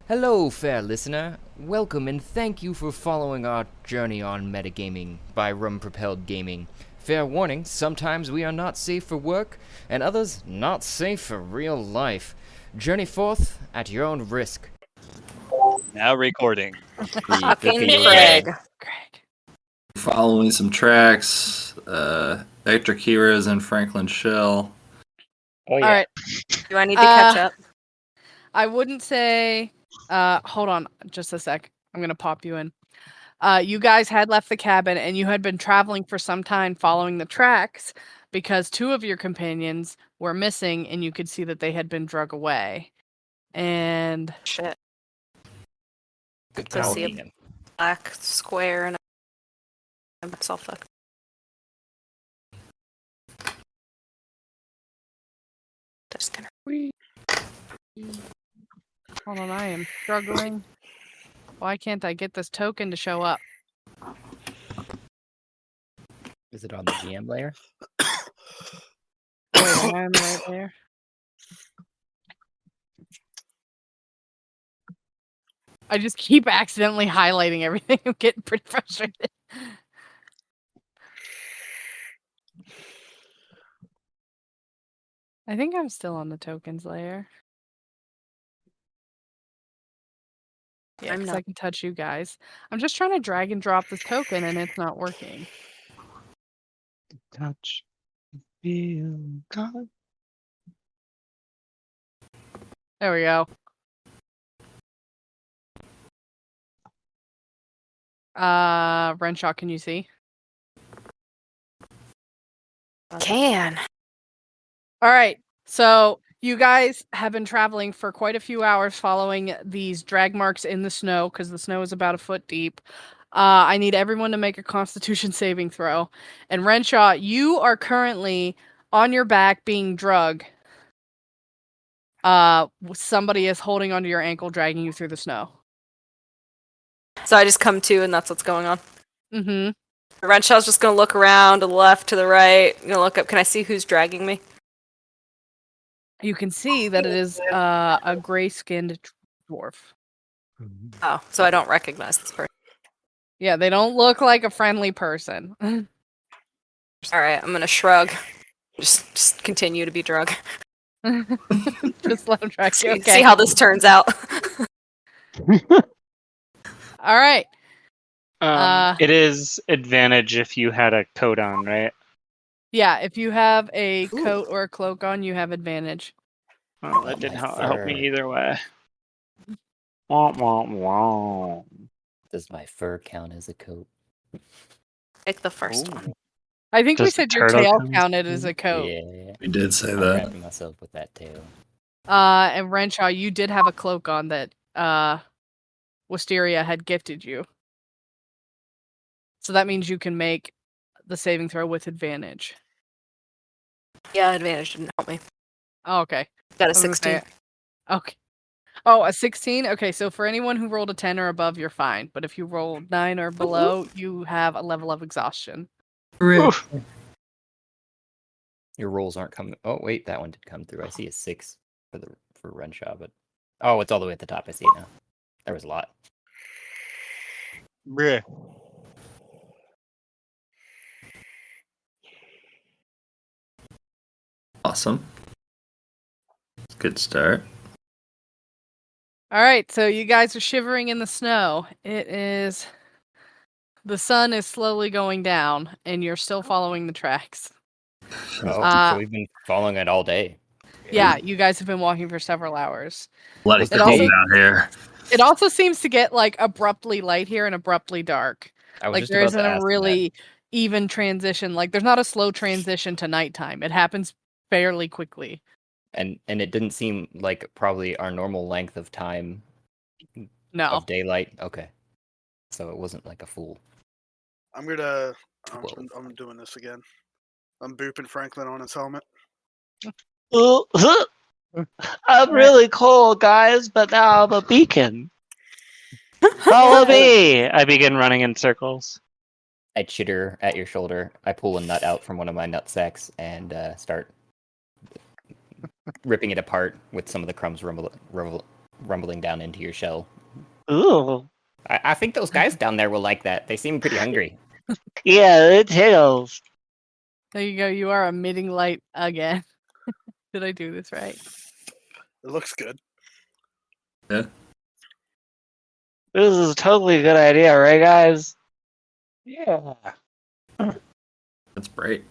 Hello, fair listener. Welcome and thank you for following our journey on metagaming by Rum Propelled Gaming. Fair warning, sometimes we are not safe for work, and others not safe for real life. Journey forth at your own risk. Now recording. Fucking Craig. Following some tracks, Hector Kira's and Franklin Shell. Oh yeah. All right. Do I need to catch up? I wouldn't say. Hold on, just a sec. I'm gonna pop you in. You guys had left the cabin and you had been traveling for some time following the tracks because two of your companions were missing and you could see that they had been drug away. And Shit. Good So call, see a Ian. black square and it's all fucked. Just gonna hold on, I am struggling. Why can't I get this token to show up? Is it on the GM layer? Wait, am I on the right layer? I just keep accidentally highlighting everything. I'm getting pretty frustrated. I think I'm still on the tokens layer. Yeah, I'm 'cause not. I can touch you guys. I'm just trying to drag and drop this token and it's not working. Touch. Feel God. There we go. Renshaw, can you see? Can. All right. So you guys have been traveling for quite a few hours following these drag marks in the snow because the snow is about a foot deep. I need everyone to make a Constitution saving throw. And Renshaw, you are currently on your back being drugged. Somebody is holding onto your ankle, dragging you through the snow. So I just come to and that's what's going on. Mm-hmm. Renshaw's just gonna look around to the left, to the right. I'm gonna look up. Can I see who's dragging me? You can see that it is a gray-skinned dwarf. Oh, so I don't recognize this person. Yeah, they don't look like a friendly person. Alright, I'm gonna shrug. Just continue to be drug. Just let them drag you. Okay. See how this turns out. All right. It is advantage if you had a coat on, right? Yeah, if you have a coat or a cloak on, you have advantage. Well, that didn't my help me fur. either way. Womp womp womp. Does my fur count as a coat? Pick the first one. I think we Does the said your turtle tail count? counted as a coat. Yeah. We did say I'm that. wrapping myself with that tail. And Renshaw, you did have a cloak on that Wisteria had gifted you. So that means you can make the saving throw with advantage. Yeah, advantage didn't help me. Oh, okay. Got a I was gonna 16. say- Okay. Oh, a 16? Okay, so for anyone who rolled a 10 or above, you're fine. But if you rolled 9 or below, you have a level of exhaustion. Oof. Your rolls aren't coming. Oh wait, that one did come through. I see a 6 for Renshaw, but oh, it's all the way at the top. I see it now. There was a lot. Bruh. Awesome. Good start. All right, so you guys are shivering in the snow. The sun is slowly going down, and you're still following the tracks. Oh, so we've been following it all day. Yeah, you guys have been walking for several hours. Let Was it the cold day- out here. It also seems to get like abruptly light here and abruptly dark. I was Like just there about isn't to a ask really even transition. Like there's not a slow transition to nighttime. It happens fairly quickly. that. And it didn't seem like probably our normal length of time No. of daylight. Okay, so it wasn't like a full. I'm Whoa. doing this again. I'm booping Franklin on his helmet. I'm really cold, guys, but now I'm a beacon. Follow me! I begin running in circles. I chitter at your shoulder. I pull a nut out from one of my nut sacks and start ripping it apart with some of the crumbs rumbling down into your shell. Ooh. I think those guys down there will like that. They seem pretty hungry. Yeah, it tickles. There you go. You are emitting light again. Did I do this right? It looks good. Yeah. This is a totally good idea, right, guys? Yeah. That's great.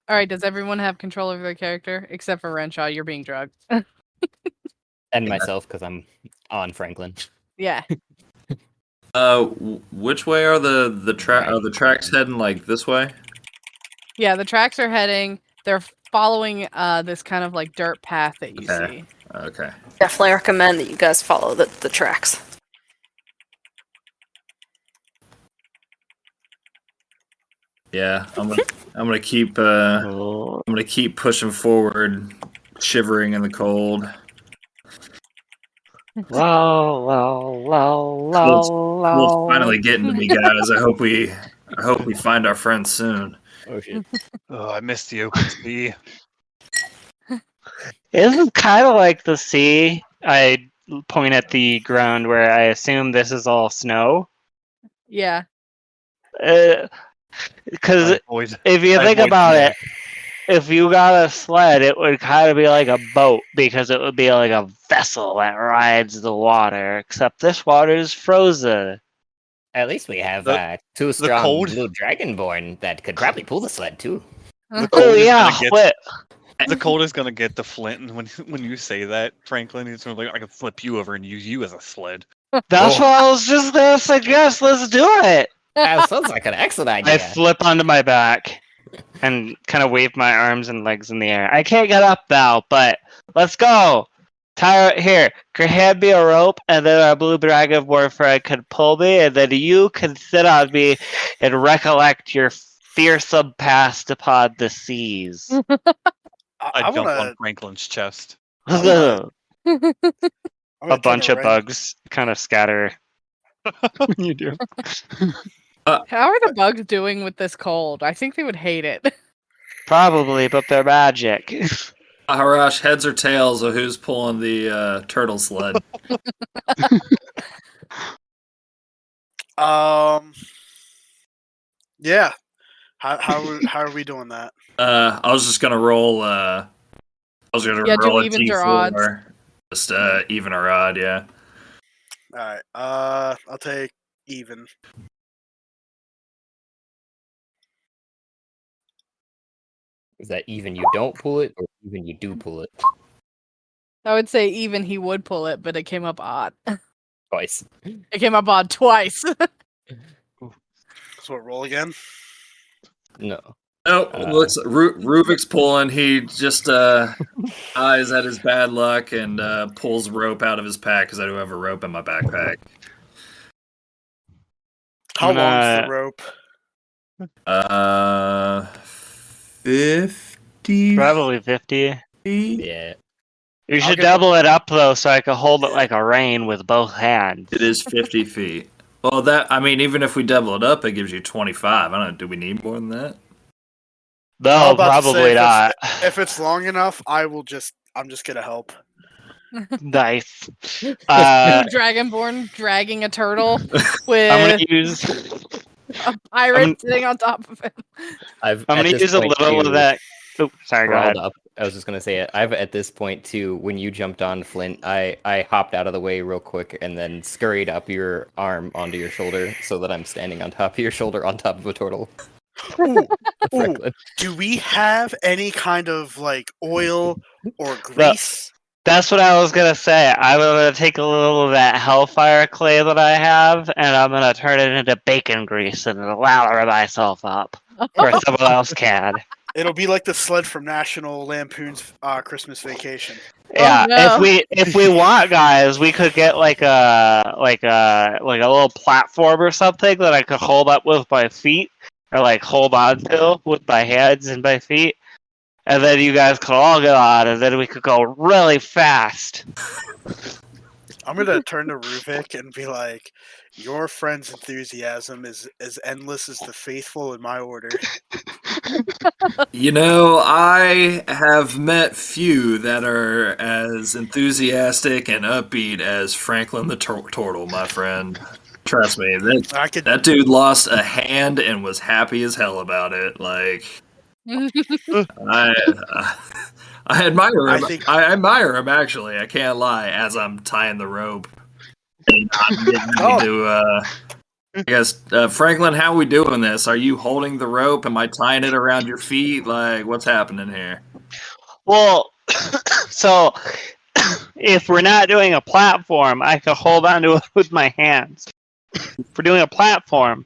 All right. Does everyone have control over their character except for Renshaw? You're being drugged. And myself, because I'm on Franklin. Yeah. Which way are the tracks heading? Like this way? Yeah. The tracks are heading. They're following this kind of like dirt path that you Okay. see. Okay. Definitely recommend that you guys follow the tracks. Yeah, I'm gonna keep pushing forward, shivering in the cold. Cold's finally getting to me, guys. I hope we find our friends soon. Oh shit. Oh, I missed the open sea. This is kind of like the sea. I point at the ground where I assume this is all snow. Yeah. Because Avoid- if you I think avoid about the- it, if you got a sled, it would kind of be like a boat because it would be like a vessel that rides the water. Except this water is frozen. At least we have The- two strong cold- blue dragonborn that could probably pull the sled too. The Oh cold is yeah, gonna get- what? The cold is gonna get to Flint, and when you say that, Franklin, he's gonna be like, I can flip you over and use you as a sled. That's what I was just gonna suggest. Let's do it. That sounds like an excellent I idea. flip onto my back and kind of wave my arms and legs in the air. I can't get up now, but let's go. Tie it here. Hand me a rope, and then our blue dragon boyfriend can pull me, and then you can sit on me and recollect your fearsome past upon the seas. I jump wanna- on Franklin's chest. I'm A gonna turn bunch of around. bugs kind of scatter. You do. How are the bugs doing with this cold? I think they would hate it. Probably, but they're magic. Harash, heads or tails of who's pulling the turtle sled? Yeah. How are we doing that? I was just gonna roll. I was gonna Yeah, do roll a evens or D4. Just even or odd, yeah. All right. I'll take even. Is that even you don't pull it, or even you do pull it? I would say even he would pull it, but it came up odd. Twice. It came up odd twice. So roll again. No. Oh, looks Ruvik's pulling. He just eyes at his bad luck and pulls rope out of his pack because I do have a rope in my backpack. How long's the rope? 50. Probably 50. Yeah. You should get double it up though, so I can hold it like a rein with both hands. It is 50 feet. Well, even if we double it up, it gives you 25. I don't know. Do we need more than that? No, I'm about to say, probably not. If it's long enough, I'm just gonna help. Nice. Dragonborn dragging a turtle I'm with gonna use. a pirate sitting on top of him. I'm gonna use a little of that. Oh, sorry. Go ahead. Up. I was just gonna say it. I've at this point too. When you jumped on Flint, I hopped out of the way real quick and then scurried up your arm onto your shoulder so that I'm standing on top of your shoulder on top of a turtle. Ooh, Franklin. do we have any kind of like oil or grease? That's what I was gonna say. I'm gonna take a little of that hellfire clay that I have, and I'm gonna turn it into bacon grease and lather myself up, or someone else can. It'll be like the sled from National Lampoon's Christmas Vacation. Yeah, no. if we want, guys, we could get like a little platform or something that I could hold up with my feet, or like hold on to with my hands and my feet, and then you guys could all get on, and then we could go really fast. I'm gonna turn to Ruvik and be like, "Your friend's enthusiasm is as endless as the faithful in my order." You know, I have met few that are as enthusiastic and upbeat as Franklin the Tortle, my friend. Trust me, I could. that dude lost a hand and was happy as hell about it. Like, I, I admire I him. think- I admire him actually. I can't lie. As I'm tying the rope, and I'm getting ready to. I guess Franklin, how are we doing this? Are you holding the rope? Am I tying it around your feet? Like, what's happening here? Well, so if we're not doing a platform, I can hold onto it with my hands. If we're doing a platform,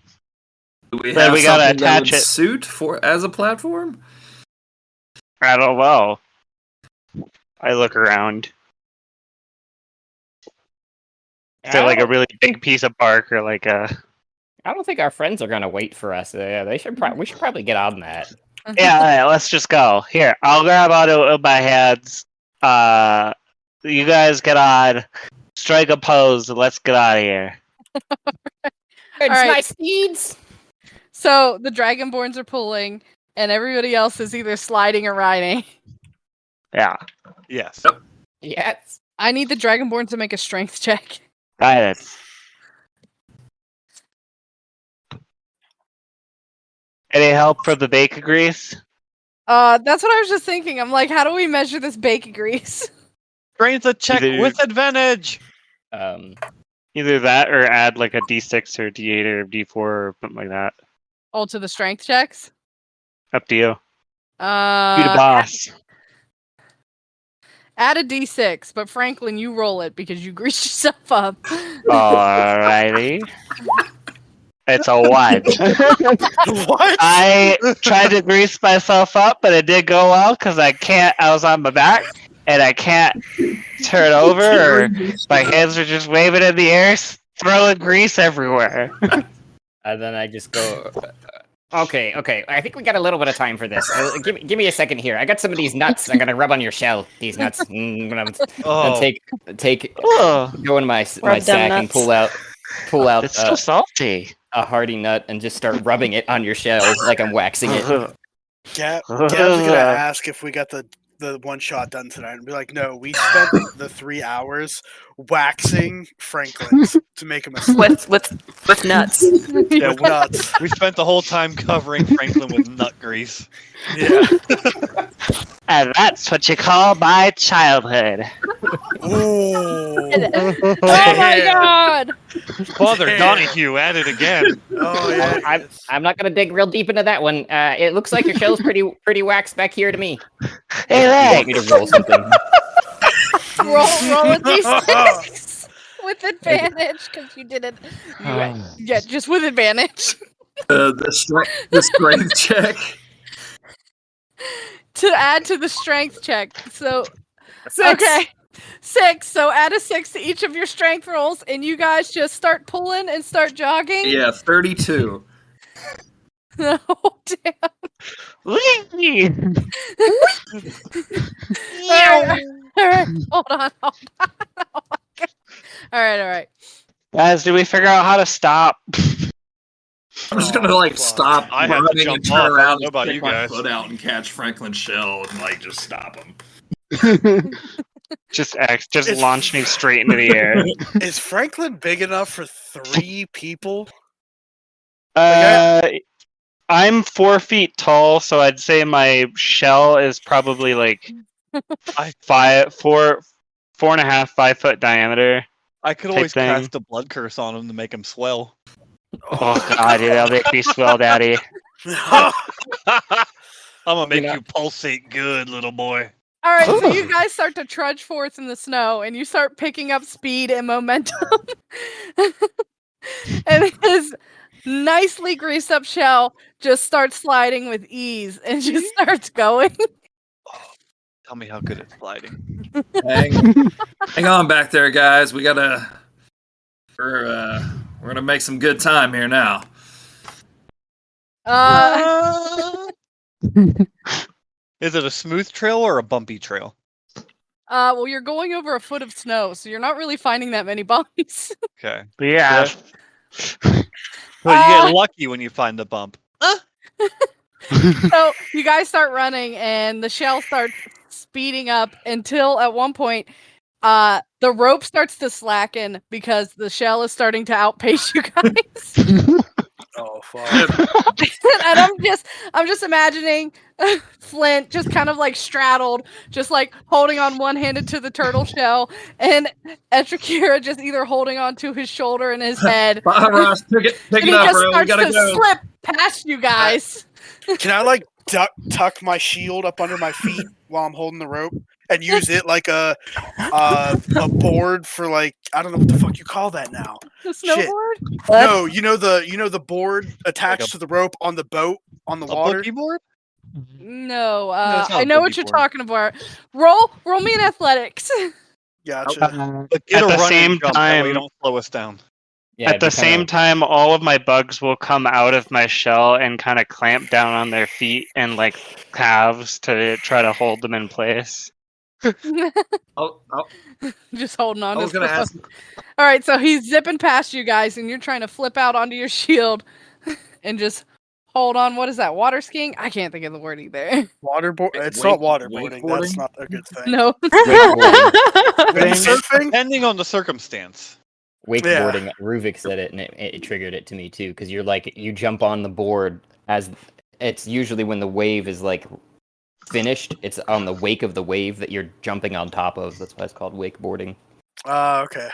Do we Then have we gotta something that attach would it. suit for as a platform? I don't know. I look around. Is there like a really big piece of bark or like a? I don't think our friends are gonna wait for us. They should. We should probably get on that. Yeah, all right, let's just go. Here, I'll grab onto my hands. You guys get on. Strike a pose. And let's get out of here. It's right. nice steeds. So the Dragonborns are pulling, and everybody else is either sliding or riding. Yeah, Yes. Yes. I need the Dragonborns to make a strength check. guidance. Any help for the bacon grease? That's what I was just thinking. I'm like, how do we measure this bacon grease? Strength a check Either- with advantage. Either that or add like a D6 or D8 or D4 or something like that. Oh, to the strength checks? Up to you. Be the boss. Add a D6, but Franklin, you roll it because you greased yourself up. Alrighty. It's a 1. What? I tried to grease myself up, but it did go well because I was on my back and I can't turn over or my hands are just waving in the air, throwing grease everywhere. And then I just go. Okay. I think we got a little bit of time for this. Give me a second here. I got some of these nuts. I'm gonna rub on your shell. These nuts. I'm gonna Oh, take Oh, go in my Rub them sack and nuts. pull out it's so salty. a hearty nut and just start rubbing it on your shell like I'm waxing it. Gav's gonna ask if we got the one shot done tonight and be like, "No, we spent the 3 hours waxing Franklin's to make him a slut with nuts. yeah, with nuts." we spent the whole time covering Franklin with nut grease. Yeah. And that's what you call my childhood. Ooh. Oh my god! Father Damn. Donahue at it again. Oh yeah. I'm not gonna dig real deep into that one. It looks like your shell's pretty waxed back here to me. Hey, You Lex. want me to roll something? roll a D6 with advantage because you did it. Yeah, just with advantage The strength check. to add to the strength check. So 6. okay, 6. So add a 6 to each of your strength rolls, and you guys just start pulling and start jogging. Yeah, 32. Oh damn! Whee! All right. Hold on. Oh my God. All right. Guys, did we figure out how to stop? I'm just gonna like stop I have to running jump and turn off. I don't around know and about stick you my guys. foot out and catch Franklin's shell and like just stop him. Just launch me straight into the air. Is Franklin big enough for 3 people? I'm 4 feet tall, so I'd say my shell is probably like 4.5, 5 foot diamondier. I could Type always thing. cast a blood curse on him to make him swell. Oh god, dude, that'll make me swell, daddy. I'm gonna make you pulsate good, little boy. All right. So Ooh. you guys start to trudge forth in the snow, and you start picking up speed and momentum. And his nicely greased up shell just starts sliding with ease and just starts going. Tell me how good it's sliding. Hang on back there, guys. We're gonna make some good time here now. Is it a smooth trail or a bumpy trail? Well, you're going over a foot of snow, so you're not really finding that many bumps. Okay. Yeah. Well, you get lucky when you find the bump. So you guys start running, and the shell starts speeding up until at one point, the rope starts to slacken because the shell is starting to outpace you guys. Oh fuck! And I'm just imagining Flint just kind of like straddled, just like holding on one-handed to the turtle shell, and Etrakira just either holding on to his shoulder and his head. Ross, pick And it he up, just bro. We starts gotta to go. slip past you guys. Can I like tuck my shield up under my feet while I'm holding the rope and use it like a board for like I don't know what the fuck you call that now. The Shit. snowboard? No, you know the board attached to the rope on the boat on the water. Boogie board? No, it's not I a know what boogie you're board. talking about. Roll me in athletics. Gotcha. But get At a the run same and jump, that way you time- don't slow us down. Yeah, At the same time, all of my bugs will come out of my shell and kind of clamp down on their feet and like calves to try to hold them in place. Just holding on I to was gonna ask. All right, so he's zipping past you guys, and you're trying to flip out onto your shield and just hold on. What is that? Water skiing? I can't think of the word either. Waterboard. It's not waterboarding. That's not a good thing. No. Windsurfing. Depending on the circumstance. Wakeboarding, Ruvik said it, and it triggered it to me too. Because you're like, you jump on the board as it's usually when the wave is like finished. It's on the wake of the wave that you're jumping on top of. That's why it's called wakeboarding. Okay.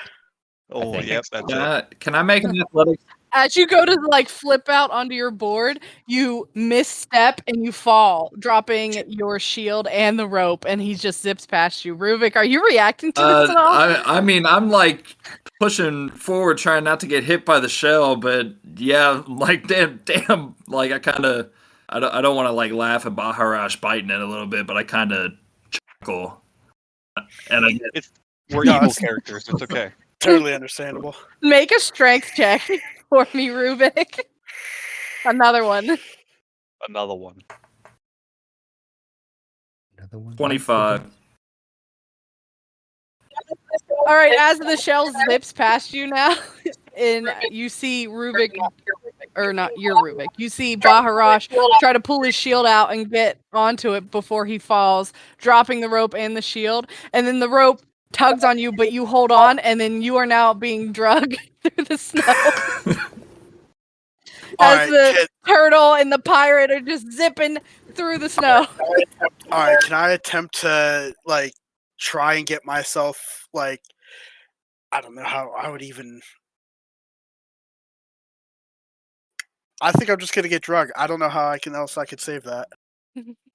Oh, think. yep, that's it. Can I make an athletics? As you go to like flip out onto your board, you misstep and you fall, dropping your shield and the rope, and he just zips past you. Ruvik, are you reacting to this at all? I mean, I'm like pushing forward, trying not to get hit by the shell, but yeah, like damn, like I don't want to like laugh at Baharash biting it a little bit, but I kind of chuckle, and I get We're evil characters. It's okay. Totally understandable. Make a strength check for me, Ruvik. Another one. Another one. Another one. 25. All right, as the shell zips past you now, and you see Ruvik, or not your Ruvik, you see Baharash try to pull his shield out and get onto it before he falls, dropping the rope and the shield, and then the rope tugs on you, but you hold on, and then you are now being dragged through the snow. As the turtle and the pirate are just zipping through the snow. All right, can I attempt to like try and get myself like I don't know how I would even. I think I'm just gonna get drugged. I don't know how I could save that.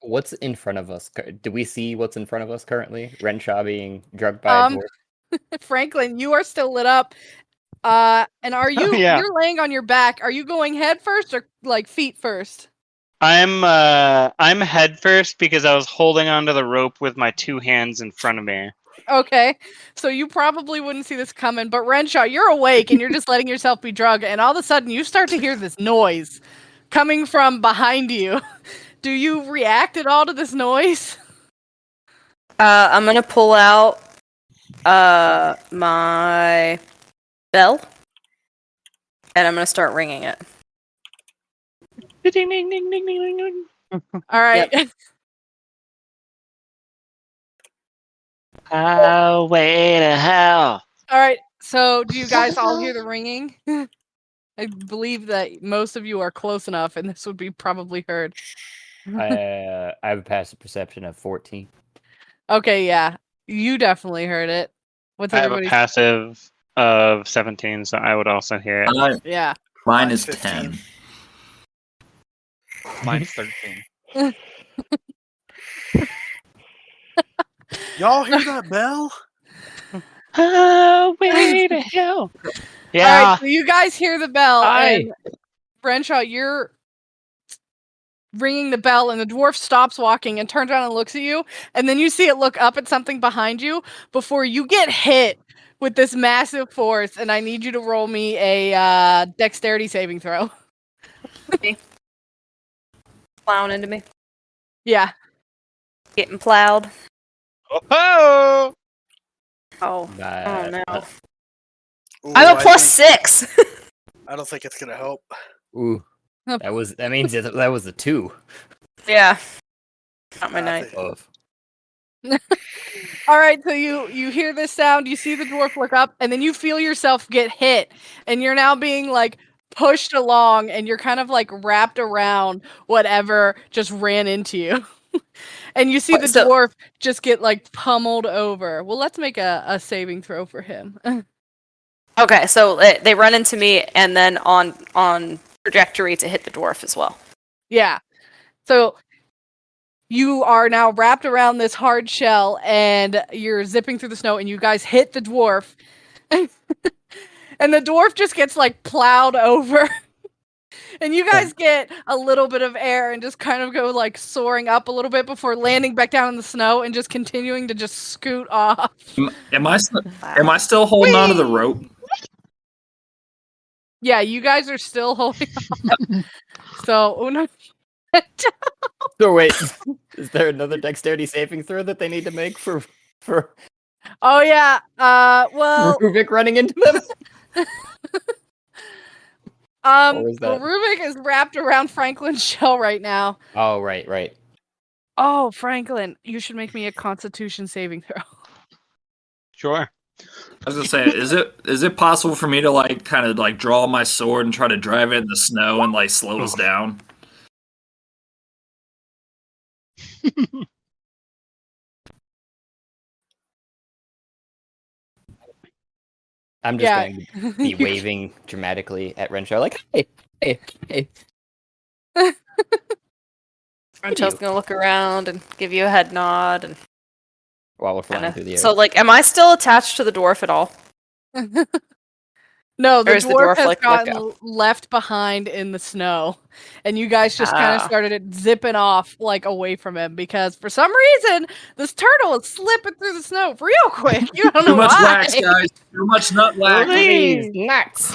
What's in front of us? Do we see what's in front of us currently? Renshaw being drugged by a dwarf. Franklin, you are still lit up. And are you you're laying on your back? Are you going head first or like feet first? I'm head first because I was holding onto the rope with my two hands in front of me. Okay, so you probably wouldn't see this coming, but Renshaw, you're awake and you're just letting yourself be drugged, and all of a sudden you start to hear this noise coming from behind you. Do you react at all to this noise? I'm gonna pull out my bell, and I'm gonna start ringing it. Ding, ding, ding, ding, ding, ding, ding. All right. Yep. Oh, way to hell. All right. So, do you guys all hear the ringing? I believe that most of you are close enough, and this would be probably heard. I have a passive perception of 14. Okay, yeah, you definitely heard it. What's I have a everybody? passive of 17, so I would also hear it. Yeah. Mine is 15. 10. Mine's 13. Y'all hear that bell? Oh, way to hell. All Yeah. right, so you guys hear the bell, Hi. and Renshaw, you're ringing the bell, and the dwarf stops walking and turns around and looks at you, and then you see it look up at something behind you before you get hit with this massive force, and I need you to roll me a dexterity saving throw. Plowing into me. Yeah. Getting plowed. Oh! Oh no. Ooh, I'm a I plus think- 6. I don't think it's gonna help. Ooh, that means that was a 2 Yeah. Not my I night. think- of. All right, so you hear this sound, you see the dwarf look up, and then you feel yourself get hit, and you're now being like pushed along, and you're kind of like wrapped around whatever just ran into you. And you see What, the so- dwarf just get like pummeled over. Well, let's make a saving throw for him. Okay, so they run into me and then on trajectory to hit the dwarf as well. Yeah. So you are now wrapped around this hard shell and you're zipping through the snow and you guys hit the dwarf. And the dwarf just gets like plowed over. And you guys get a little bit of air and just kind of go like soaring up a little bit before landing back down in the snow and just continuing to just scoot off. Am I still holding onto the rope? Yeah, you guys are still holding on. So Uno. So wait, is there another dexterity saving throw that they need to make for Oh yeah. Well, Ruvik running into them? Or is well, that- Rubik is wrapped around Franklin's shell right now. Oh, right. Oh, Franklin, you should make me a Constitution saving throw. Sure. I was gonna say, is it possible for me to like kind of like draw my sword and try to drive it in the snow and like slow us down? I'm just going to be waving dramatically at Renshaw, like, hey. Rachel's gonna look around and give you a head nod and While we're flying kinda... through the air. So like, am I still attached to the dwarf at all? No, the Or is the dwarf dwarf, has like, let gotten left behind in the snow, and you guys just kind of Ah. started zipping off like away from him because for some reason this turtle is slipping through the snow real quick. You don't know Too much why. wax, guys. Too much nut wax. Please, nuts.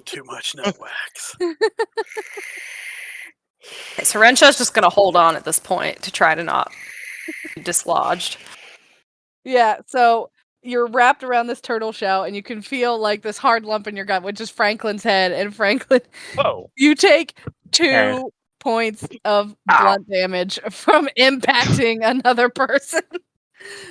Too much nut wax. Okay, so Renshaw's just gonna hold on at this point to try to not be dislodged. Yeah, so you're wrapped around this turtle shell, and you can feel like this hard lump in your gut, which is Franklin's head. And Franklin, Whoa. you take 2 Yeah. points of Ow. blunt damage from impacting another person.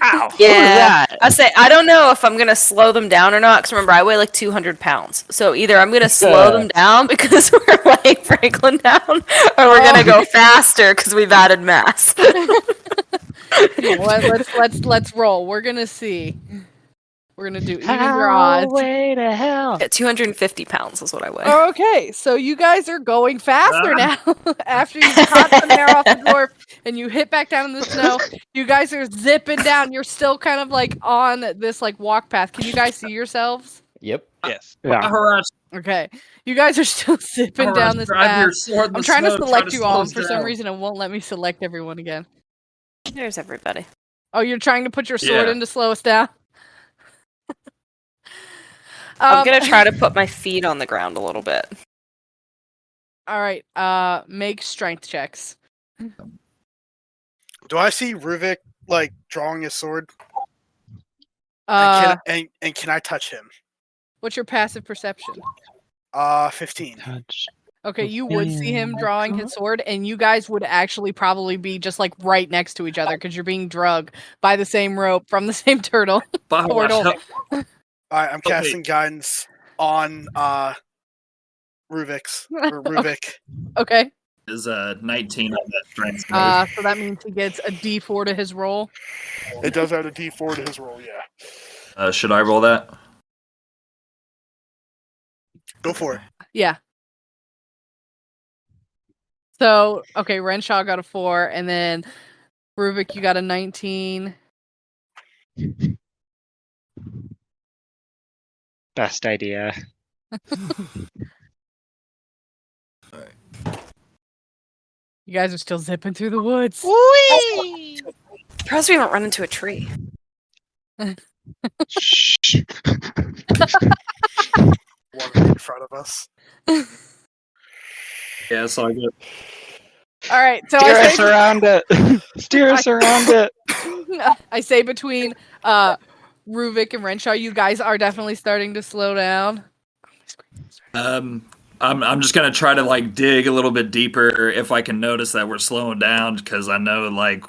Ow. Yeah, I say I don't know if I'm gonna slow them down or not. Because remember, I weigh like 200 pounds. So either I'm gonna slow them down because we're weighing Franklin down, or we're gonna go faster because we've added mass. Let's roll. We're gonna see. We're gonna do even your odds. Way to hell. Yeah, 250 pounds is what I weigh. Okay, so you guys are going faster now. After you caught some hair off the dwarf and you hit back down in the snow, you guys are zipping down. You're still kind of like on this like walk path. Can you guys see yourselves? Yep. Yes. Yeah. Harass, Okay, you guys are still zipping down this drive your path. sword in the I'm trying to snow, select you slow all, us and for some down. reason it won't let me select everyone again. There's everybody. Oh, you're trying to put your sword Yeah. in to slow us down? I'm gonna try to put my feet on the ground a little bit. All right, make strength checks. Do I see Ruvik like drawing his sword? Uh, And can I touch him? what's your passive perception? 15. Touch. Okay, you would see him drawing his sword, and you guys would actually probably be just like right next to each other because you're being drugged by the same rope from the same turtle. Tortle. Alright, I'm casting guidance on Ruvik's or Ruvik. Okay, Is 19 on that strength. so that means he gets a D4 to his roll. It does add a D4 to his roll, yeah. Should I roll that? Go for it. Yeah. So, okay, Renshaw got a 4, and then Ruvik, you got a 19. Best idea. You guys are still zipping through the woods. Surprised we haven't run into a tree. Shh. One right in front of us. Yeah, so I get. All right, so Steer I us say around it. Steer us around it. I say between Ruvik and Renshaw, you guys are definitely starting to slow down. I'm just gonna try to like dig a little bit deeper if I can notice that we're slowing down because I know like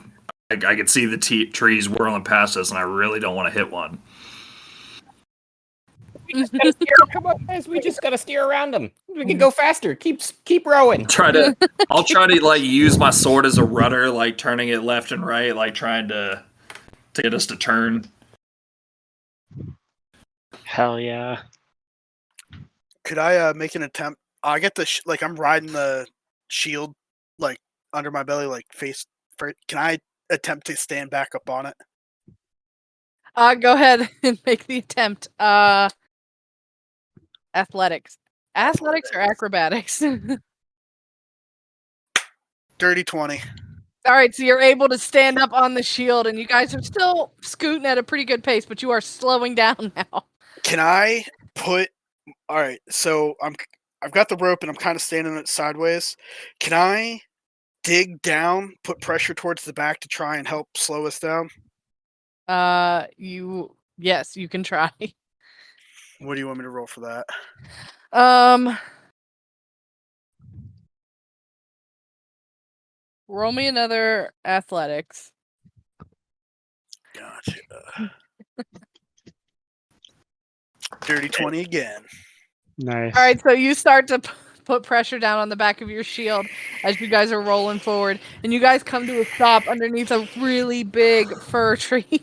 I can see the trees whirling past us and I really don't want to hit one. Come on, guys. We just gotta steer around them. We can go faster. Keep rowing. I'll try to like use my sword as a rudder, like turning it left and right, like trying to get us to turn. Hell yeah. Could I make an attempt? I get the I'm riding the shield like under my belly, like face. Can I attempt to stand back up on it? Go ahead and make the attempt. Athletics or acrobatics? Dirty 20. All right, so you're able to stand up on the shield, and you guys are still scooting at a pretty good pace, but you are slowing down now. Can I put? All right, so I've got the rope and I'm kind of standing it sideways. Can I dig down, put pressure towards the back to try and help slow us down? Yes, you can try. What do you want me to roll for that? Roll me another athletics. Gotcha. Dirty 20 again. Nice. All right, so you start to put pressure down on the back of your shield as you guys are rolling forward, and you guys come to a stop underneath a really big fir tree.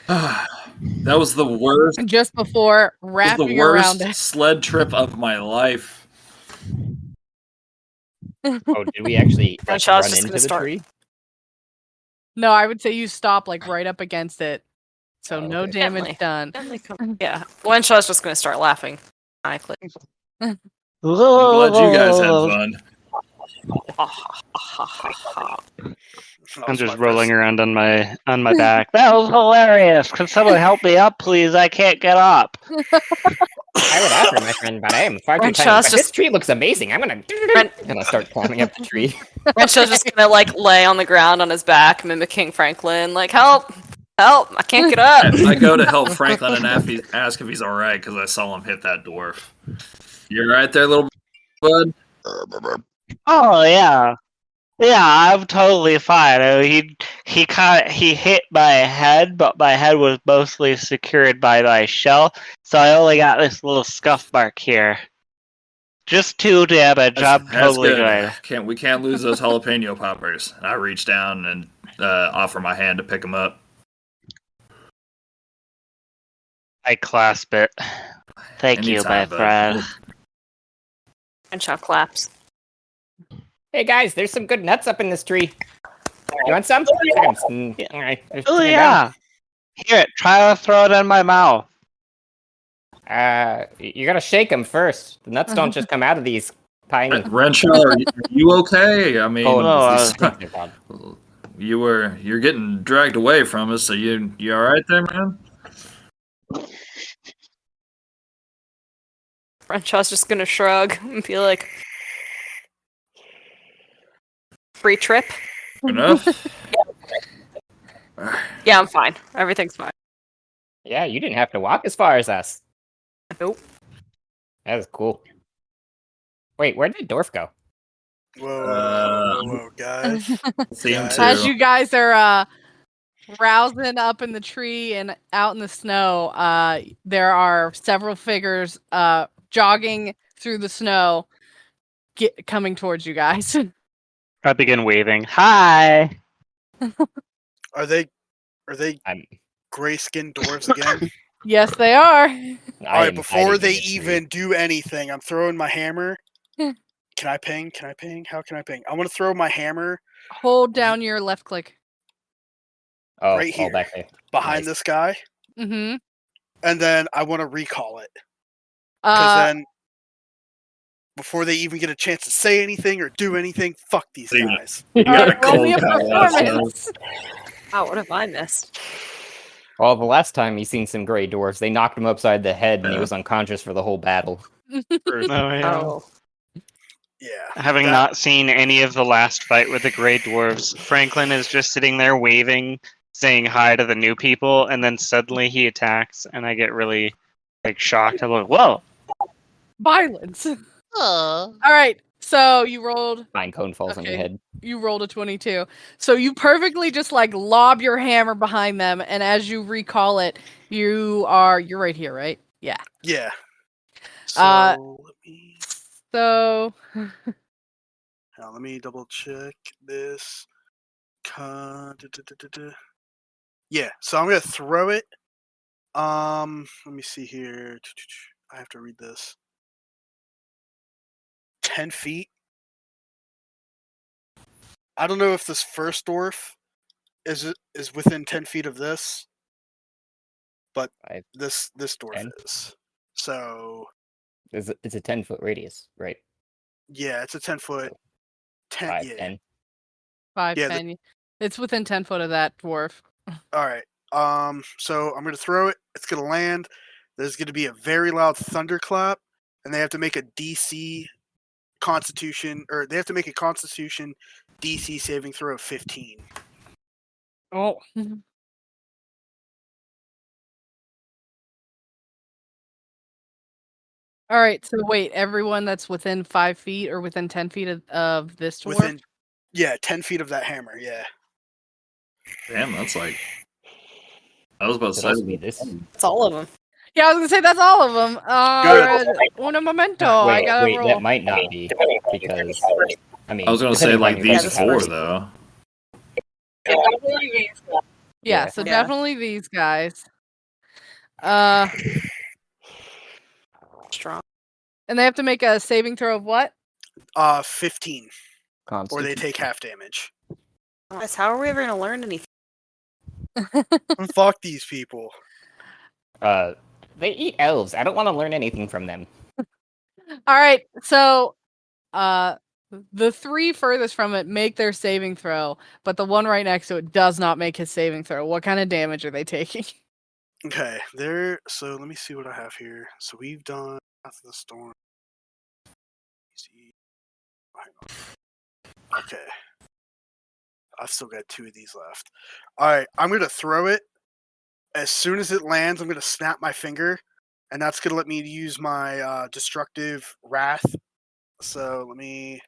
That was the worst. Just before wrapping around it. Sled trip of my life. Oh, did we actually And Shaw's run just into gonna the start. tree? No, I would say you stop like right up against it, so Oh, no okay. damage done. Yeah. Wenshaw's just gonna start laughing. I click. I'm glad you guys had fun. I'm just rolling around on my back. That was hilarious. Could someone help me up, please? I can't get up. I would offer, my friend, but I am far too tiny. But this tree looks amazing. I'm gonna start climbing up the tree. Wenshaw's just gonna like lay on the ground on his back, mimicking Franklin. Like, help! I can't get up. I go to help Franklin and ask if he's all right because I saw him hit that dwarf. You're right there, little bud. Oh yeah, I'm totally fine. He hit my head, but my head was mostly secured by my shell, so I only got this little scuff mark here. Just 2 damage. I'm totally good. We can't lose those jalapeno poppers. I reach down and offer my hand to pick them up. I clasp it. Thank you, my friend. Wenshaw claps. Hey guys, there's some good nuts up in this tree. You want some? All right. Oh yeah. Here, try to throw it in my mouth. You gotta shake them first. The nuts don't just come out of these tiny. Renshaw, are you okay? I mean, you're getting dragged away from us. So you all right there, man? Renshaw's just gonna shrug and be like, "Free trip." Enough. Yeah, I'm fine. Everything's fine. Yeah, you didn't have to walk as far as us. Nope. That was cool. Wait, where did Dwarf go? Whoa, guys. See him too. As you guys are rousing up in the tree and out in the snow, there are several figures jogging through the snow, coming towards you guys. I begin waving. Hi. Are they gray-skinned dwarves again? Yes, they are. All right, before they even do anything, I'm throwing my hammer. Can I ping? How can I ping? I want to throw my hammer. Hold down your left click. Oh, right here, back there. behind this guy. Mm-hmm. And then I want to recall it. Because then, before they even get a chance to say anything or do anything, fuck these guys. You got a roll me a cold performance. Wow, what have I missed? Well, the last time you seen some gray dwarves, they knocked him upside the head and he was unconscious for the whole battle. Oh. Yeah. Having not seen any of the last fight with the Grey Dwarves, Franklin is just sitting there waving saying hi to the new people, and then suddenly he attacks, and I get really like shocked. I'm like, whoa! Violence. Aw. All right. So you rolled. Pine cone falls on your Okay. head. You rolled a 22. So you perfectly just like lob your hammer behind them, and as you recall it, you're right here, right? Yeah. Yeah. So Uh, let me So now let me double check this. Yeah, so I'm gonna throw it. Let me see here. I have to read this. 10 feet. I don't know if this first dwarf is within 10 feet of this, but Five, this dwarf 10? is. So It's a 10-foot radius, right? yeah, it's a 10-foot. 10. 5, Yeah. 10. 5, Yeah, 10. It's within 10 foot of that dwarf. All right. So I'm gonna throw it. It's gonna land. There's gonna be a very loud thunderclap, and they have to make a DC Constitution, or they have to make a Constitution DC saving throw of 15. Oh. All right. So wait, everyone that's within 5 feet or within 10 feet of this dwarf. Within, yeah, 10 feet of that hammer. Yeah. Damn, that's like. I was about to Could also say. be this. It's all of them. Yeah, I was gonna say that's all of them. Uno momento. I Wait, gotta wait, roll. that might not be because I mean. I was gonna say depending like upon your these perspective. four though. Yeah, Yeah. so Yeah. definitely these guys. Strong. And they have to make a saving throw of what? 15, or they take half damage. Guys, how are we ever gonna learn anything? Fuck these people. They eat elves. I don't want to learn anything from them. All right, so the 3 furthest from it make their saving throw, but the one right next to it does not make his saving throw. What kind of damage are they taking? Okay, so let me see what I have here. So we've done Path of the Storm. Hang on. Okay. I've still got 2 of these left. Alright, I'm gonna throw it. As soon as it lands, I'm gonna snap my finger, and that's gonna let me use my destructive wrath. So let me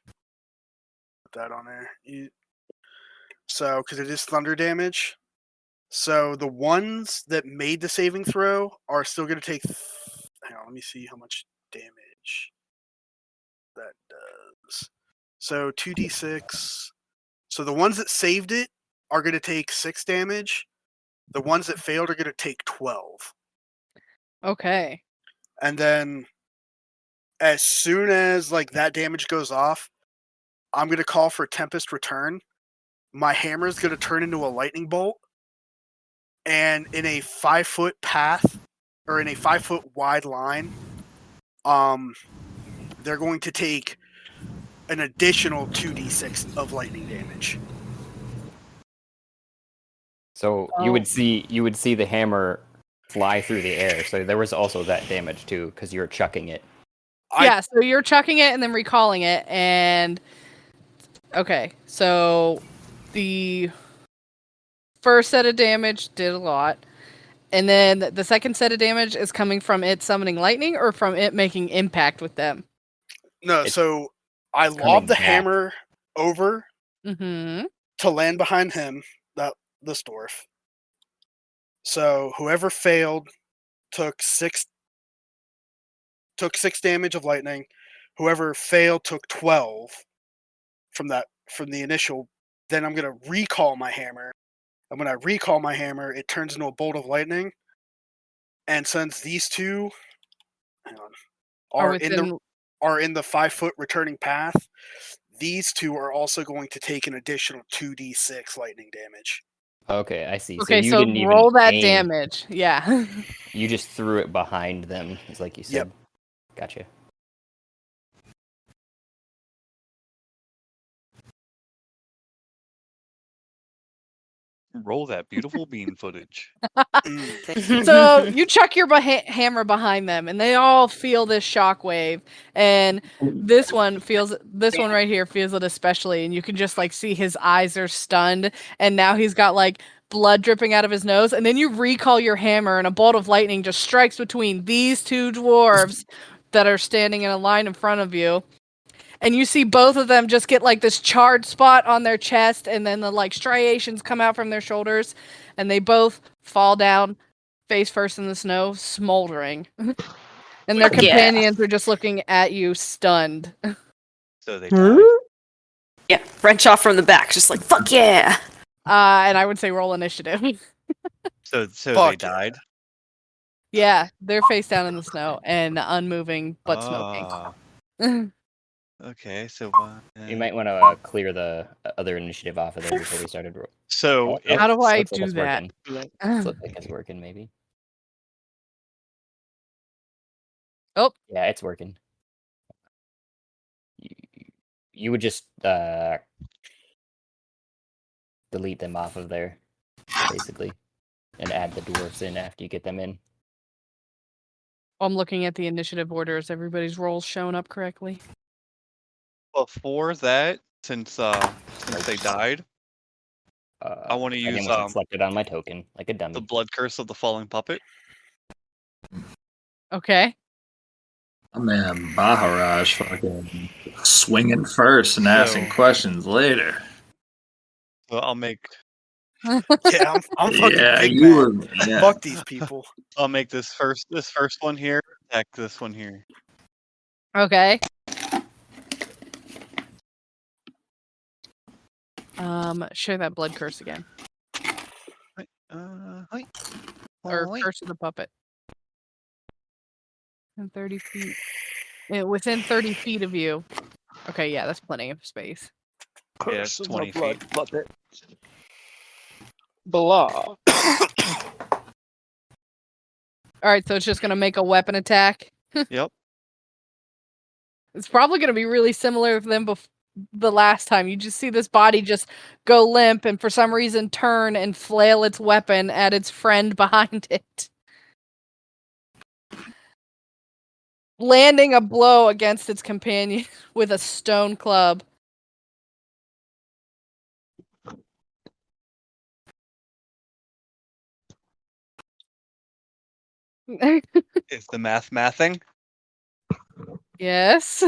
put that on there. So, because it is thunder damage. So the ones that made the saving throw are still gonna take. Hang on, let me see how much damage that does. So 2d6. So the ones that saved it are gonna take 6 damage. The ones that failed are gonna take 12. Okay. And then as soon as like that damage goes off, I'm gonna call for Tempest Return. My hammer is gonna turn into a lightning bolt, and in a 5-foot path or in a 5-foot wide line, they're going to take an additional 2d6 of lightning damage. So you would see the hammer fly through the air. So there was also that damage too, because you were chucking it. Yeah, so you're chucking it and then recalling it, and okay, so the first set of damage did a lot, and then the second set of damage is coming from it summoning lightning or from it making impact with them. No, so I lobbed the hammer over to land behind him, this dwarf. So whoever failed took 6 damage of lightning. Whoever failed took 12 from the initial. Then I'm gonna recall my hammer. And when I recall my hammer, it turns into a bolt of lightning. And since these two are in the 5-foot returning path, these two are also going to take an additional 2d6 lightning damage. Okay, I see. Okay, so you so didn't roll even that aim. damage. Yeah. You just threw it behind them, is like you said. Yep. Gotcha. Roll that beautiful bean footage. So you chuck your hammer behind them, and they all feel this shockwave. And this one right here feels it especially. And you can just like see his eyes are stunned, and now he's got like blood dripping out of his nose, and then you recall your hammer, and a bolt of lightning just strikes between these two dwarves that are standing in a line in front of you. And you see both of them just get like this charred spot on their chest, and then the like striations come out from their shoulders, and they both fall down face first in the snow, smoldering. And their companions are just looking at you, stunned. So they died. Yeah, wrench off from the back, just like, fuck yeah! And I would say roll initiative. So Fuck they died. Yeah, they're face down in the snow and unmoving but smoking. Okay, so You might want to clear the other initiative off of there before we started. So Oh, How do I looks like do it's that? working. Looks like it's working, maybe. Oh. Yeah, it's working. You would just delete them off of there, basically, and add the dwarfs in after you get them in. I'm looking at the initiative order. Is everybody's rolls showing up correctly? before that, since they died, I want to use reflected on my token like a dummy. the blood curse of the falling puppet. Okay. Oh man, Baharaj fucking swinging first and asking questions later. So I'll make Yeah, I'm fucking Yeah, big you mad. were. Yeah. Fuck these people. I'll make this first one here attack this one here. Okay. Share that blood curse again. Or curse of the puppet. In 30 feet. Yeah, within 30 feet of you. Okay, yeah, that's plenty of space. Yeah, it's 20 feet. Blah. Alright, so it's just gonna make a weapon attack. Yep. It's probably gonna be really similar to them the last time. You just see this body just go limp and for some reason turn and flail its weapon at its friend behind it. Landing a blow against its companion with a stone club. Is the mathing? Yes.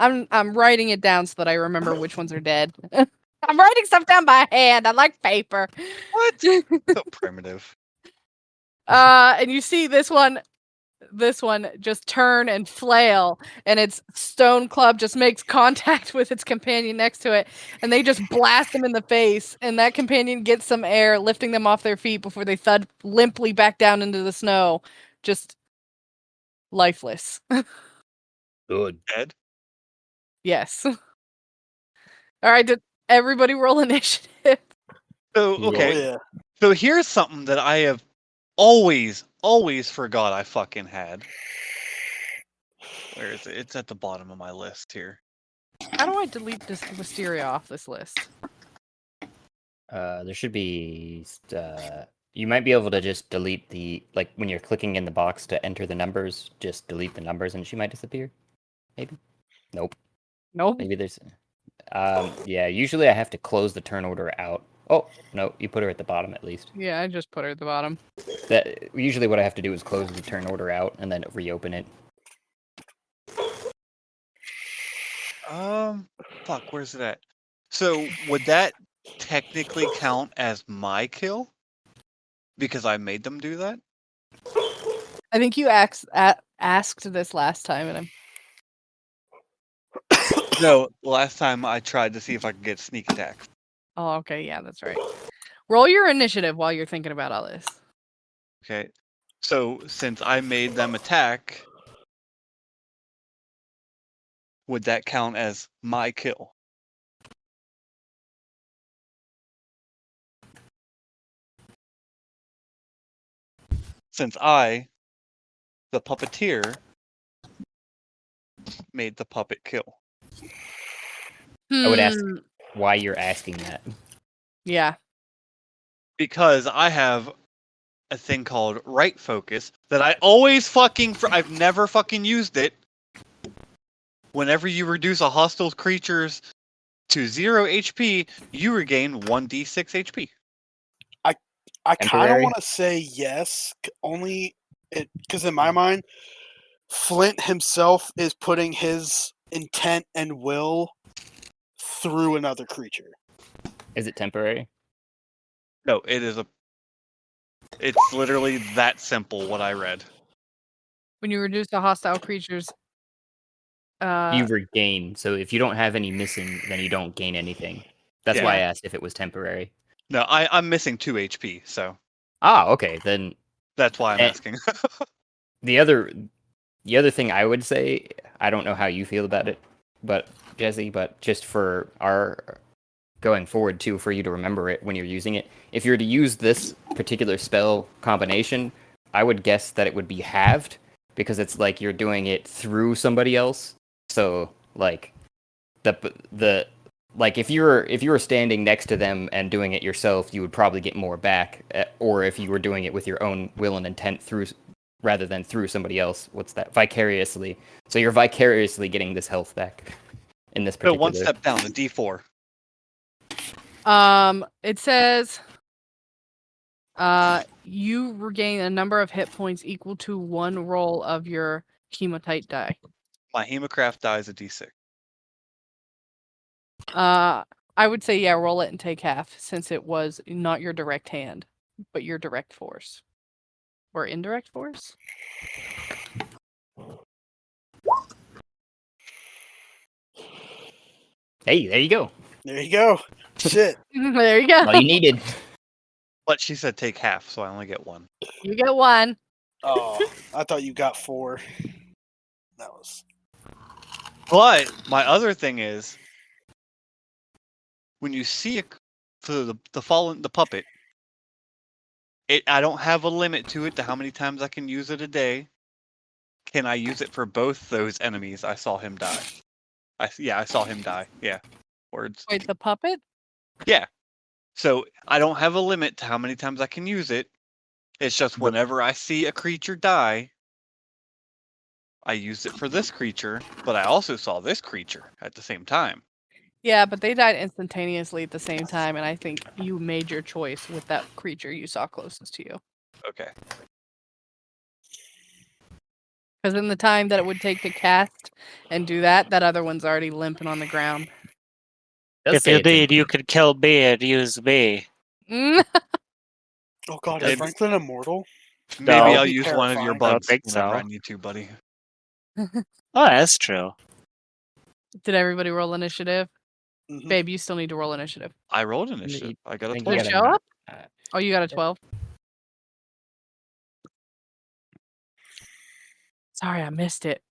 I'm writing it down so that I remember which ones are dead. I'm writing stuff down by hand. I like paper. What? So primitive. And you see this one just turn and flail, and its stone club just makes contact with its companion next to it, and they just blast them in the face, and that companion gets some air, lifting them off their feet before they thud limply back down into the snow, just lifeless. Good. Dead? Yes. All right, did everybody roll initiative? So okay. Oh, yeah. So here's something that I have always forgot I fucking had. Where is it? It's at the bottom of my list here. How do I delete this Wisteria off this list? There should be. You might be able to just delete the when you're clicking in the box to enter the numbers. Just delete the numbers, and she might disappear. Maybe. Nope. Maybe there's. Yeah. Usually I have to close the turn order out. Oh no! You put her at the bottom at least. Yeah, I just put her at the bottom. That usually what I have to do is close the turn order out and then reopen it. Fuck. Where's it at? So would that technically count as my kill? Because I made them do that? I think you asked this last time, and I'm. No, last time I tried to see if I could get sneak attack. Oh, okay, yeah, that's right. Roll your initiative while you're thinking about all this. Okay. So since I made them attack, would that count as my kill? Since I, the puppeteer, made the puppet kill. I would ask why you're asking that. Yeah. Because I have a thing called right focus that I always I've never fucking used it. Whenever you reduce a hostile creature's to 0 HP, you regain 1d6 HP. I kind of Temporary? want to say yes, only because in my mind, Flint himself is putting his intent and will through another creature. Is it temporary? No, it's literally that simple. What I read. When you reduce a hostile creature's You regain. So if you don't have any missing, then you don't gain anything. That's why I asked if it was temporary. No, I'm missing 2 HP, so Ah, okay. Then that's why I'm Eh. asking. the other thing I would say, I don't know how you feel about it, but Jesse, but just for our going forward too, for you to remember it when you're using it. If you're to use this particular spell combination, I would guess that it would be halved because it's like you're doing it through somebody else. So like the like if you were standing next to them and doing it yourself, you would probably get more back. Or if you were doing it with your own will and intent through rather than through somebody else, what's that? Vicariously. So you're vicariously getting this health back in this So particular. one step down, the D4. It says you regain a number of hit points equal to 1 roll of your hematite die. My Hemocraft die is a D6. I would say roll it and take half since it was not your direct hand, but your direct force. Or indirect force? Hey, there you go. There you go. Shit. There you go. All you needed. But she said take half, so I only get 1. You get 1. Oh, I thought you got 4. That was. But my other thing is, when you see the puppet, I don't have a limit to it to how many times I can use it a day. Can I use it for both those enemies? I saw him die. I saw him die. Yeah, words. Wait, the puppet? Yeah. So I don't have a limit to how many times I can use it. It's just whenever I see a creature die, I use it for this creature, but I also saw this creature at the same time. Yeah, but they died instantaneously at the same time, and I think you made your choice with that creature you saw closest to you. Okay. Because in the time that it would take to cast and do that, that other one's already limping on the ground. Does If say you it's in- need, you could kill me and use me. Mm. Oh god, Maybe- is Franklin immortal? Maybe No. I'll That'd be use one of your terrifying. I don't bugs think whenever so. I need to, buddy. Oh, that's true. Did everybody roll initiative? Mhm. Babe, you still need to roll initiative. I rolled initiative. I got a think Did you 12. it gotta- show up? uh, Oh, you got a 12? Sorry, I missed it.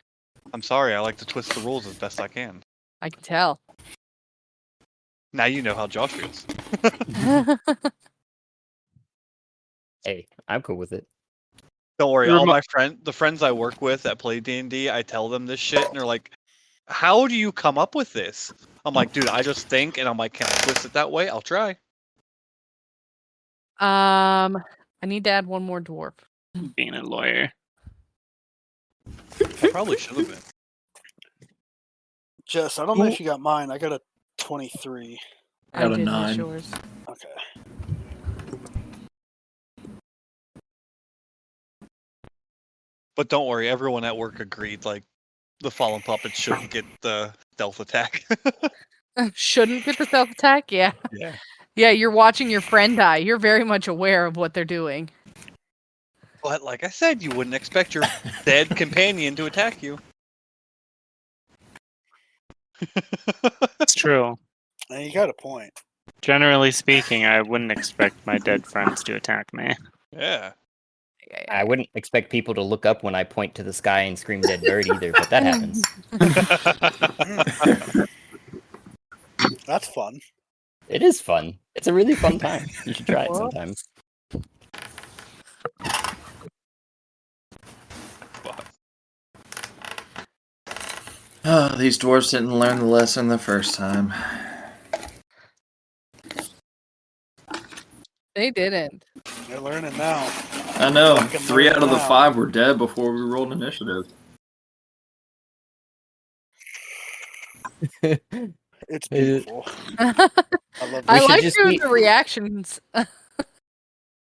I'm sorry, I like to twist the rules as best I can. I can tell. Now you know how Josh feels. Hey, I'm cool with it. Don't worry, You're all my- the friends I work with that play D&D, I tell them this shit, and they're like, "How do you come up with this?" I'm like, "Dude, I just think," and I'm like, "Can I twist it that way? I'll try." I need to add one more dwarf. Being a lawyer. I probably should have been. Jess, I don't know if you got mine. I got a 23. I got a did miss 9. yours. Okay. But don't worry, everyone at work agreed. Like, the fallen puppet shouldn't get the stealth attack. Shouldn't get the stealth attack? Yeah. Yeah. Yeah, you're watching your friend die. You're very much aware of what they're doing. But like I said, you wouldn't expect your dead companion to attack you. It's true. And you got a point. Generally speaking, I wouldn't expect my dead friends to attack me. Yeah. I wouldn't expect people to look up when I point to the sky and scream dead bird either, but that happens. That's fun. It is fun. It's a really fun time. You should try it Well, sometime. Oh, these dwarves didn't learn the lesson the first time. They didn't. They're learning now. I know. Fucking 3 out of the now. 5 were dead before we rolled initiative. It's beautiful. I I love We this. should like just doing meet- the reactions.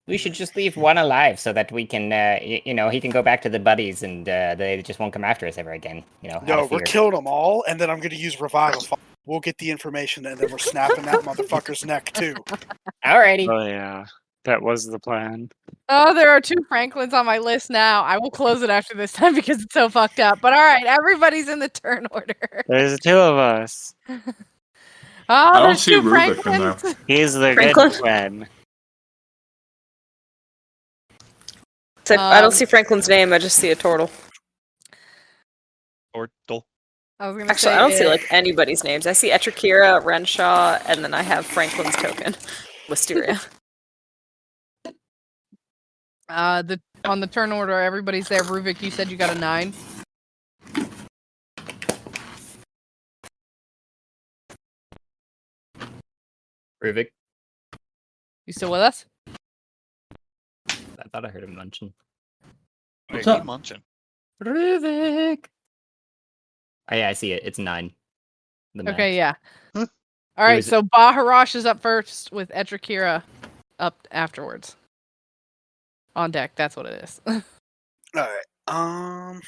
We should just leave one alive so that we can, he can go back to the buddies and they just won't come after us ever again. Out of No, we're fear. killing them all, and then I'm gonna use revival. We'll get the information, and then we're snapping that motherfucker's neck too. Alrighty. Oh yeah, that was the plan. Oh, there are 2 Franklins on my list now. I will close it after this time because it's so fucked up. But all right, everybody's in the turn order. There's 2 of us. Oh, don't there's see 2 Rubik in there. Franklins. He's the Franklin? good one. So I don't see Franklin's name. I just see a Tortle. Tortle. I was gonna Actually, say I don't see it. like anybody's names. I see Etrakira, Renshaw, and then I have Franklin's token, Wisteria. On the turn order, everybody's there. Ruvik, you said you got a 9. Ruvik, You still with us? I thought I heard him munching. Wait, What's up? he munching. Ruvik! Oh yeah, I see it. It's 9. The max. Okay, yeah. Huh? All right, was- so Baharash is up first with Etrakira up afterwards. On deck, that's what it is. All right. All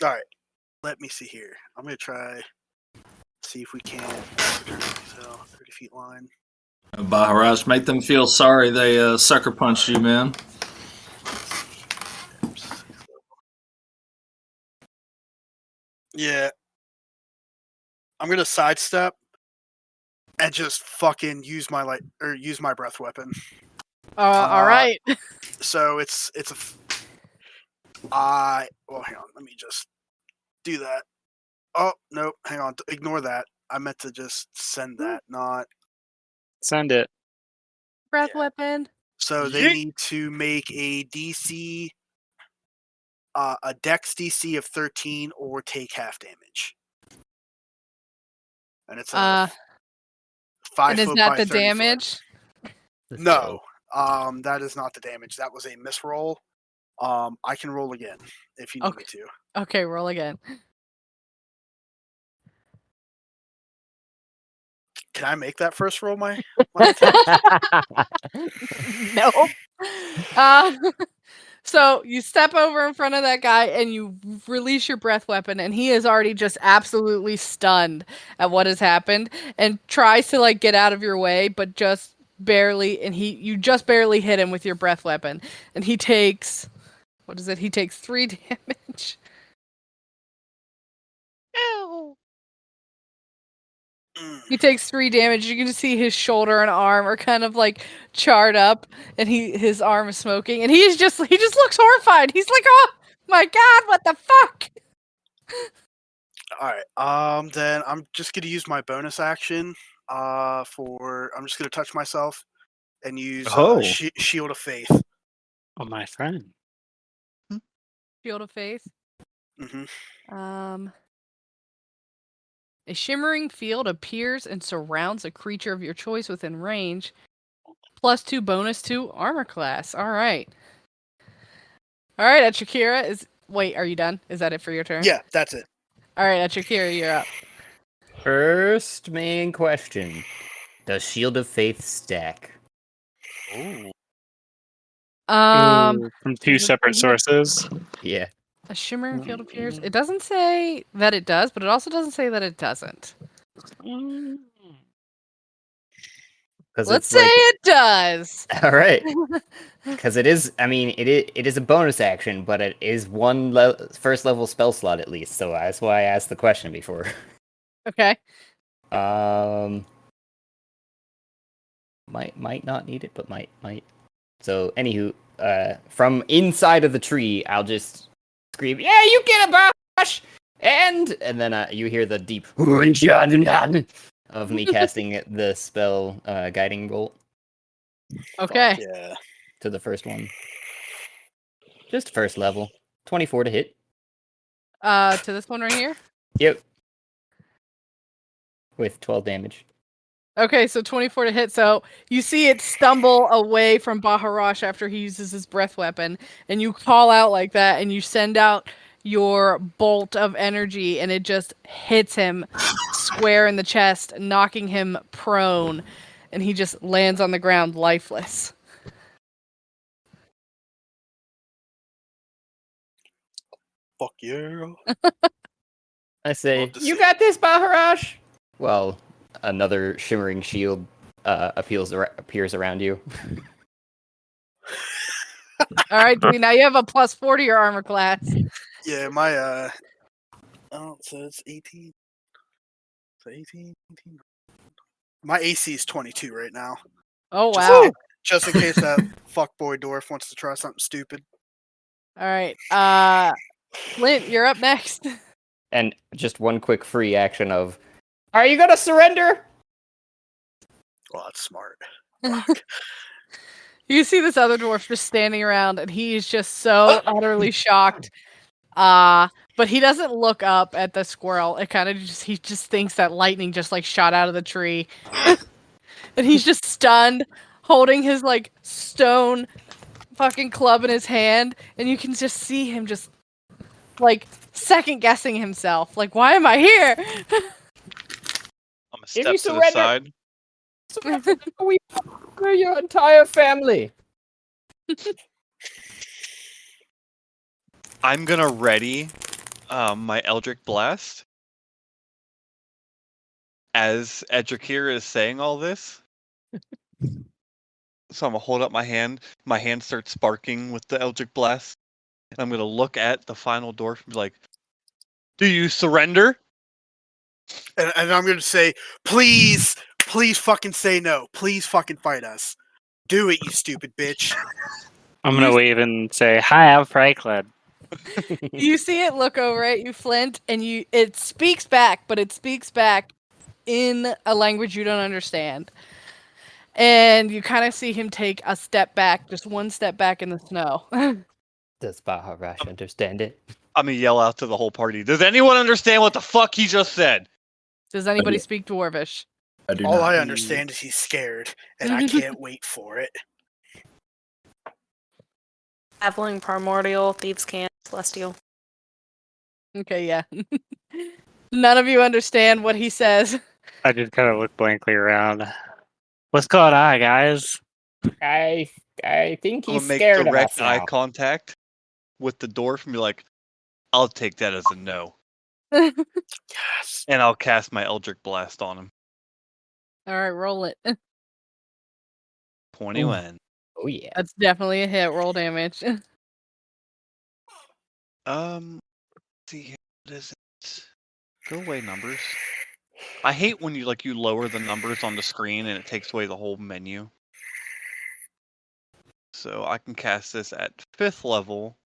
right. Let me see here. I'm gonna try. See if we can. So 30 feet line. Baharaj, make them feel sorry they sucker punched you, man. Yeah. I'm gonna sidestep and just fucking use my breath weapon. All right. So it's a. Well, hang on. Let me just do that. Oh no, hang on. Ignore that. I meant to just send that, not. Send it. Breath weapon. So they need to make a DC, a Dex DC of 13, or take half damage. And it's a 5 And is foot that by the 30 foot. damage? No, that is not the damage. That was a misroll. I can roll again if you need me to. Okay, roll again. Can I make that first roll? My Nope. So you step over in front of that guy and you release your breath weapon, and he is already just absolutely stunned at what has happened and tries to like get out of your way, but just barely. And you just barely hit him with your breath weapon, and he takes what is it? He takes 3 damage. He takes 3 damage. You can just see his shoulder and arm are kind of like charred up, and his arm is smoking, and he just looks horrified. He's like, "Oh my god, what the fuck?" All right. Then I'm just gonna use my bonus action. I'm just gonna touch myself and use Shield of Faith. Oh, my friend. Shield of Faith. Mm-hmm. A shimmering field appears and surrounds a creature of your choice within range. +2 bonus to armor class. All right. All right, Etrakira is. Wait, are you done? Is that it for your turn? Yeah, that's it. All right, Etrakira, you're up. First main question. Does Shield of Faith stack? Ooh. Um, From 2 separate sources. Yeah. a shimmering field appears. It doesn't say that it does, but it also doesn't say that it doesn't. Let's say it does. All right. Because it is. I mean, it is a bonus action, but it is one first level spell slot at least. So that's why I asked the question before. Okay. Might not need it, but might. So anywho, from inside of the tree, I'll just scream, "Yeah, you get a brush!" And then you hear the deep of me casting the spell guiding bolt Okay. Yeah. to the first one. Just first level. 24 to hit. To this one right here. Yep. With 12 damage. Okay, so 24 to hit. So you see it stumble away from Baharash after he uses his breath weapon, and you call out like that, and you send out your bolt of energy, and it just hits him square in the chest, knocking him prone. and he just lands on the ground lifeless. Fuck yeah. I say, Love to you see got this, Baharash! Well, another shimmering shield appears around you. All right, Dewey, now you have a +4 to your armor class. Yeah, my oh, so it's 18. So 18. My AC is 22 right now. Oh, Just wow. Just in case that fuckboy dwarf wants to try something stupid. All right. Flint, you're up next. And just one quick free action of, are you gonna surrender? Well, that's smart. You see this other dwarf just standing around, and he's just so utterly shocked. But he doesn't look up at the squirrel. It kind of he just thinks that lightning just like shot out of the tree, and he's just stunned, holding his like stone fucking club in his hand, and you can just see him just like second guessing himself. Like, why am I here? I'm a step you to the surrender- side. We're your entire family. I'm gonna ready my Eldritch Blast as Edrakir is saying all this. So I'm gonna hold up my hand. My hand starts sparking with the Eldritch Blast. And I'm gonna look at the final dwarf and be like, "Do you surrender?" And I'm going to say, please fucking say no. Please fucking fight us. Do it, you stupid bitch. I'm gonna wave and say, "Hi, I'm Franklin." You see it look over at you, Flint, and it speaks back, but it speaks back in a language you don't understand. And you kind of see him take a step back, just one step back in the snow. Does Baharash understand it? I'm gonna yell out to the whole party. Does anyone understand what the fuck he just said? Does anybody speak Dwarvish? I do All not. I understand is he's scared, and I can't wait for it. Traveling, primordial, thieves' camp, celestial. Okay, yeah. None of you understand what he says. I just kind of look blankly around. What's going on, guys? I think I'm he's gonna make scared of direct us eye now. contact with the dwarf and be like, "I'll take that as a no," Yes. and I'll cast my Eldritch Blast on him. All right, roll it. 21. Oh yeah. That's definitely a hit. Roll damage. Let's see here. What is it? Go away, numbers. I hate when you lower the numbers on the screen and it takes away the whole menu. So I can cast this at 5th level,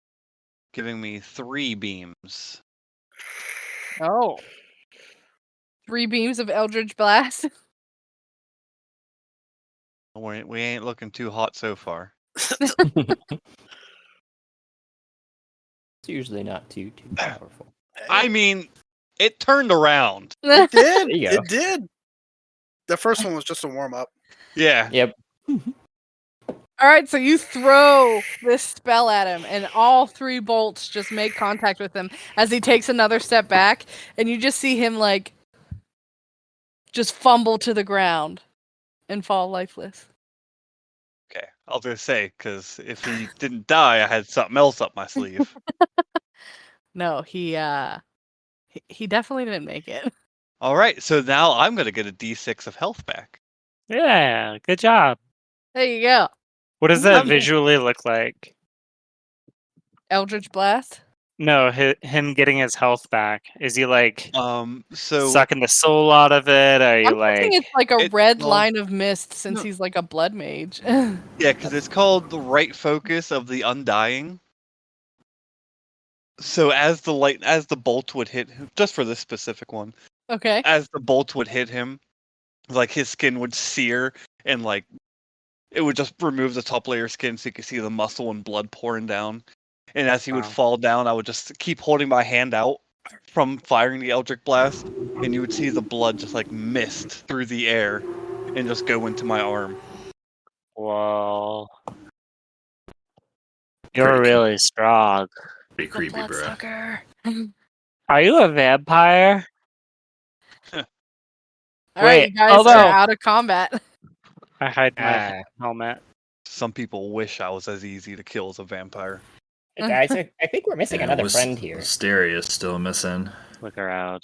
giving me 3 beams. Oh. 3 beams of Eldritch Blast. We ain't looking too hot so far. It's usually not too powerful. I mean, it turned around. It did. There you go. It did. The first one was just a warm up. Yeah. Yep. All right, so you throw this spell at him, and all 3 bolts just make contact with him as he takes another step back, and you just see him like just fumble to the ground and fall lifeless. Okay. I was gonna say, because if he didn't die, I had something else up my sleeve. No, he definitely didn't make it. All right. So now I'm gonna get a D6 of health back. Yeah, good job. There you go. What does that visually look like? Eldritch Blast. No, him getting his health back. Is he like So sucking the soul out of it? Are you I'm thinking it's like a It's red called- line of mist since No. he's like a blood mage. yeah, because it's called the right focus of the undying. So as the bolt would hit him, just for this specific one, Okay. as the bolt would hit him, like his skin would sear and like it would just remove the top layer of skin so you could see the muscle and blood pouring down. And as he would Wow. fall down, I would just keep holding my hand out from firing the Eldritch Blast, and you would see the blood just like mist through the air and just go into my arm. Whoa. You're Pretty really strong. Pretty The creepy, bro. Bloodsucker. Are you a vampire? All right, Wait, you guys although- are out of combat. I hide Ah. my helmet. Some people wish I was as easy to kill as a vampire. Guys, I think we're missing another friend here. Wisteria is still missing. Look around.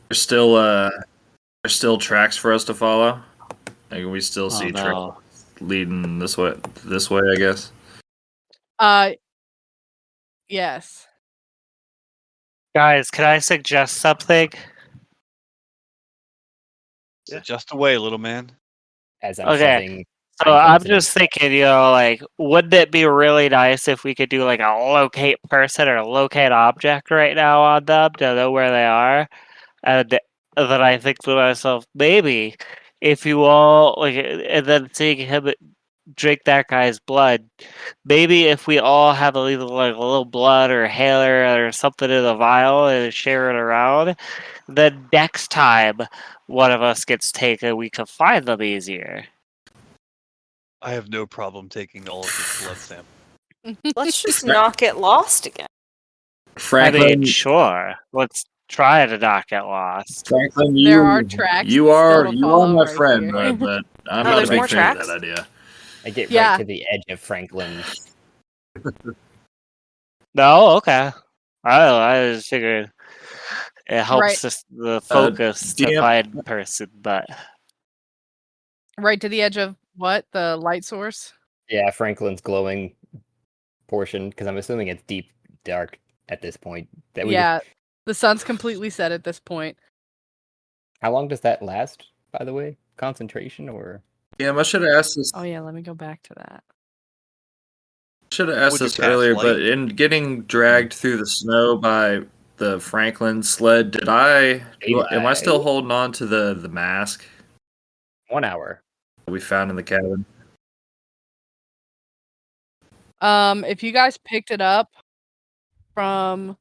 There's still tracks for us to follow. Like, we still see tracks leading this way, I guess. Yes. Guys, can I suggest something? Yeah. Just away, little man. As I'm shoving. So I'm just thinking, like, wouldn't it be really nice if we could do like a locate person or locate object right now on them to know where they are? And then I think to myself, maybe if you all like, and then seeing him drink that guy's blood, maybe if we all have either like a little blood or hailer or something in a vial and share it around, then next time one of us gets taken, we can find them easier. I have no problem taking all of this blood sample. Let's just not get lost again. Franklin, I mean, sure. Let's try to not get lost. Franklin, There are tracks You still are to my follow right friend, here. but I'm Oh, not a there's big more fan of tracks? that idea. I get Yeah. right to the edge of Franklin. No, okay. I just figured it helps Right. the focus to DM find the person, but Right to the edge of what? The light source? Yeah, Franklin's glowing portion, because I'm assuming it's deep dark at this point. That we Yeah. The sun's completely set at this point. How long does that last, by the way? Concentration or? Yeah, I should have asked this. Oh yeah, let me go back to that. Should have asked Would you this cast earlier, light? but in getting dragged through the snow by the Franklin sled, did I? Am I still holding on to the mask 1 hour. we found in the cabin? If you guys picked it up from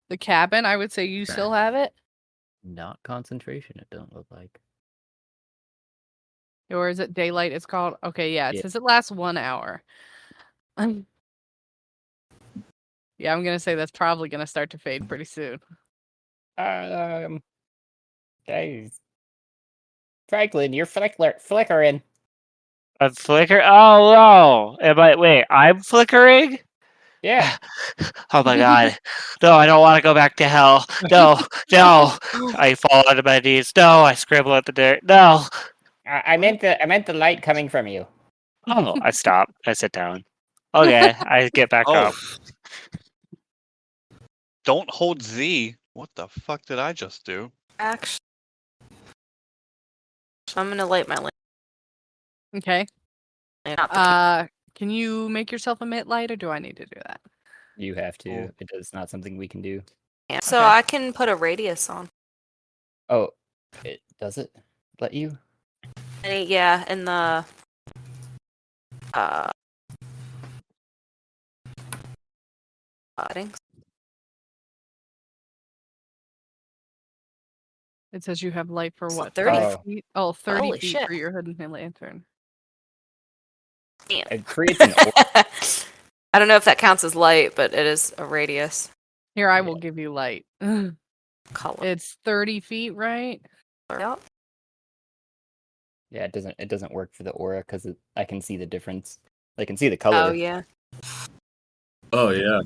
the cabin, I would say you still have it. Not concentration, it don't look like. Or is it daylight? It's called. Okay, yeah. It Yeah. says it lasts 1 hour. Yeah, I'm gonna say that's probably gonna start to fade pretty soon. Guys. Franklin, you're flickering. a flicker. Oh no! Wait, I'm flickering. Yeah. Oh my god! No, I don't want to go back to hell. No, no! I fall onto my knees. No, I scribble at the dirt. No. I meant the light coming from you. Oh, I stop. I sit down. Okay, I get back Oh. up. Don't hold Z. What the fuck did I just do? Actually, I'm gonna light my lamp. Okay. Not the Can you make yourself emit light, or do I need to do that? You have to. Oh. It's not something we can do. can. So Okay. I can put a radius on. Oh, does it let you? Yeah, in the settings. It says you have light for So what? 30 feet? Oh, 30 Holy feet shit. for your hidden lantern. Damn. It creates an aura. I don't know if that counts as light, but it is a radius Here, I will give you light. color. It's 30 feet, right? Yep. Yeah, it doesn't work for the aura because I can see the difference. I can see the color. Oh yeah. Oh yeah.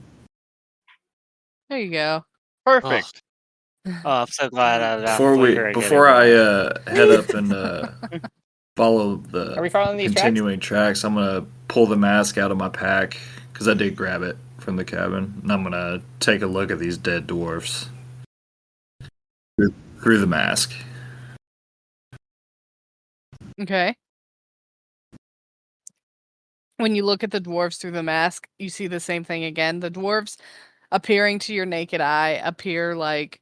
There you go. Perfect. Oh, I'm so glad I'm not flickering Before I anymore. head up and follow the Are we following these tracks? continuing tracks, I'm gonna pull the mask out of my pack because I did grab it from the cabin, and I'm gonna take a look at these dead dwarfs through the mask. Okay. When you look at the dwarves through the mask, you see the same thing again. The dwarves appearing to your naked eye appear like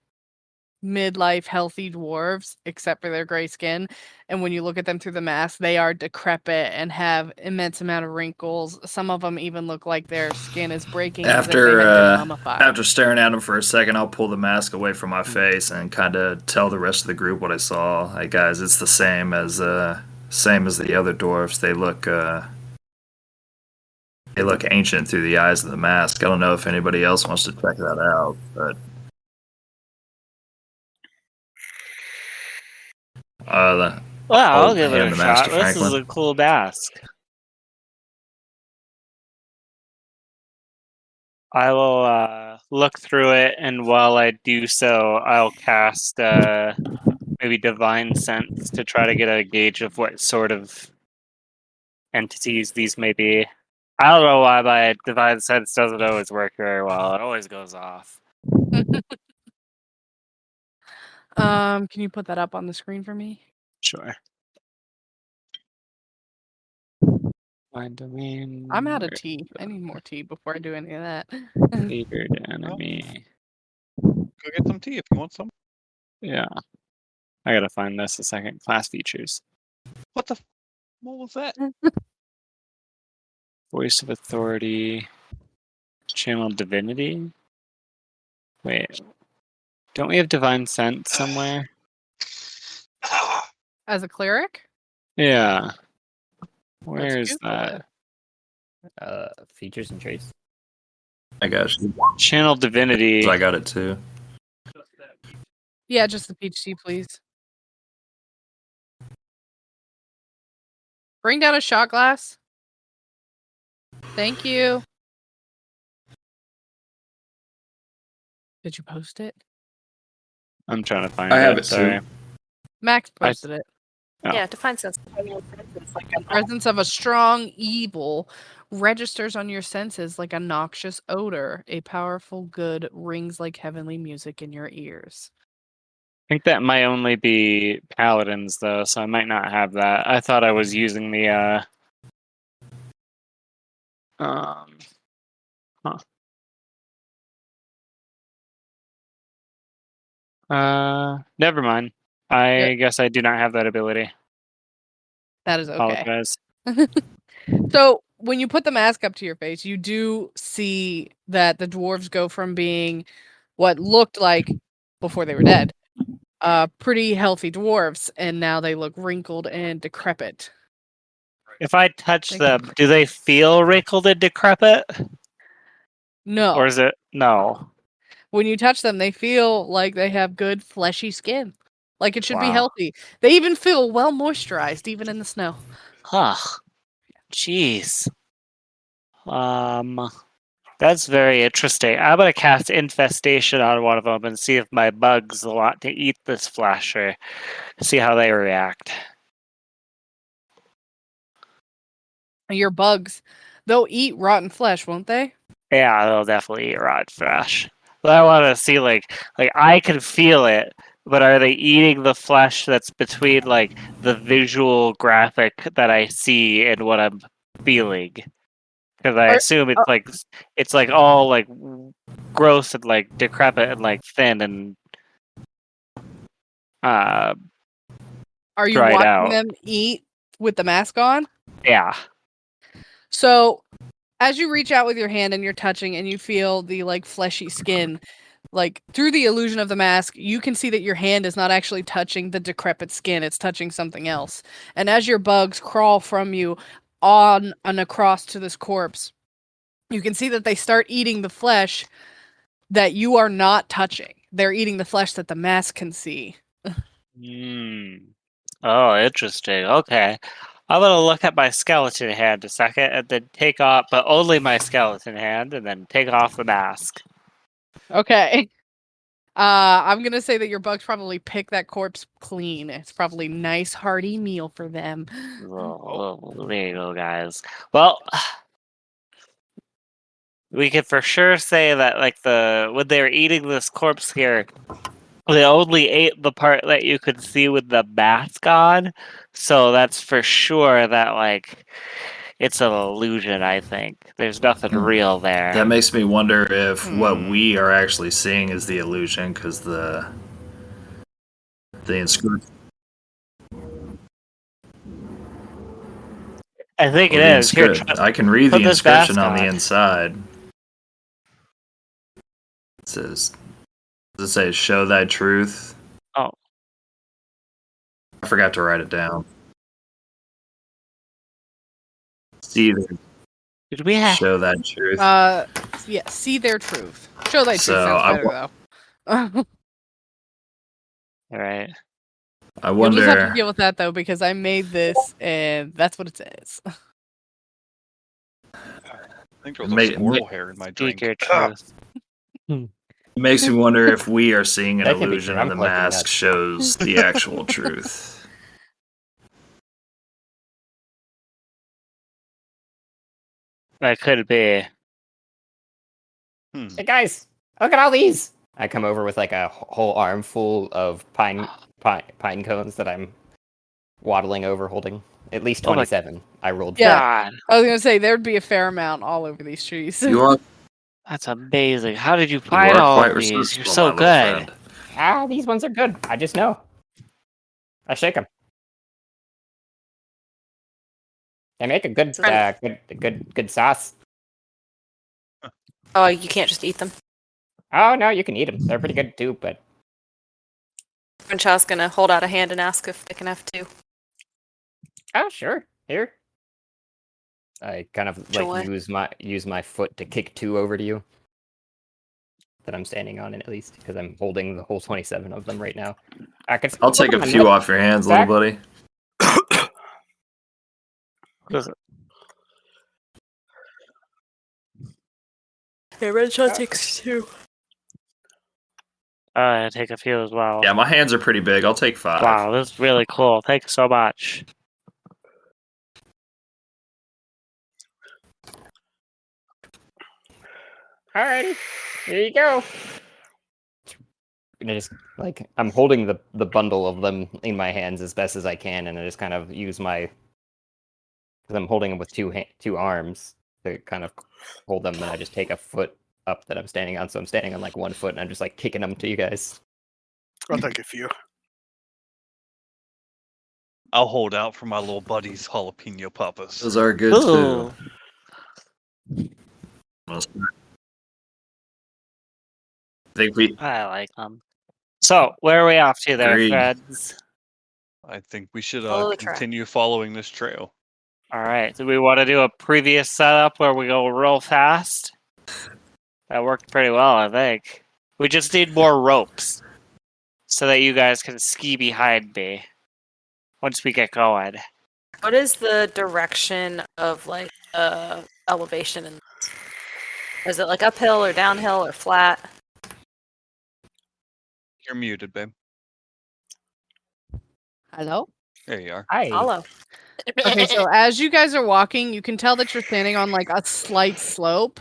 midlife healthy dwarves, except for their gray skin. And when you look at them through the mask, they are decrepit and have immense amount of wrinkles. Some of them even look like their skin is breaking as if they have been mummified. After staring at them for a second, I'll pull the mask away from my face and kind of tell the rest of the group what I saw. Hey guys, it's the same as the other dwarfs. They look ancient through the eyes of the mask. I don't know if anybody else wants to check that out, but Well, I'll give it hand a the mask shot. to This is Franklin. a cool mask. I will look through it, and while I do so, I'll cast maybe Divine Sense to try to get a gauge of what sort of entities these may be. I don't know why my Divine Sense doesn't always work very well. It always goes off. Can you put that up on the screen for me? Sure. Find domain. I'm out of tea. I need more tea before I do any of that. Favored enemy. Go get some tea if you want some. Yeah. I gotta find this a second. Class features. What the? What was that? Voice of Authority. Channel Divinity. Wait. Don't we have Divine Sense somewhere? As a cleric? Yeah. Where Let's is Google that? Features and traits. I got you. Channel Divinity. I got it too. Yeah, just the peach tea, please. Bring down a shot glass. Thank you. Did you post it? I'm trying to find I it. have it Sorry. too. Max posted it. Oh. Yeah, define sense. Like the presence of a strong evil registers on your senses like a noxious odor. A powerful good rings like heavenly music in your ears. I think that might only be paladins though, so I might not have that. I thought I was using the never mind. I guess I do not have that ability. That is okay. Apologize. So when you put the mask up to your face, you do see that the dwarves go from being what looked like before they were dead, pretty healthy dwarves, and now they look wrinkled and decrepit. If I touch them, do they feel wrinkled and decrepit? No. Or is it no? When you touch them, they feel like they have good fleshy skin. Like it should be Wow. healthy. They even feel well moisturized, even in the snow. Huh. Jeez. That's very interesting. I'm gonna cast Infestation on one of them and see if my bugs want to eat this flesh or see how they react. Your bugs, they'll eat rotten flesh, won't they? Yeah, they'll definitely eat rotten flesh. But I want to see like I can feel it, but are they eating the flesh that's between like the visual graphic that I see and what I'm feeling? Because I assume it's like all like gross and like decrepit and like thin and Are you dried watching out. them eat with the mask on? Yeah. So as you reach out with your hand and you're touching and you feel the like fleshy skin, like through the illusion of the mask, you can see that your hand is not actually touching the decrepit skin, it's touching something else. And as your bugs crawl from you on and across to this corpse, you can see that they start eating the flesh that you are not touching. They're eating the flesh that the mask can see. Oh, interesting. Okay. I'm gonna look at my skeleton hand a second and then take off, but only my skeleton hand, and then take off the mask. Okay. I'm gonna say that your bugs probably pick that corpse clean. It's probably nice hearty meal for them. There you go, guys. Well, we can for sure say that like when they were eating this corpse here, they only ate the part that you could see with the mask on. So that's for sure that like it's an illusion, I think. There's nothing real there. That makes me wonder if what we are actually seeing is the illusion, because the inscription. I think it is. Here, I can read the put this inscription mask on the on. inside. It says, does it say, "Show thy truth"? Oh. I forgot to write it down. See their, Did we have show that truth. Yeah, see their truth. Show thy truth So sounds I better though. All right. I You'll just have to wonder. deal with that though, because I made this and that's what it says. I think there was Ma- a squirrel hair in my Speak drink. your truth. It makes me wonder if we are seeing an That could be illusion true. and I'm the collecting mask nuts. shows the actual truth. That could be. Hey guys, look at all these! I come over with like a whole armful of pine cones that I'm waddling over, holding at least Oh my- 27. I rolled. Yeah. God, I was gonna say there'd be a fair amount all over these trees. You are, that's amazing. How did you you find are all quite of these? You're resourceful, so my little good. friend. These ones are good. I just know. I shake them. They make a good, good sauce. Oh, you can't just eat them. Oh no, you can eat them. They're pretty good too. But Crenshaw's gonna hold out a hand and ask if they can have two. oh sure, here. I kind of Joy. like use my foot to kick 2 over to you. That I'm standing on, at least, because I'm holding the whole 27 of them right now. I'll take a few off your hands, little Zach? buddy. Okay, Crenshaw takes two. I take a few as well. Yeah, my hands are pretty big. I'll take 5. Wow, this is really cool. Thank you so much. Alrighty, here you go. And I just I'm holding the bundle of them in my hands as best as I can, and I just kind of use my, because I'm holding them with two arms to kind of hold them, and I just take a foot up that I'm standing on. So I'm standing on like 1 foot, and I'm just like kicking them to you guys. I'll take a few. I'll hold out for my little buddies, jalapeno poppers. Those are good Ooh. too. Think we I like them. So, where are we off to there, Agreed. friends? I think we should Follow the track. continue following this trail. All right. Do we want to do a previous setup where we go real fast? That worked pretty well, I think. We just need more ropes so that you guys can ski behind me once we get going. What is the direction of like elevation? And is it like uphill or downhill or flat? You're muted, babe. Hello? There you are. Hi. Follow. Okay, so as you guys are walking, you can tell that you're standing on like a slight slope,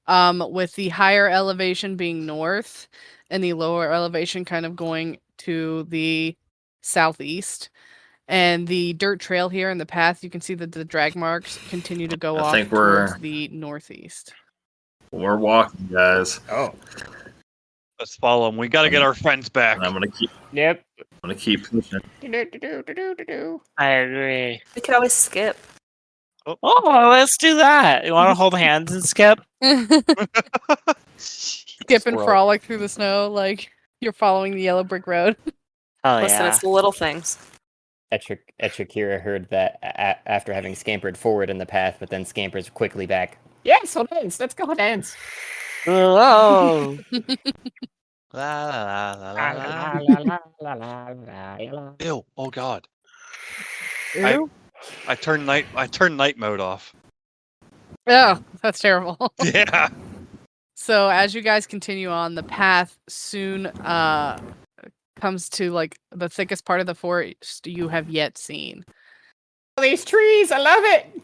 with the higher elevation being north and the lower elevation kind of going to the southeast. And the dirt trail here in the path, you can see that the drag marks continue to go I off think we're- towards the northeast. we're walking, guys. Oh. Let's follow them. We got to get our friends back. And I'm gonna keep Yep. pushing. I agree. We could always skip. Oh, let's do that. You want to hold hands and skip? Skip and Squirrel. frolic through the snow like you're following the yellow brick road. Hell Listen, yeah. it's the little things. Etrikira heard that after having scampered forward in the path, but then scampers quickly back. Yes, hold hands. Let's go dance. Whoa. La, la, la, la, la. Ew! Oh God! I turned night mode off. Oh, that's terrible. Yeah. So as you guys continue on, the path soon comes to like the thickest part of the forest you have yet seen. These trees, I love it.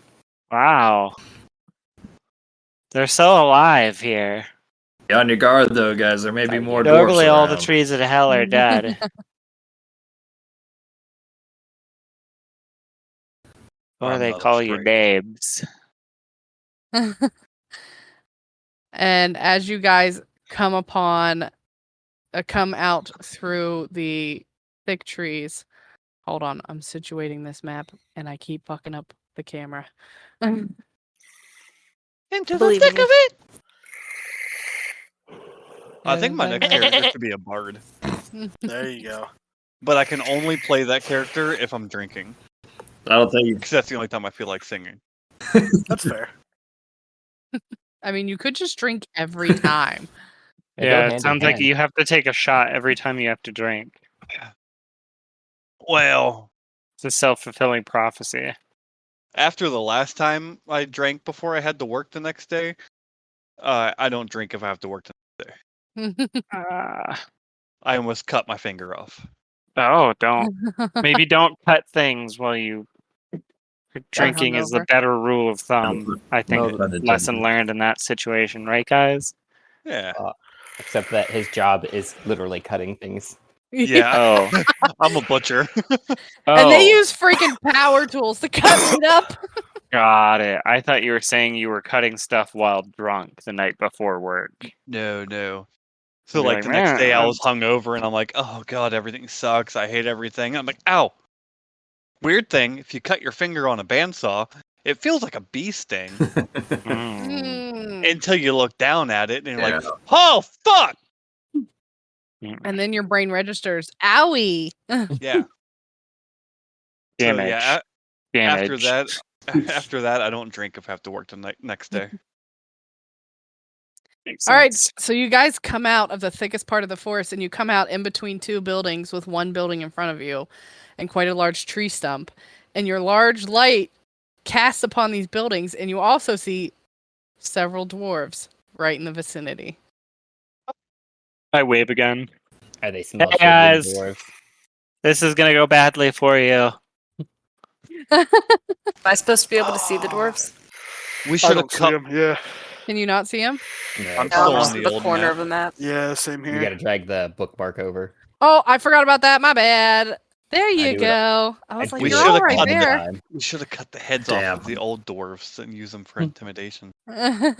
Wow. They're so alive here. Be on your guard, though, guys. There may be more dwarves Normally, all the around. trees in hell are dead. Or I'm they not call you afraid. names. And as you guys come out through the thick trees. Hold on, I'm situating this map and I keep fucking up the camera. Into the Believe thick me. of it. I think my next character could be a bard, There you go. but I can only play that character if I'm drinking, That'll take you. because that's the only time I feel like singing. That's fair. I mean, you could just drink every time. They go Yeah, hand it in sounds like hand. you have to take a shot every time you have to drink. Well, It's a self-fulfilling prophecy. after the last time I drank before I had to work the next day, I don't drink if I have to work the next day. Uh, I almost cut my finger off. oh, don't. Maybe don't cut things while you. Drinking is the hungover. better rule of thumb. I think No, lesson learned in that situation, right, guys? Yeah. Except that his job is literally cutting things. Yeah. Oh, I'm a butcher. And they oh, use freaking power tools to cut it up. got it. I thought you were saying you were cutting stuff while drunk the night before work. No. So You're like like, the next day I "Man, was hungover and I'm like, oh god, everything sucks. I hate everything. I'm like, ow. Weird thing, if you cut your finger on a bandsaw, it feels like a bee sting mm, until you look down at it and you're Yeah. like, oh fuck. And then your brain registers, owie. Yeah. So damage, yeah, damage." after that I don't drink if I have to work the next day. Makes All right, sense. so you guys come out of the thickest part of the forest and you come out in between two buildings with one building in front of you and quite a large tree stump. And your large light casts upon these buildings, and you also see several dwarves right in the vicinity. I wave again. Are they small Hey, children guys. dwarves? This is gonna go badly for you. Am I supposed to be able to see the dwarves? We I should have don't see cut. him. Yeah. Can you not see them? No, I'm No, still I'm just on in the the old corner map. of the map. Yeah, same you here. gotta drag the bookmark over. Oh, I forgot about that. My bad. There you do it- go. I was I like, We you're shoulda all right cut there. time. We should have cut the heads Damn. off of the old dwarves and use them for intimidation. I'm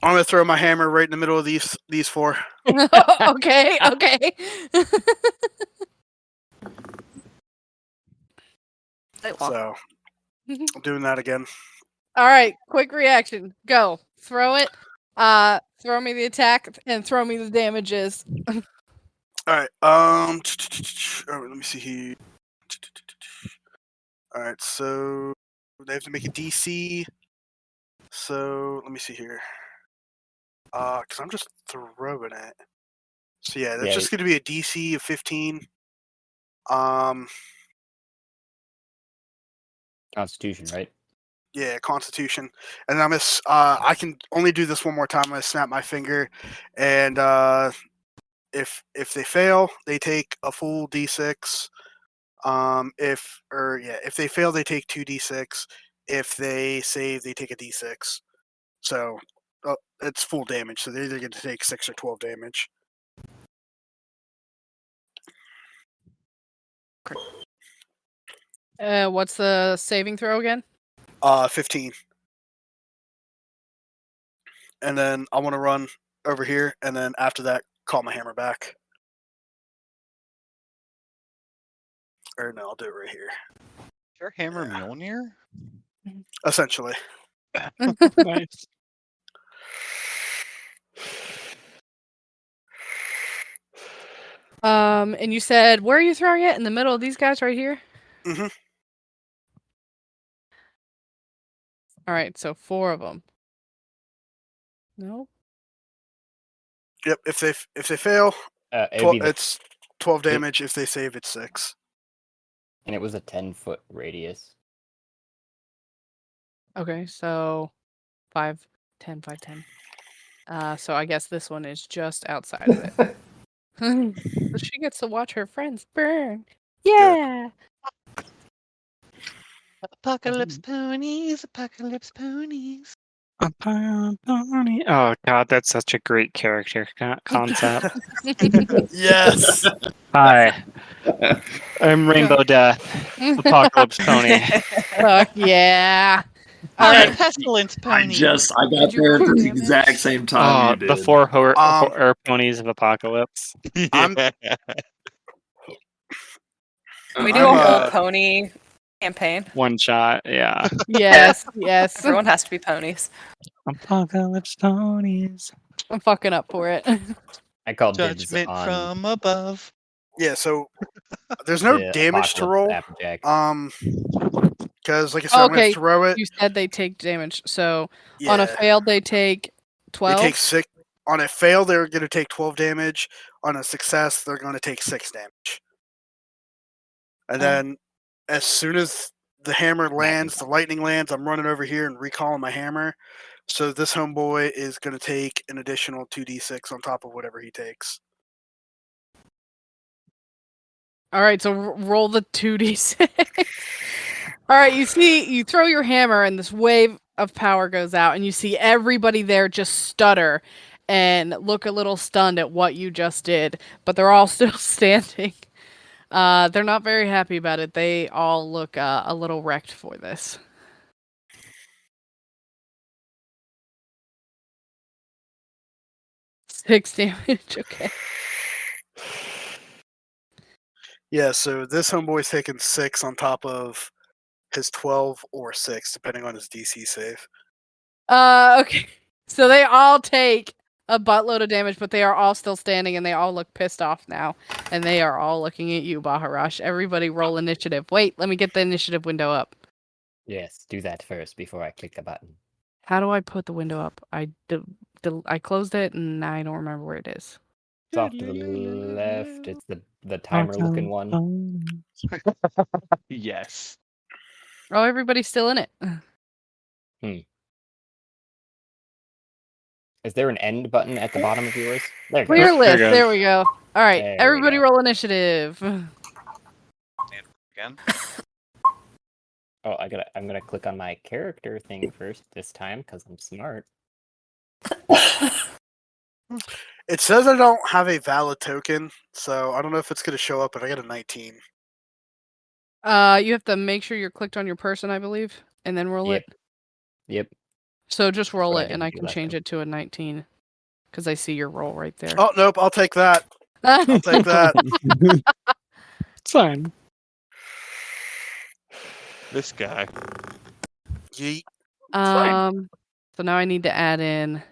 gonna throw my hammer right in the middle of these four. okay. So I'm doing that again. All right, quick reaction. Go. Throw it. Throw me the attack and throw me the damages. All right. All right, let me see here. All right, so they have to make a DC. So let me see here. Because I'm just throwing it. So yeah, that's Yeah. just going to be a DC of 15. Constitution, right? Yeah, Constitution, and I'm gonna. I can only do this one more time. I'm gonna snap my finger, and if they fail, they take a full D6. If they fail, they take 2d6. If they save, they take a d6. So it's full damage. So they're either going to take 6 or 12 damage. What's the saving throw again? 15. And then I want to run over here, and then after that, call my hammer back. Or no, I'll do it right here. Is your hammer Mjolnir? Essentially. Nice. And you said, where are you throwing it? In the middle of these guys right here? Mm-hmm. All right, so 4 of them. No? Yep. If they fail, It'd be it's 12 damage. If they save, it's 6. and it was a 10-foot radius. Okay, so 5, 10, 5, 10. So I guess this one is just outside of it. So she gets to watch her friends burn. Yeah. Apocalypse ponies, apocalypse ponies. Oh god, that's such a great character concept. Yes. Hi, I'm Rainbow Death, Apocalypse Pony. Fuck yeah. All I'm right. a pestilence I pony. got Did you there at roll the damage? exact same time you The did. 4 horror ponies of Apocalypse. I'm- Can we do a I'm, whole pony campaign? One shot, yeah. Yes. Everyone has to be ponies. Apocalypse Ponies. I'm fucking up for it. I called dibs Judgment on from above. Yeah. So there's no the damage to roll. Apocalypse Applejack. Because like I said, I'm Okay, gonna throw it. You said they take damage. So Yeah. on a failed, they take 12. They take 6. On a fail, they're going to take 12 damage. On a success, they're going to take 6 damage. And then as soon as the hammer lands, the lightning lands, I'm running over here and recalling my hammer. So this homeboy is going to take an additional 2d6 on top of whatever he takes. All right, so roll the 2d6. All right, you throw your hammer and this wave of power goes out, and you see everybody there just stutter and look a little stunned at what you just did, but they're all still standing. They're not very happy about it. They all look a little wrecked for this. Six damage, okay. Yeah, so this homeboy's taking 6 on top of his 12 or 6, depending on his DC save. Okay. So they all take a buttload of damage, but they are all still standing, and they all look pissed off now. And they are all looking at you, Baharash. Everybody roll initiative. Wait, let me get the initiative window up. Yes, do that first before I click the button. How do I put the window up? I closed it, and I don't remember where it is. It's off to the left. It's the timer looking one. Yes. Oh, everybody's still in it. Is there an end button at the bottom of yours? There it Clear goes. list. There it There goes. we go. All right, There we everybody go. roll initiative. Again. Oh, I'm gonna click on my character thing first this time because I'm smart. It says I don't have a valid token, so I don't know if it's going to show up, but I got a 19. You have to make sure you're clicked on your person, I believe, and then roll Yep. it. Yep. So just roll what I it, and didn't I do can last change time. it to a 19 because I see your roll right there. Oh, nope, I'll take that. I'll take that. It's fine. This guy. Yeet. fine. So now I need to add in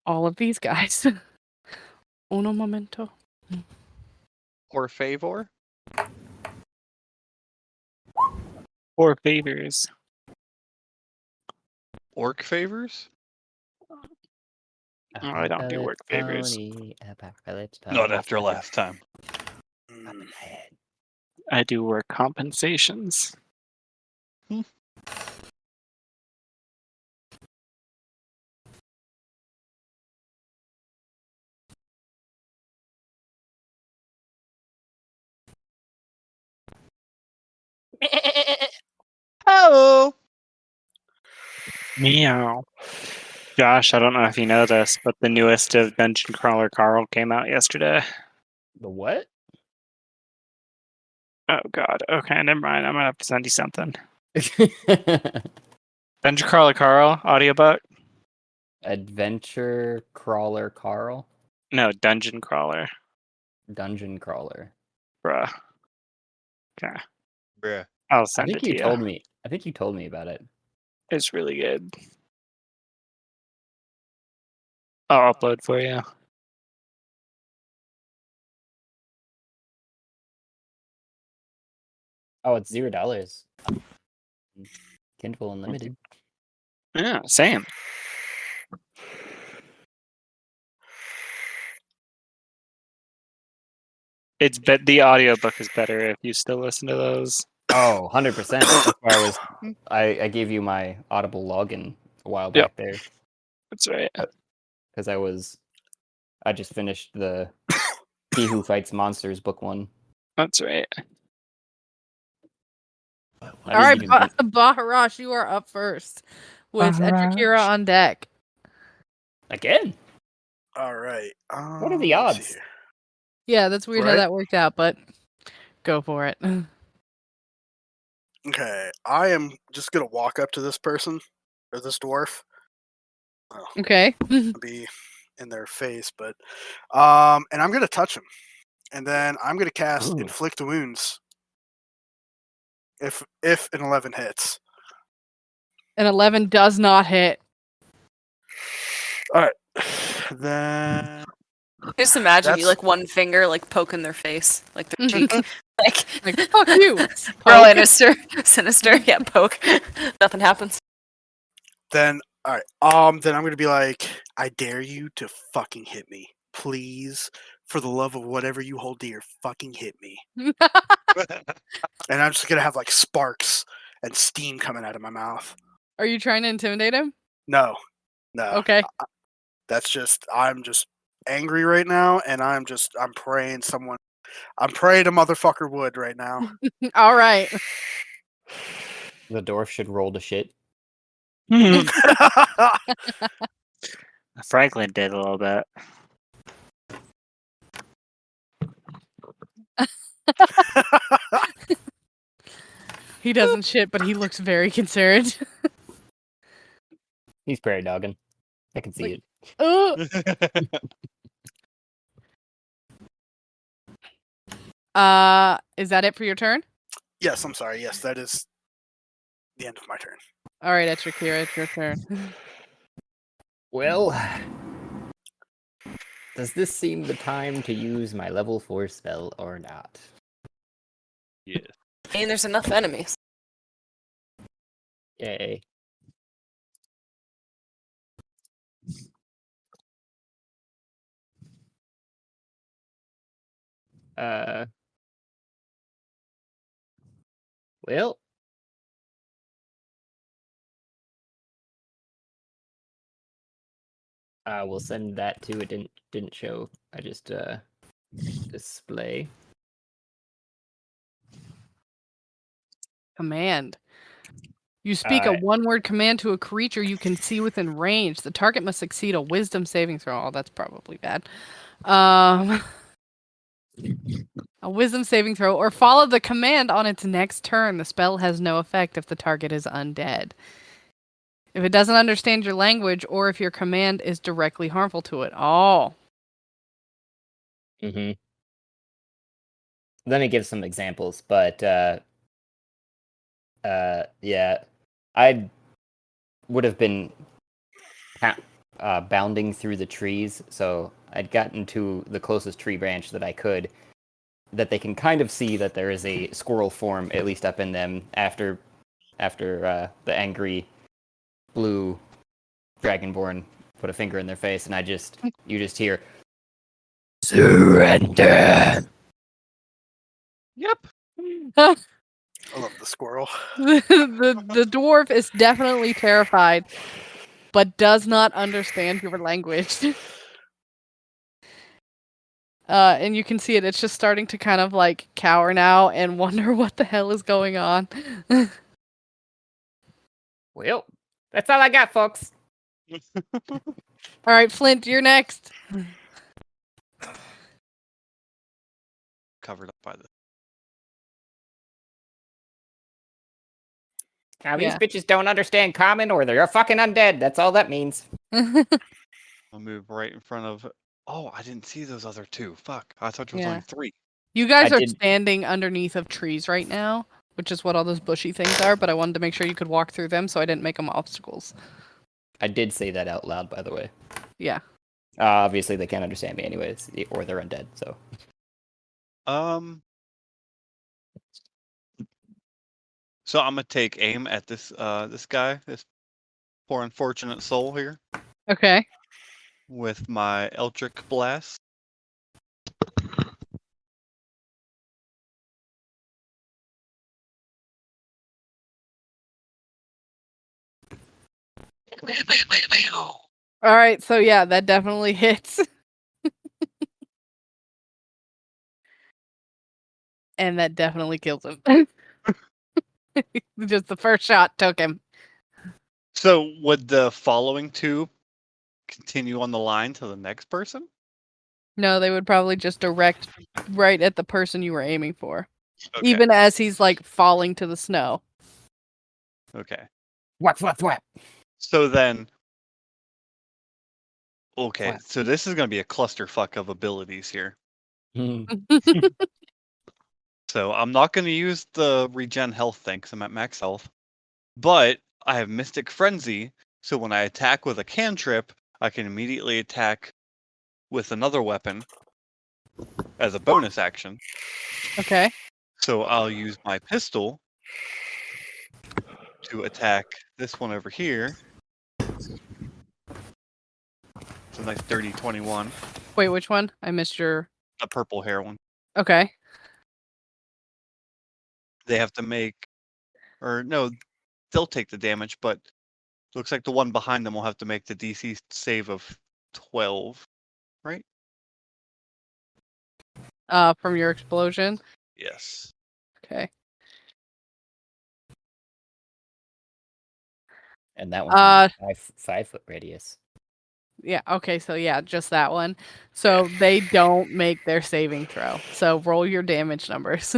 all of these guys. Uno momento. Or favor? Or favors. Orc favors? Oh, I don't do work favors. Not after last time. Mm. I do work compensations. Hello. Meow. Josh, I don't know if you know this, but the newest of Dungeon Crawler Carl came out yesterday. The what? Oh god. Okay, never mind. I'm gonna have to send you something. Dungeon Crawler Carl, audiobook? Adventure Crawler Carl? No, Dungeon Crawler. Dungeon Crawler. Bruh. Okay. Bruh. I'll I send think it you to told you. me. I think you told me about it. It's really good. I'll upload for you. Oh, it's $0. Kindle Unlimited. Yeah, same. The audiobook is better if you still listen to those. Oh, 100%. That's why I gave you my Audible login a while back there. That's right. Because I just finished the He Who Fights Monsters book 1. That's right. All right, Baharash, you are up first with Etrakira on deck. Again? All right. What are the let's see odds? here. Yeah, that's weird how Right. that worked out, but go for it. Okay, I am just going to walk up to this person, or this dwarf. Oh, Okay. I'll be in their face, but and I'm gonna touch him, and then I'm gonna cast Ooh. inflict wounds. If an 11 hits, An 11 does not hit. all right, then Just imagine you That's- like one finger like poking their face, like their cheek, like Fuck you. real Poke. sinister. Yeah, poke. Nothing happens. then all right, then I'm gonna be like, I dare you to fucking hit me, please, for the love of whatever you hold dear, fucking hit me. And I'm just gonna have like sparks and steam coming out of my mouth. Are you trying to intimidate him? No. Okay. That's just I'm just angry right now, and I'm praying I'm praying a motherfucker would right now. All right. The dwarf should roll to shit. Franklin did a little bit. He doesn't shit, but he looks very concerned. He's prairie dogging. I can see Ooh. Is that it for your turn? Yes, I'm sorry. Yes, that is the end of my turn. All right, Etrikira, it's your turn. Well, does this seem the time to use my level 4 spell or not? Yeah. And there's enough enemies. Yay. Well, we'll send that to it. Didn't show. I just display. Command. You speak a Alright. one-word command to a creature you can see within range. The target must succeed a wisdom saving throw. Oh, that's probably bad. A wisdom saving throw or follow the command on its next turn. The spell has no effect if the target is undead. If it doesn't understand your language or if your command is directly harmful to it. Oh. Mm-hmm. Let me give some examples, but yeah, I would have been bounding through the trees, so I'd gotten to the closest tree branch that I could, that they can kind of see that there is a squirrel form, at least up in them, after the angry blue dragonborn put a finger in their face, and you just hear, surrender! Yep. I love the squirrel. the dwarf is definitely terrified, but does not understand your language. And you can see it. It's just starting to kind of like cower now and wonder what the hell is going on. Well, that's all I got, folks. All right, Flint, you're next. Covered up by the. Now, Yeah. these bitches don't understand common, or they're fucking undead. That's all that means. I'll move right in front of. Oh, I didn't see those other two. Fuck. I thought there was Yeah. only 3. You guys I are did- standing underneath of trees right now, which is what all those bushy things are, but I wanted to make sure you could walk through them, so I didn't make them obstacles. I did say that out loud, by the way. Yeah. Obviously, they can't understand me anyways, or they're undead, so. So I'm gonna take aim at this this guy, this poor unfortunate soul here, Okay. with my Eldritch Blast. All right, so yeah, that definitely hits. And that definitely kills him. Just the first shot took him. So would the following 2 continue on the line to the next person? No, they would probably just direct right at the person you were aiming for. Okay. Even as he's like falling to the snow. Okay. What? So then. Okay, What? so this is gonna be a clusterfuck of abilities here. So I'm not going to use the regen health thing because I'm at max health. But I have Mystic Frenzy, so when I attack with a cantrip, I can immediately attack with another weapon as a bonus action. Okay. So I'll use my pistol to attack this one over here. It's a nice dirty 21. Wait, which one? I missed your the purple hair one. Okay. They have to make, or no, they'll take the damage, but looks like the one behind them will have to make the DC save of 12, right? From your explosion. Yes. Okay. And that one's only 5 foot radius. Yeah. Okay. So yeah, just that one. So they don't make their saving throw. So roll your damage numbers.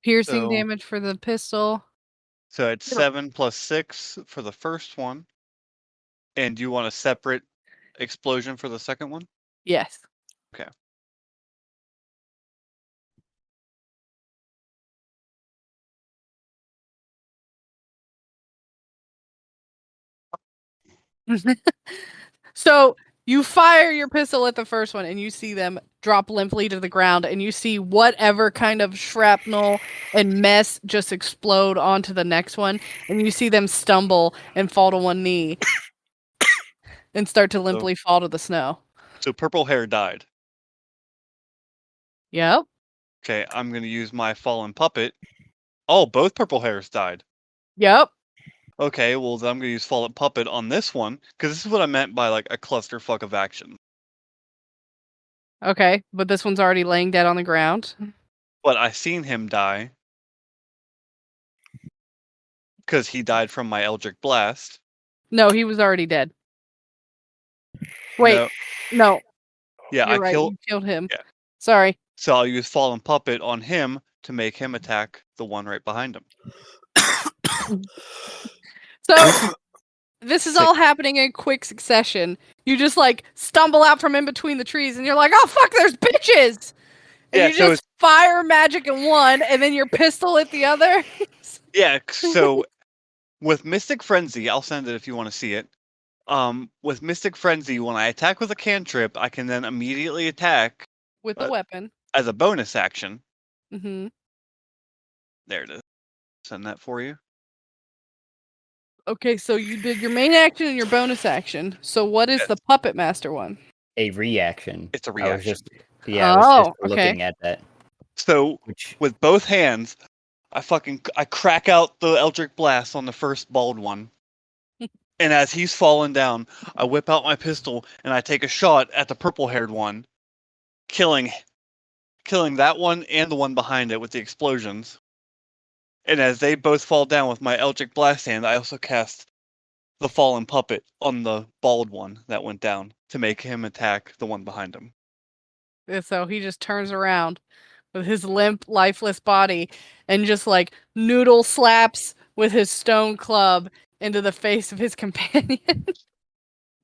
Piercing So, damage for the pistol. so it's 7 plus 6 for the first one. And do you want a separate explosion for the second one? Yes. Okay. So you fire your pistol at the first one and you see them drop limply to the ground and you see whatever kind of shrapnel and mess just explode onto the next one and you see them stumble and fall to one knee and start to limply fall to the snow. So purple hair died. Yep. Okay, I'm going to use my fallen puppet. Oh, both purple hairs died. Yep. Okay, well, then I'm going to use fallen puppet on this one, because this is what I meant by, like, a clusterfuck of action. Okay, but this one's already laying dead on the ground. But I seen him die. Because he died from my Eldritch Blast. No, he was already dead. Wait, no. Yeah, You're I right. killed. You killed him. Yeah. Sorry. So I'll use fallen puppet on him to make him attack the one right behind him. So this is all happening in quick succession. You just like stumble out from in between the trees and you're like, oh fuck, there's bitches! And Yeah, you so just fire magic in one and then your pistol at the other. Yeah, so with Mystic Frenzy, I'll send it if you want to see it. With Mystic Frenzy, when I attack with a cantrip, I can then immediately attack With a weapon. as a bonus action. Mm-hmm. There it is. Send that for you. Okay, so you did your main action and your bonus action. So what is the Puppet Master one? A reaction. It's a I was reaction. just, I was just okay. looking at that. So with both hands, I crack out the Eldritch Blast on the first bald one. And as he's falling down, I whip out my pistol and I take a shot at the purple-haired one, killing that one and the one behind it with the explosions. And as they both fall down with my Eldritch Blast hand, I also cast the fallen puppet on the bald one that went down to make him attack the one behind him. And so he just turns around with his limp, lifeless body and just like noodle slaps with his stone club into the face of his companion.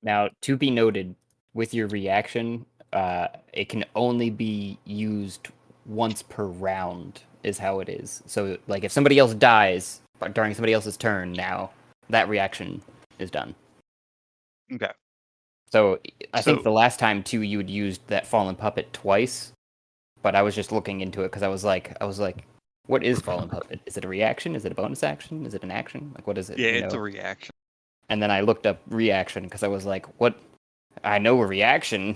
Now, to be noted, with your reaction, it can only be used once per round, is how it is. So, like, if somebody else dies during somebody else's turn, now that reaction is done. Okay. So, I think the last time too, you had used that fallen puppet twice, but I was just looking into it because I was like, what is fallen puppet? Is it a reaction? Is it a bonus action? Is it an action? Like, what is it? Yeah, it's a reaction. And then I looked up reaction because I was like, what? I know a reaction,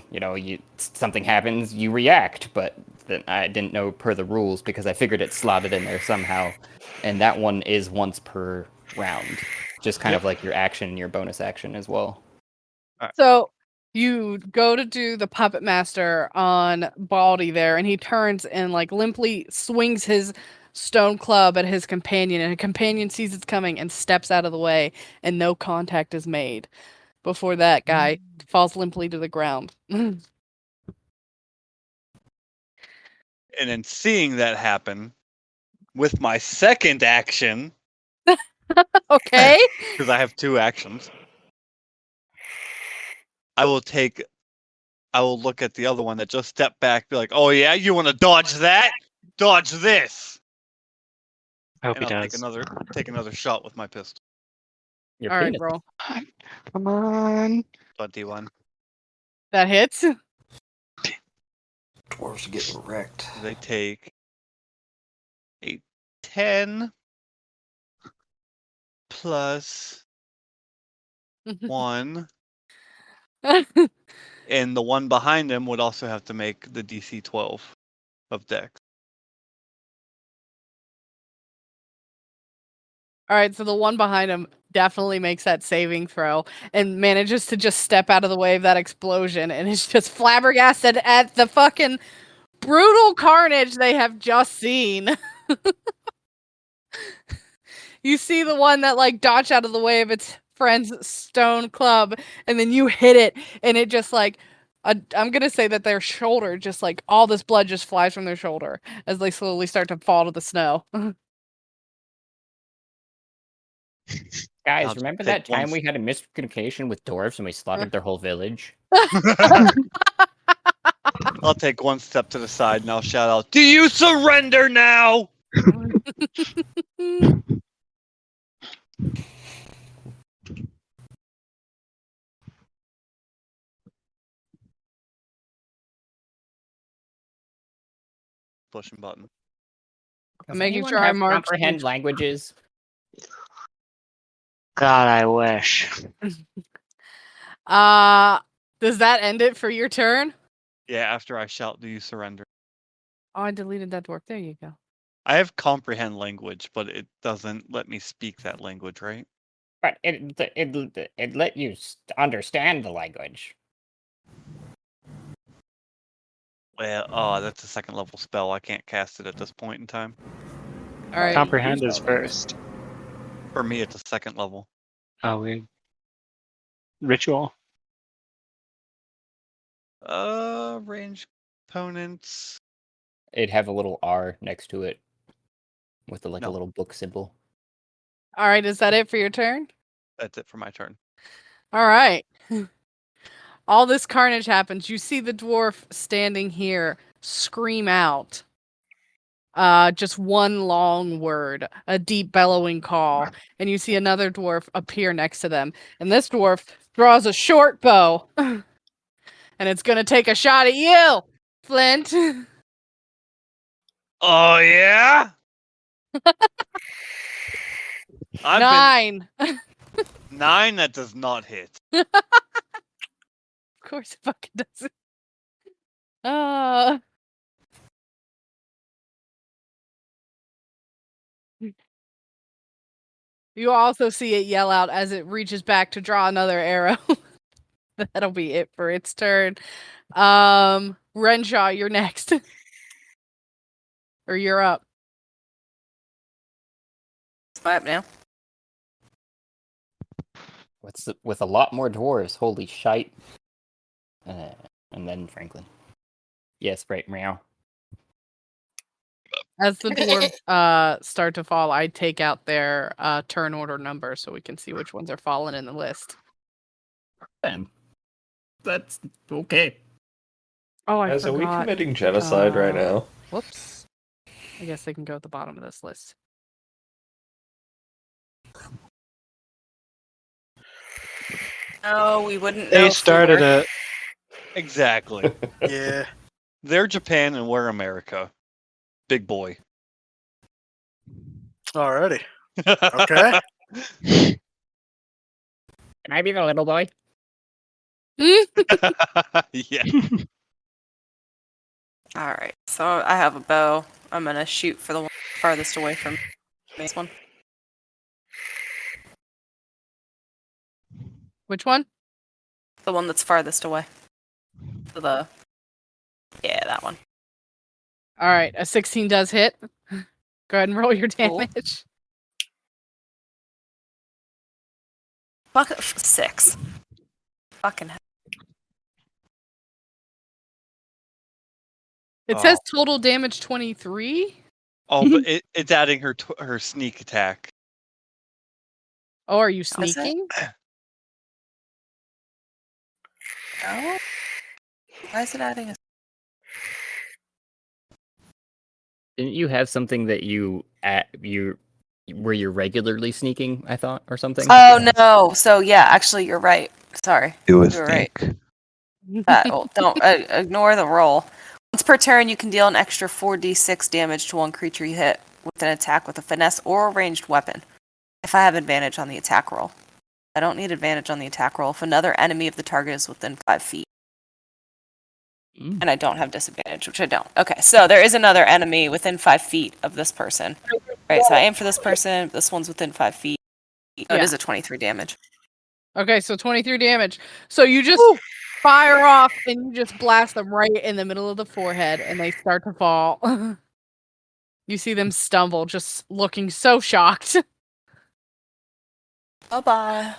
something happens, you react, but then I didn't know per the rules because I figured it slotted in there somehow. And that one is once per round, just kind of like your action and your bonus action as well. So you go to do the Puppet Master on Baldy there, and he turns and like limply swings his stone club at his companion, and a companion sees it's coming and steps out of the way, and no contact is made before that guy falls limply to the ground. And then seeing that happen, with my second action, okay, because I have two actions, I will look at the other one that just stepped back, be like, "Oh yeah, you want to dodge that? Dodge this!" I hope and he I'll does. take another shot with my pistol. Your all right, penis. roll. Come on. 21. That hits. Dwarves are getting wrecked. They take a 10 plus 1, And the one behind him would also have to make the DC 12 of Dex. All right, so the one behind him definitely makes that saving throw and manages to just step out of the way of that explosion and is just flabbergasted at the fucking brutal carnage they have just seen. You see the one that like dodged out of the way of its friend's stone club, and then you hit it, and it just like I'm gonna say that their shoulder just like all this blood just flies from their shoulder as they slowly start to fall to the snow. Guys, I'll remember take that time one we had a miscommunication with dwarves and we slaughtered their whole village? I'll take one step to the side and I'll shout out, "Do you surrender now?" Pushing button. Does making anyone sure I have marked comprehend each- languages? God, I wish. Does that end it for your turn? Yeah, after I shout, "Do you surrender?" Oh, I deleted that dwarf. There you go. I have comprehend language, but it doesn't let me speak that language, right? But it let you understand the language. Well, oh, that's a second level spell. I can't cast it at this point in time. All right. Comprehend is first. For me, it's a second level. Oh, weird. Ritual. Range components. It'd have a little R next to it with a No. little book symbol. All right. Is that it for your turn? That's it for my turn. All right. All this carnage happens. You see the dwarf standing here scream out. Just one long word, a deep bellowing call, and you see another dwarf appear next to them. And this dwarf draws a short bow, and it's gonna take a shot at you, Flint. Oh yeah. Nine. 9. That does not hit. Of course it fucking doesn't. You also see it yell out as it reaches back to draw another arrow. That'll be it for its turn. Renshaw, you're next. Or you're up. Slap now. With a lot more dwarves. Holy shite. And then Franklin. Yes, right, meow. As the dwarves start to fall, I take out their turn order number so we can see which ones are falling in the list. Then that's okay. Oh, I Guys, are we forgot. committing genocide right now? Whoops. I guess they can go at the bottom of this list. No, we wouldn't. They know started for- it. Exactly. Yeah. They're Japan and we're America. Big boy. Alrighty. Okay. Can I be the little boy? Yeah. All right, so I have a bow. I'm gonna shoot for the one farthest away from this one. Which one? The one that's farthest away. So that one. All right, a 16 does hit. Go ahead and roll your Cool. damage. Fuck 6. Fucking hell. It says total damage 23. Oh, but it's adding her sneak attack. Oh, are you Is it? sneaking? No. Why is it adding a? Didn't you have something that where you're regularly sneaking, I thought, or something? Oh no! So yeah, actually, you're right. Sorry, Do a you're right. sneak. Don't ignore the roll. Once per turn, you can deal an extra 4d6 damage to one creature you hit with an attack with a finesse or a ranged weapon. If I have advantage on the attack roll, I don't need advantage on the attack roll if another enemy of the target is within 5 feet. And I don't have disadvantage, which I don't. Okay, so there is another enemy within 5 feet of this person. Right, so I aim for this person. This one's within 5 feet. Oh, it is a 23 damage. Okay, so 23 damage. So you just fire off and you just blast them right in the middle of the forehead and they start to fall. You see them stumble, just looking so shocked. Bye-bye.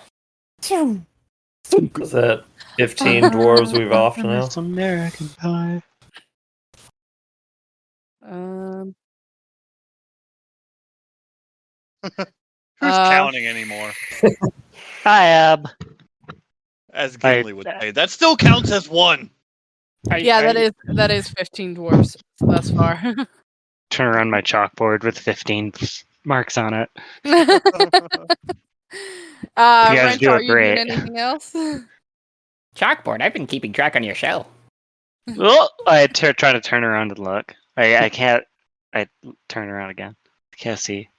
Is that 15 dwarves we've off now? It's American Pie. Who's counting anymore? I am. As Gimli would say, that still counts as one. That is 15 dwarves thus far. Turn around my chalkboard with 15 marks on it. guys do Renshaw, it you great. doing anything else? Chalkboard. I've been keeping track on your shell. Oh, I try to turn around and look. I can't. I turn around again. I can't see.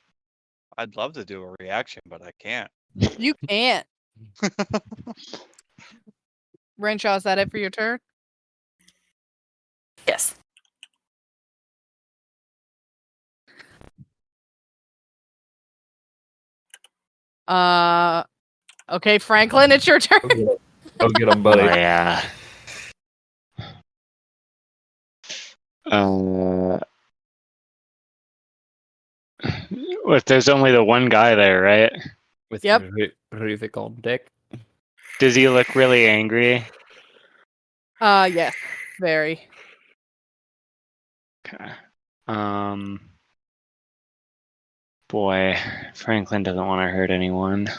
I'd love to do a reaction, but I can't. You can't. Renshaw, is that it for your turn? Yes. Okay, Franklin, it's your turn. Go get him, buddy. Oh, yeah. What, there's only the one guy there, right? With Yep. horrific old dick. Does he look really angry? Yes, very. Okay. Boy, Franklin doesn't want to hurt anyone.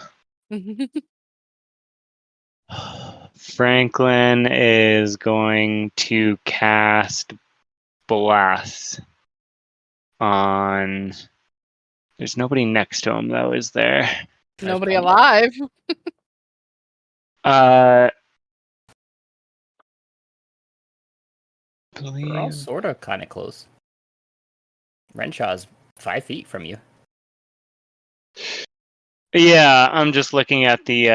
Franklin is going to cast Blast on. There's nobody next to him, though, is there? Nobody alive. We're all Believe. sort of kind of close. Renshaw's 5 feet from you. Yeah, I'm just looking at the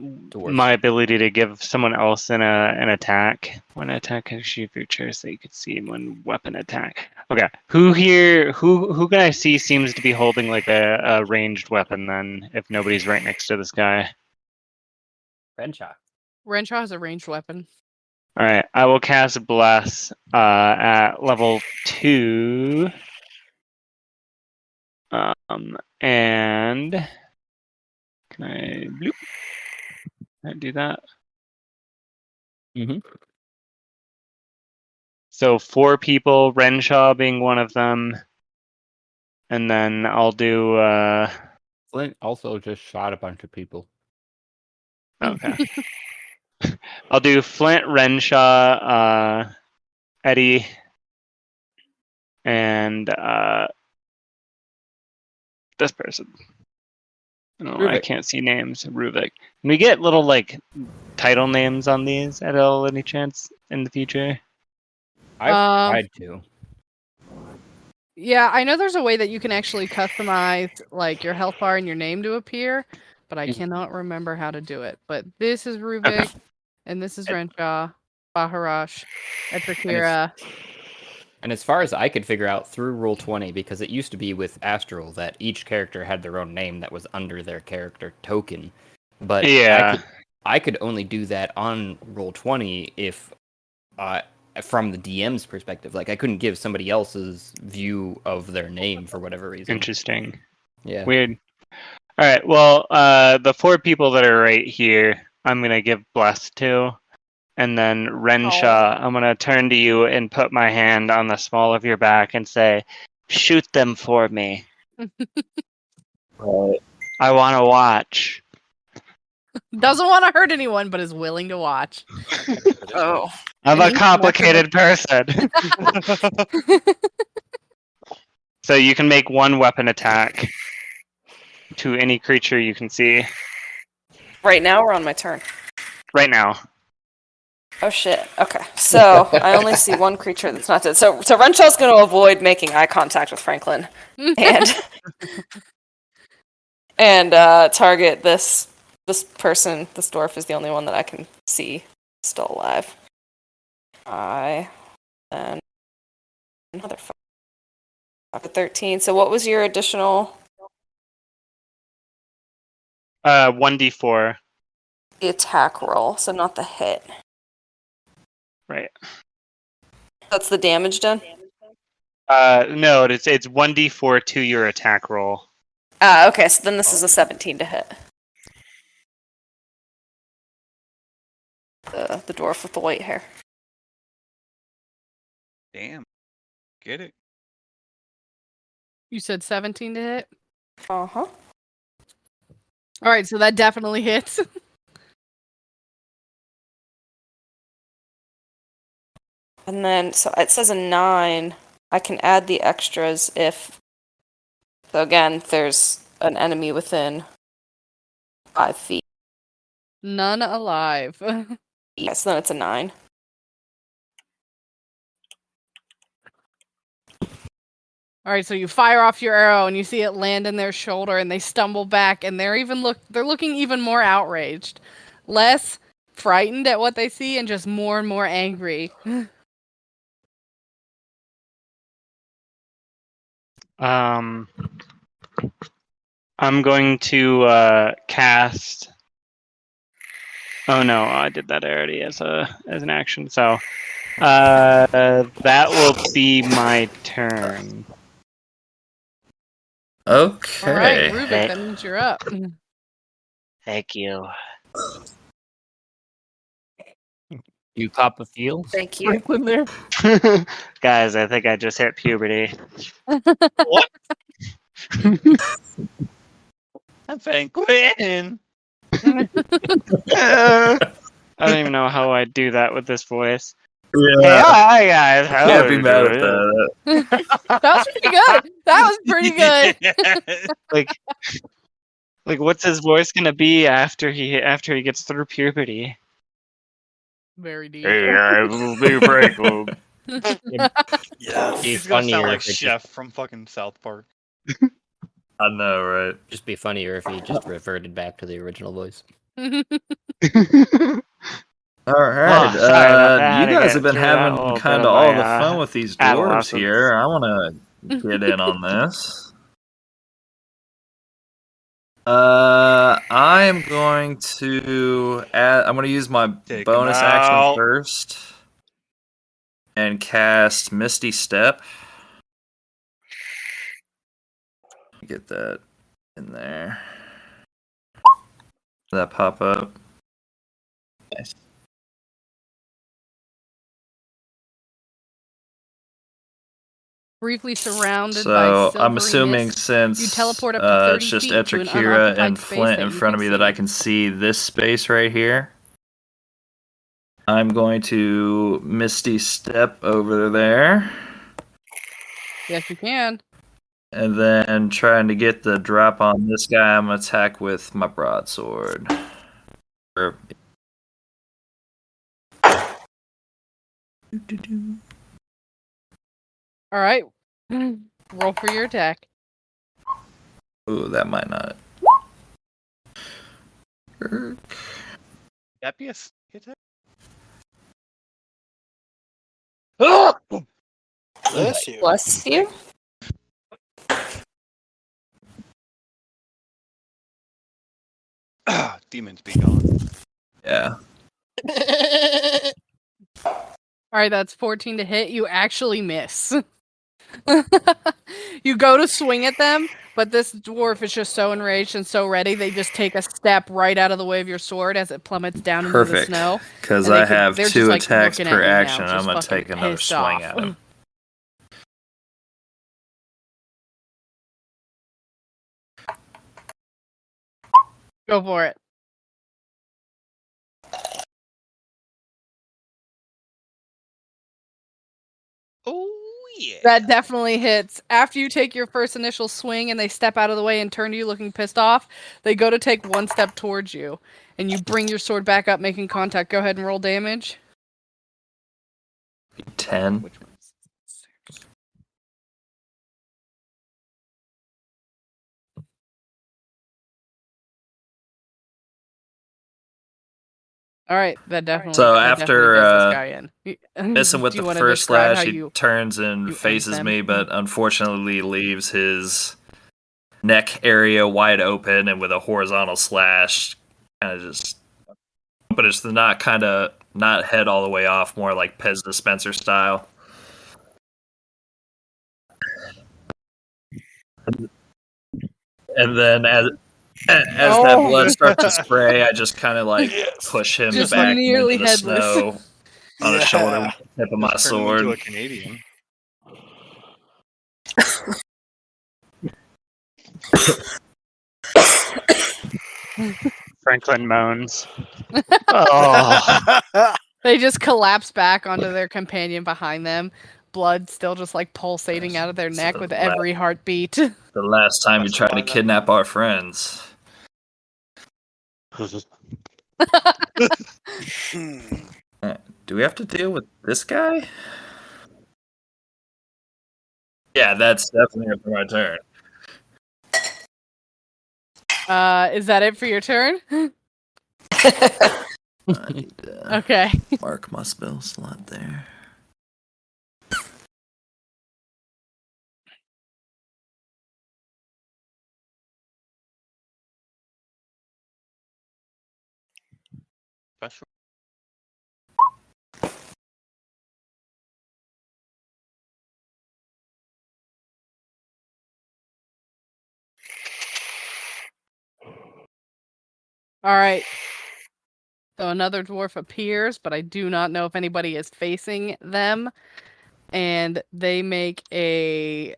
Dwarves. my ability to give someone else an attack. One attack can shoot future, so you could see one weapon attack. Okay, who can I see seems to be holding like a ranged weapon? Then, if nobody's right next to this guy. Renshaw. Renshaw has a ranged weapon. All right, I will cast Bless at level 2. And can I bloop? Can I do that? Mm-hmm. So 4 people, Renshaw being one of them, and then I'll do. Flint also just shot a bunch of people. Okay. I'll do Flint, Renshaw, Eddie, and this person. Oh, I Ruvik. can't see names. Ruvik. Can we get little like title names on these at all? Any chance in the future? I've tried to. Yeah, I know there's a way that you can actually customize like your health bar and your name to appear, but I cannot remember how to do it. But this is Ruvik, and this is Renshaw, Baharash, Etrakira. And as far as I could figure out through Rule 20, because it used to be with Astral that each character had their own name that was under their character token. But Yeah. I could only do that on Roll 20 if, from the DM's perspective, like I couldn't give somebody else's view of their name for whatever reason. Interesting. Yeah. Weird. All right. Well, the 4 people that are right here, I'm gonna give Bless to, and then Renshaw, I'm gonna turn to you and put my hand on the small of your back and say, "Shoot them for me. I want to watch." Doesn't want to hurt anyone, but is willing to watch. Oh. I'm a complicated person. So you can make 1 weapon attack to any creature you can see Right now we're on my turn. right now. Oh shit. Okay. So I only see one creature that's not dead. So Renshaw's going to avoid making eye contact with Franklin and target this person. This dwarf is the only one that I can see still alive. I then another 13. So what was your additional? 1d4. The attack roll, so not the hit. Right. That's the damage done? No, it's 1d4 to your attack roll. Okay, so then this is a 17 to hit. The dwarf with the white hair. Damn. Get it. You said 17 to hit? Uh-huh. All right, so that definitely hits. And then, so it says a 9. I can add the extras if... So again, there's an enemy within 5 feet. None alive. Yes, then it's a 9. All right, so you fire off your arrow and you see it land in their shoulder and they stumble back and they're looking even more outraged. Less frightened at what they see and just more and more angry. I'm going to cast. Oh no, I did that already as an action. So that will be my turn. Okay. All right, Rubik, that means you're up. Thank you. You cop a feel? Thank you. Franklin there? Guys, I think I just hit puberty. What? I'm Franklin. I don't even know how I do that with this voice. Hey, Yeah. hi guys. How Can't are be you mad at doing? that. That was pretty good. That was pretty good. Like, what's his voice gonna be after he gets through puberty? Very deep. Hey guys, this is me, Franklin. Yes. Be He's gonna funny sound like if it Chef from fucking South Park. I know, right? just be funnier if he just reverted back to the original voice. All right. Oh, sorry about that. I had You to guys get have been through that having little bit kind of of all my, the fun with these dwarves adolescence. here. I want to get in on this. I am going to add. I'm going to use my Take 'em bonus action out. first and cast Misty Step. Get that in there. Did that pop up? Nice. Briefly surrounded by So silvery I'm assuming mist, since you teleport up to 30 it's just feet to an Etrakira unoccupied and space Flint that in you front can of me that I see. can see this space right here. I'm going to Misty Step over there. Yes, you can. And then trying to get the drop on this guy, I'm going to attack with my broadsword. All right. Roll for your attack. Ooh, that might not. That be a hit attack? Bless you. Bless you. Demons be gone. Yeah. All right, that's 14 to hit. You actually miss. You go to swing at them, but this dwarf is just so enraged and so ready, they just take a step right out of the way of your sword as it plummets down into the Perfect. snow. Because And I have they're just, 2 like, attacks looking per at you now, action. I'm just going to fucking take another pissed swing off. at him. Go for it. Oh yeah. That definitely hits. After you take your first initial swing and they step out of the way and turn to you looking pissed off, they go to take one step towards you. And you bring your sword back up, making contact. Go ahead and roll damage. 10. Which one's 6? All right, that definitely. So that definitely after, does this guy in. Missing with Do you the wanna first describe slash, how he you turns and you end faces them? me, but unfortunately leaves his neck area wide open and with a horizontal slash, kind of just. But it's not head all the way off, more like Pez dispenser style. And then as that blood starts to spray, I just kind of like Yes. push him Just back nearly into the headless. snow on his shoulder with the tip of my Just turn him into sword. a Canadian. Franklin moans. Oh, They just collapse back onto their companion behind them. Blood still just like pulsating out of their neck with every heartbeat. The last time you That's tried why to that- kidnap our friends. Do we have to deal with this guy? Yeah, that's definitely for my turn. Is that it for your turn? I need to Okay. mark my spell slot there. Special. All right. So another dwarf appears, but I do not know if anybody is facing them. And they make a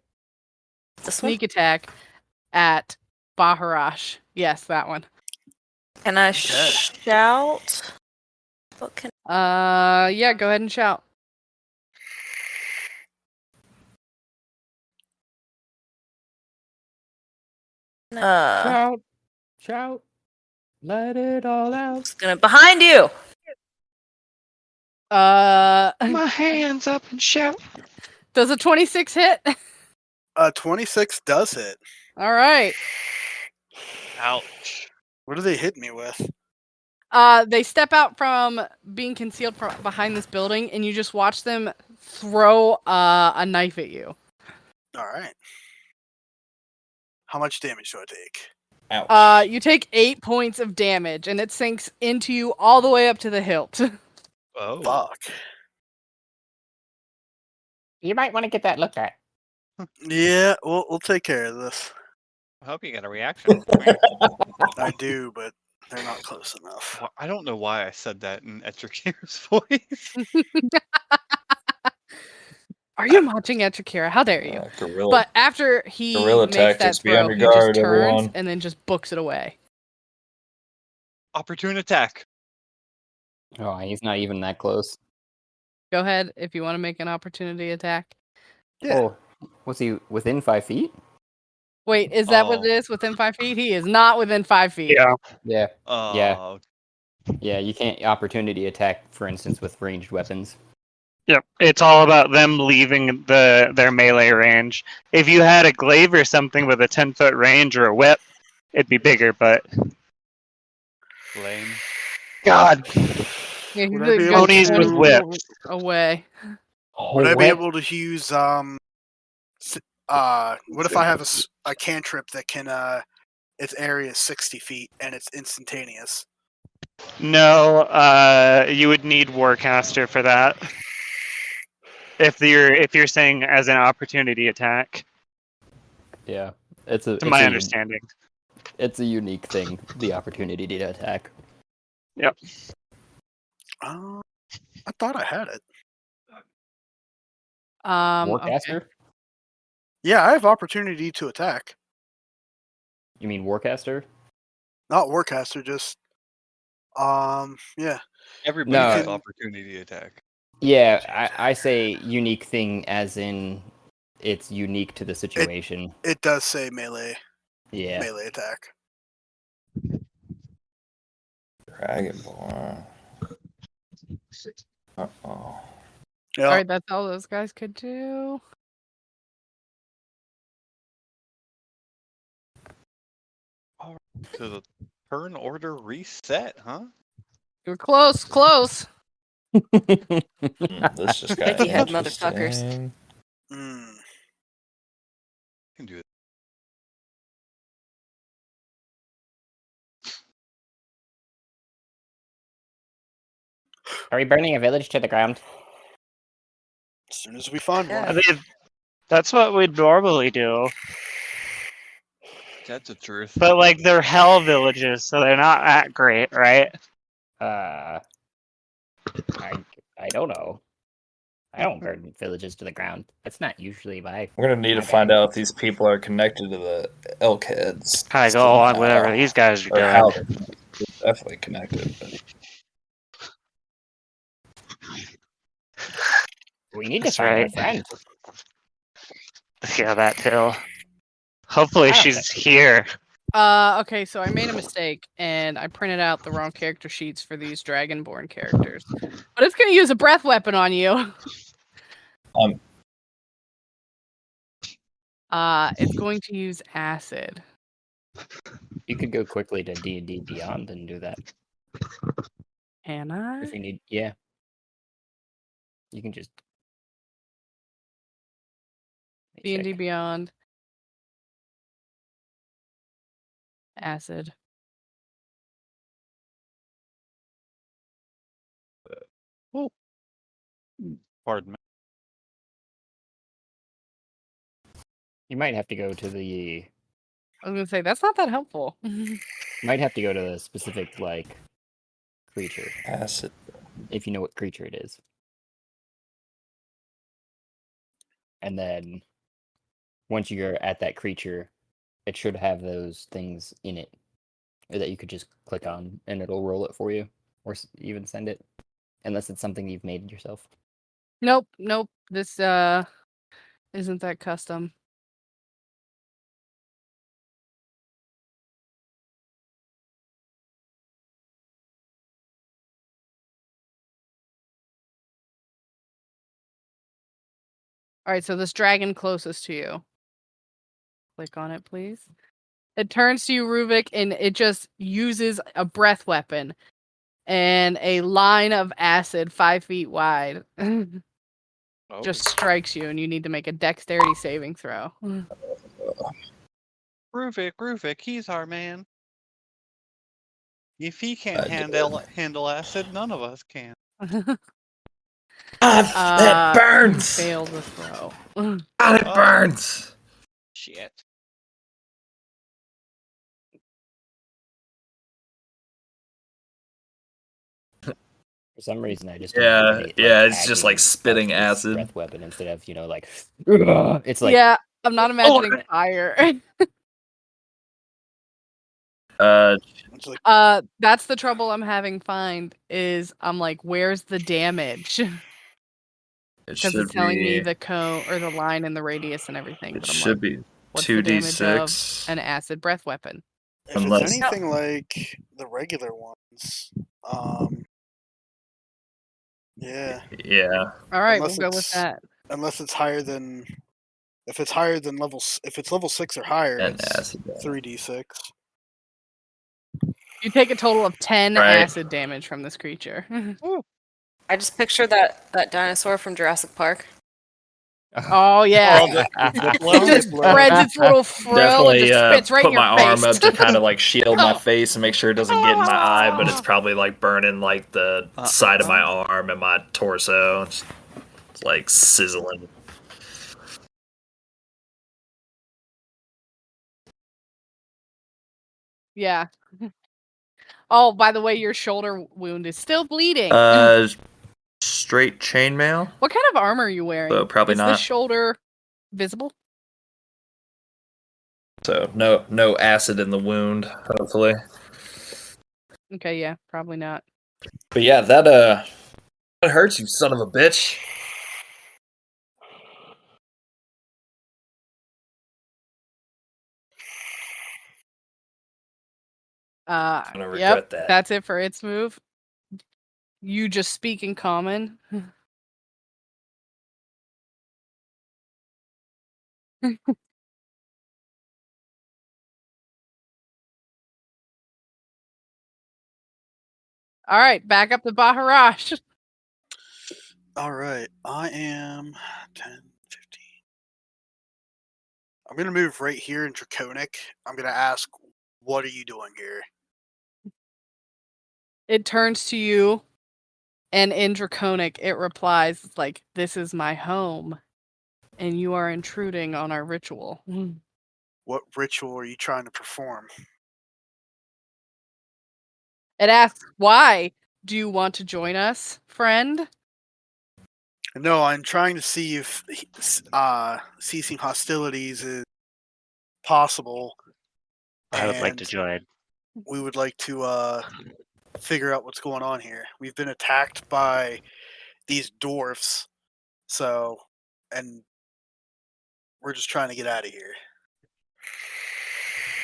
This one? sneak attack at Baharash. Yes, that one. Can I shout? What can? Yeah, go ahead and shout. Shout. Let it all out. It's gonna behind you. my hands up and shout. Does a 26 hit? 26 does hit. All right. Ouch. What do they hit me with? They step out from being concealed behind this building, and you just watch them throw a knife at you. All right. How much damage do I take? Ouch. You take 8 points of damage, and it sinks into you all the way up to the hilt. Oh. Fuck. You might want to get that looked at. Yeah, we'll take care of this. I hope you got a reaction for me. I do, but they're not close enough. Well, I don't know why I said that in Etrikir's voice. Are you watching Etrikira? How dare you? Gorilla. But after he Guerrilla makes that tactics, be throw, on he your just guard, turns everyone. and then just books it away. Opportune attack. Oh, he's not even that close. Go ahead if you want to make an opportunity attack. Yeah. Oh, was he within 5 feet? Wait, is that what Oh. it is? Within 5 feet? He is not within 5 feet. Yeah. Yeah. Oh. Yeah, you can't opportunity attack, for instance, with ranged weapons. Yep. It's all about them leaving their melee range. If you had a glaive or something with a 10-foot range or a whip, it'd be bigger, but Lame. God. Yeah, he's Would I be a able good Ponies 20 with whips. feet away. Would I be able to use what if I have a cantrip that can its area is 60 feet and it's instantaneous? No, you would need Warcaster for that. If you're saying as an opportunity attack, Yeah, it's a to my understanding. It's a unique thing, the opportunity to attack. Yep. I thought I had it. Warcaster? Okay. Yeah, I have opportunity to attack. You mean Warcaster? Not Warcaster, just yeah. Everybody No. has opportunity attack. Yeah, I say unique thing as in it's unique to the situation. It does say melee attack. Dragonborn. Uh-oh. Yeah. All right, that's all those guys could do. So the turn order reset, huh? You're close, close. This just got Mickey had interesting. motherfuckers. Mm. Can do it. Are we burning a village to the ground? As soon as we find Yeah. I one. mean, that's what we'd normally do. That's the truth. But like they're hell villages, so they're not that great, right? I don't know. I don't burn villages to the ground. That's not usually my. We're gonna need to my find bag. out if these people are connected to the elk heads. Kind of go on whatever these guys are Or how doing. they're definitely connected. But We need to That's find our right. friend. Yeah, that too. Hopefully I don't she's here. Okay, so I made a mistake and I printed out the wrong character sheets for these Dragonborn characters. But it's gonna use a breath weapon on you. It's going to use acid. You could go quickly to D&D Beyond and do that Can I? if you need. Yeah. You can just. Let me D&D check. Beyond. Acid. Pardon me. You might have to go to the. I was gonna say that's not that helpful. Might have to go to the specific like creature acid. if you know what creature it is. And then once you're at that creature, it should have those things in it that you could just click on and it'll roll it for you or even send it unless it's something you've made yourself. Nope. This isn't that custom. All right, so this dragon closest to you. Click on it, please. It turns to you, Ruvik, and it just uses a breath weapon and a line of acid 5 feet wide. Oh. Just strikes you, and you need to make a dexterity saving throw. Ruvik, he's our man. If he can't I handle acid, none of us can. that You burns! fail the throw. God, it burns! Shit. For some reason, I just Yeah, imagine it, yeah, it's just like hacking spitting up this acid. breath weapon instead of like it's like Yeah, I'm not imagining fire. It's like, That's the trouble I'm having is I'm like, where's the damage? It Because should it's telling me be. the cone or the line and the radius and everything. It But I'm should like, be what's the damage of 2d6. an acid breath weapon? if Unless- it's anything like the regular ones, yeah. Yeah. All right, Unless we'll go with it's- that. Unless it's higher than, if it's higher than if it's level 6 or higher, And it's acid damage. 3d6. You take a total of 10 Right. acid damage from this creature. I just picture that dinosaur from Jurassic Park. Oh yeah. Well, It just spreads its little frill and Definitely just spits right put in your my face. arm up to kind of like shield my face and make sure it doesn't get in my eye, but it's probably like burning like the side of my arm and my torso. It's like sizzling. Yeah. Oh, by the way, your shoulder wound is still bleeding. Straight chainmail. What kind of armor are you wearing? So probably is the not. shoulder visible? So no acid in the wound, hopefully. Okay, yeah, probably not. But yeah, that hurts, you son of a bitch. gonna regret that. That's it for its move. You just speak in common. All right, back up to Baharash. All right, I am 10, 15. I'm gonna move right here in Draconic. I'm gonna ask, what are you doing here? It turns to you, and in Draconic, it replies, it's like, "This is my home, and you are intruding on our ritual." What ritual are you trying to perform? It asks, "Why do you want to join us, friend?" No, I'm trying to see if ceasing hostilities is possible. I would like to And join. we would like to figure out what's going on here. We've been attacked by these dwarfs, and we're just trying to get out of here.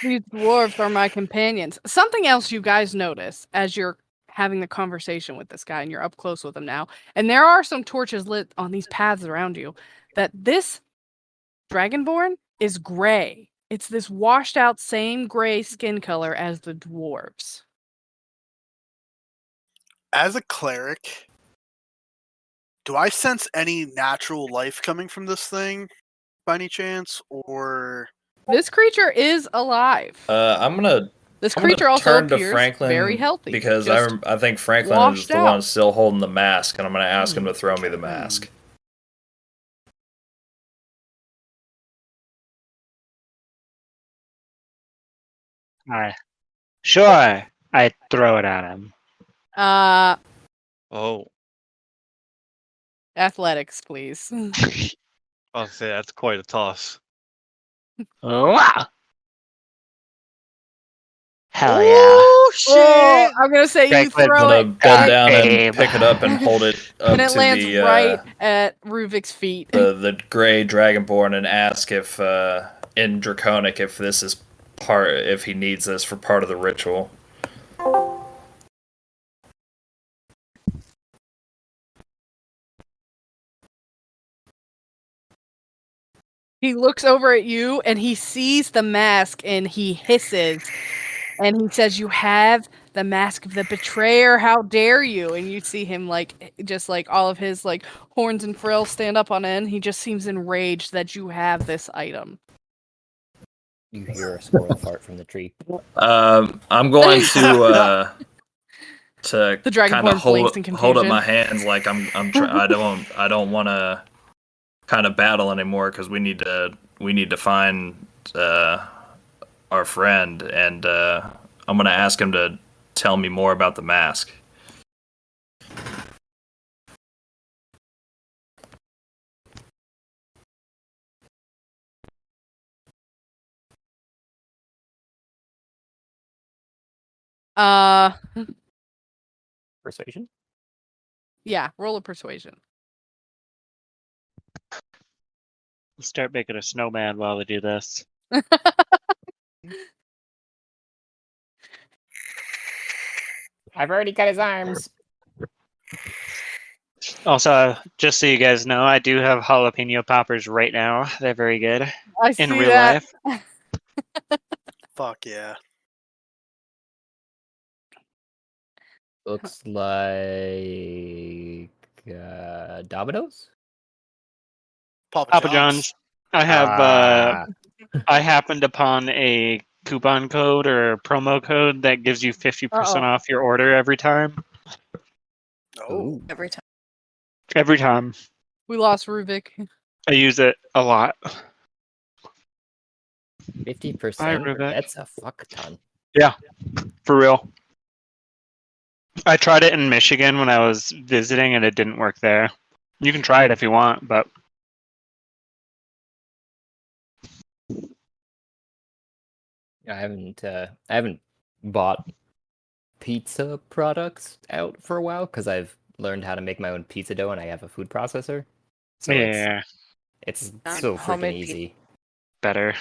These dwarves are my companions. Something else you guys notice as you're having the conversation with this guy and you're up close with him now, and there are some torches lit on these paths around you, that this dragonborn is gray. It's this washed out same gray skin color as the dwarves. As a cleric, do I sense any natural life coming from this thing by any chance, or This creature is alive. I'm gonna This creature also turn to appears Franklin very healthy. because just I think Franklin is washed the out. one still holding the mask, and I'm gonna ask him to throw me the mask. Sure. I throw it at him. Oh, Athletics, please. I'll say that's quite a toss. Wow. Hell yeah. Oh shit! Oh, I'm gonna say you Franklin's throw I'm it, gonna bend down Aim. and pick it up and hold it up and it to lands the right at Ruvik's feet. the gray dragonborn and ask if in Draconic if this is if he needs this for part of the ritual. He looks over at you and he sees the mask and he hisses and he says, "You have the mask of the betrayer. How dare you?" And you see him just like all of his like horns and frills stand up on end. He just seems enraged that you have this item. You hear a squirrel fart from the tree. I'm going to The kind of dragonborn blinks in hold up confusion. my hands like I don't want to kind of battle anymore because we need to find our friend, and I'm gonna ask him to tell me more about the mask. Persuasion? Yeah, roll a persuasion. Let's start making a snowman while we do this. I've already cut his arms. Also, just so you guys know, I do have jalapeno poppers right now. They're very good I in see real that. life. fuck yeah? Looks like Domino's. Papa John's. I have I happened upon a coupon code or a promo code that gives you 50% Uh-oh. off your order every time. Oh, Every time. Every time. We lost Ruvik. I use it a lot. 50%. Bye, Rubik. That's a fuck ton. Yeah, for real. I tried it in Michigan when I was visiting and it didn't work there. You can try it if you want, but I haven't bought pizza products out for a while because I've learned how to make my own pizza dough and I have a food processor. So yeah, it's Not so freaking homemade easy. better.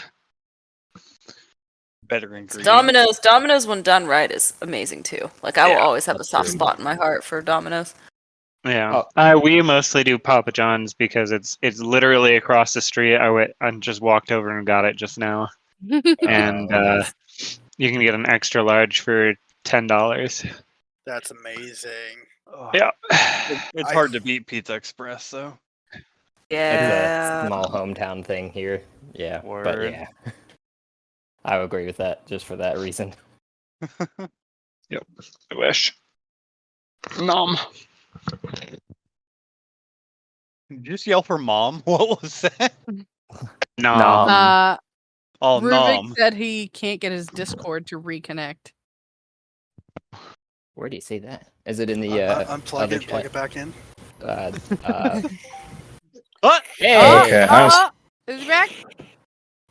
Better ingredients. Domino's when done right is amazing too. Like I will always have a that's soft true. spot in my heart for Domino's. Yeah, Oh. we mostly do Papa John's because it's literally across the street. I just walked over and got it just now, and nice. you can get an extra large for $10. That's amazing. Oh, Yeah. it's I- hard to beat Pizza Express, though. It's Yeah. a small hometown thing here. Yeah, but Word. yeah. I would agree with that just for that reason. Yep. I wish. Nom. Did you just yell for mom? What was that? Nom. Oh, Rubik nom. said he can't get his Discord to reconnect. Where do you see that? Is it in the Unplug other it, plug chat? it back in. What? Hey! Okay, I was Is he back?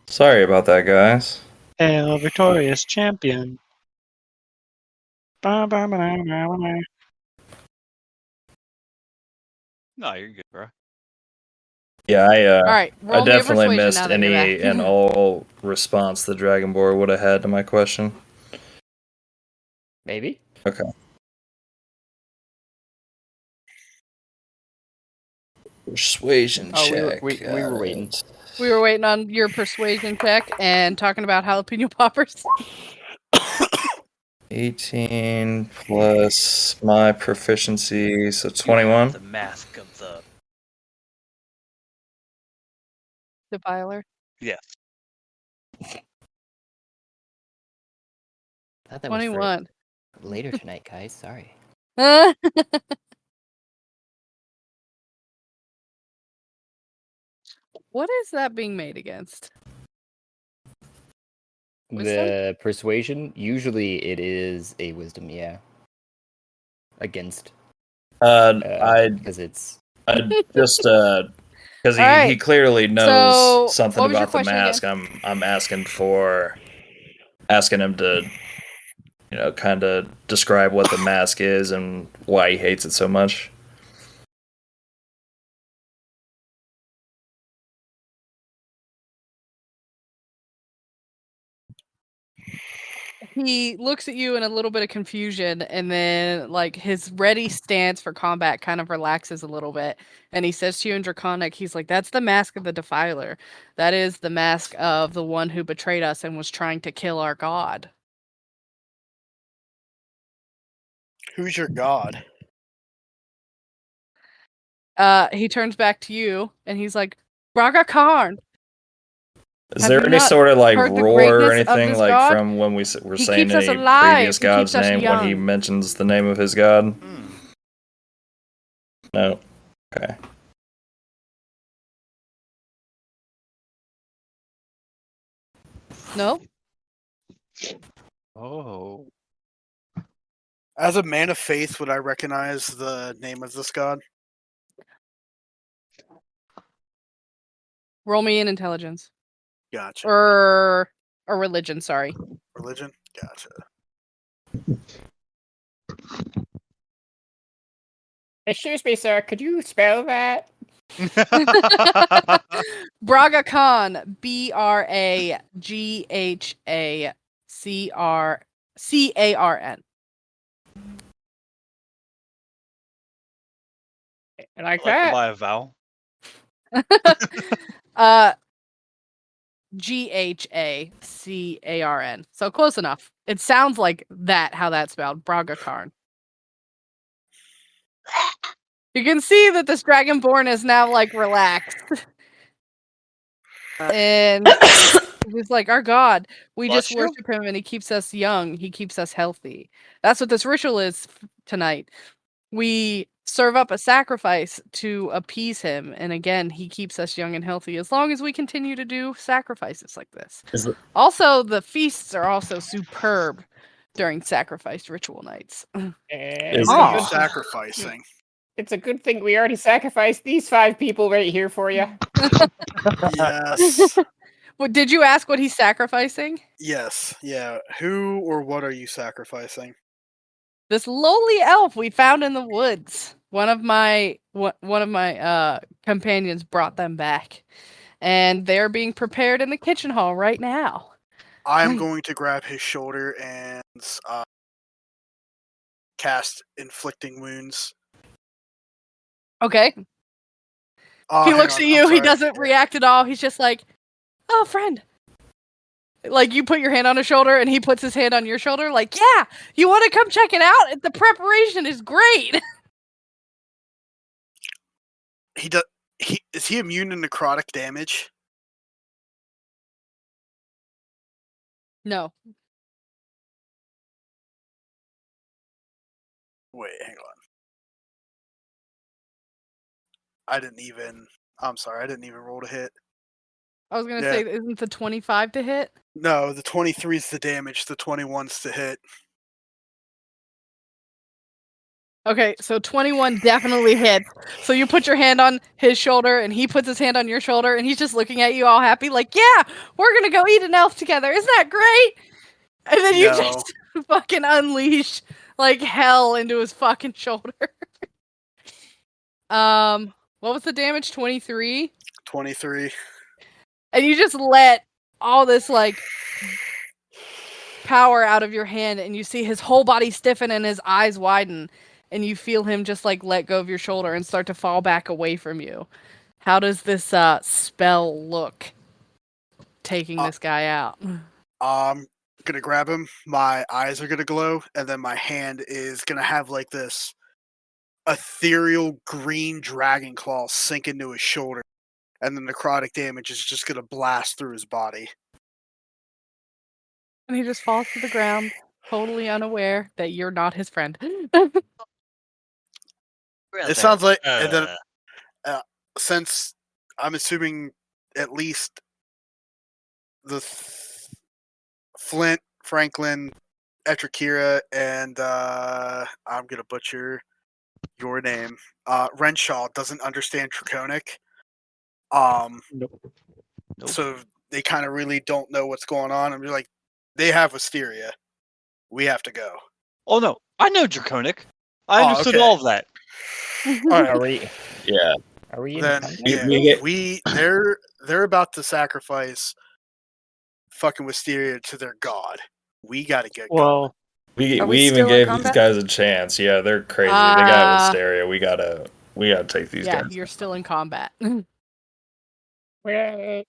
sorry about that, guys. Hail victorious champion. Ba, ba, ba, ba, ba, ba. No, you're good, bro. Yeah, All right, I roll me a definitely persuasion missed now that you're any back. and all response the Dragonborn would have had to my question. Maybe? Okay. Persuasion Oh, check. we were waiting. We were waiting on your persuasion check and talking about jalapeno poppers. 18 plus my proficiency, so 21. The mask of the. Defiler. Yes. I thought that was 21. for later tonight, guys. Sorry. What is that being made against? Wisdom? The persuasion, usually it is a wisdom, yeah. Against. Because it's. I just because he Alright, clearly knows so something what was your about the question mask. I'm asking him to, kind of describe what the mask is and why he hates it so much. He looks at you in a little bit of confusion, and then like his ready stance for combat kind of relaxes a little bit, and he says to you in Draconic, he's like, "That's the mask of the Defiler. That is the mask of the one who betrayed us and was trying to kill our god." Who's your god? He turns back to you, and he's like, "Braga Khan." Is Have there you any not sort of like heard the roar or greatness of anything this like god? from when we were He saying keeps us any alive. previous He god's keeps us name when he young. mentions the name of his god? Hmm. No. Okay. No? Oh. As a man of faith, would I recognize the name of this god? Roll me in intelligence. Gotcha. Or religion, sorry. Religion? Gotcha. Excuse me, sir. Could you spell that? Braga Khan, BRAGHACRCARN. Like Like to that? buy a vowel. GHACARN. So close enough. It sounds like that, how that's spelled. Braga Khan. You can see that this Dragonborn is now like relaxed. And he's like, our god, we Bless just you. worship him and he keeps us young. He keeps us healthy. That's what this ritual is tonight. We serve up a sacrifice to appease him. And again, he keeps us young and healthy as long as we continue to do sacrifices like this. Is it- Also, the feasts are also superb during sacrifice ritual nights. Is What are you Oh. sacrificing? It's a good thing we already sacrificed these 5 people right here for you. Yes. What, did you ask what he's sacrificing? Yes. Yeah. Who or what are you sacrificing? This lowly elf we found in the woods. One of my companions brought them back, and they're being prepared in the kitchen hall right now. I am Right. going to grab his shoulder and cast inflicting wounds. Okay. Oh, He hang looks on, at I'm you. He sorry. doesn't react at all. He's just like, "Oh, friend, Like you put your hand on his shoulder and he puts his hand on your shoulder. Like, yeah, you want to come check it out? The preparation is great. He does. Is he immune to necrotic damage? No. Wait, hang on. I'm sorry, I didn't even roll to hit. I was gonna Yeah. say, isn't the 25 to hit? No, the 23 is the damage. The 21's to hit. Okay, so 21 definitely hits. So you put your hand on his shoulder, and he puts his hand on your shoulder, and he's just looking at you all happy, like, yeah, we're gonna go eat an elf together. Isn't that great? And then you No. just fucking unleash like hell into his fucking shoulder. What was the damage? 23? 23. And you just let all this like power out of your hand, and you see his whole body stiffen and his eyes widen, and you feel him just like let go of your shoulder and start to fall back away from you. How does this spell look? Taking this guy out. I'm gonna grab him. My eyes are gonna glow, and then my hand is gonna have like this ethereal green dragon claw sink into his shoulder, and the necrotic damage is just gonna blast through his body. And he just falls to the ground, totally unaware that you're not his friend. It sounds like, and then since I'm assuming at least the Flint, Franklin, Etrakira, and I'm gonna butcher your name. Renshaw doesn't understand Draconic. So they kind of really don't know what's going on. I'm just like, they have Wisteria. We have to go. Oh no, I know Draconic. I understood okay. all of that. Are we? Yeah. Are we in? Then combat? they're about to sacrifice fucking Wisteria to their god. We gotta get going. Well, We Are we even still in gave these combat? guys a chance. Yeah, they're crazy. They got hysteria. We gotta take these Yeah, guys. you're still in combat. Wait.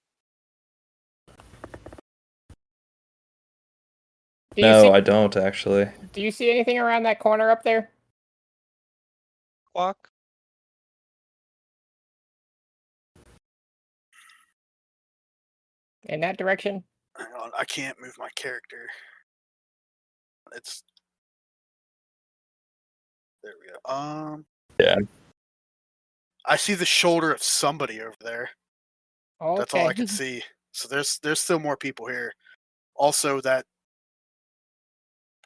No, I don't actually. Do you see anything around that corner up there? Walk. In that direction? Hang on, I can't move my character. It's there we go. Yeah. I see the shoulder of somebody over there. Okay. That's all I can see. So there's still more people here. Also, that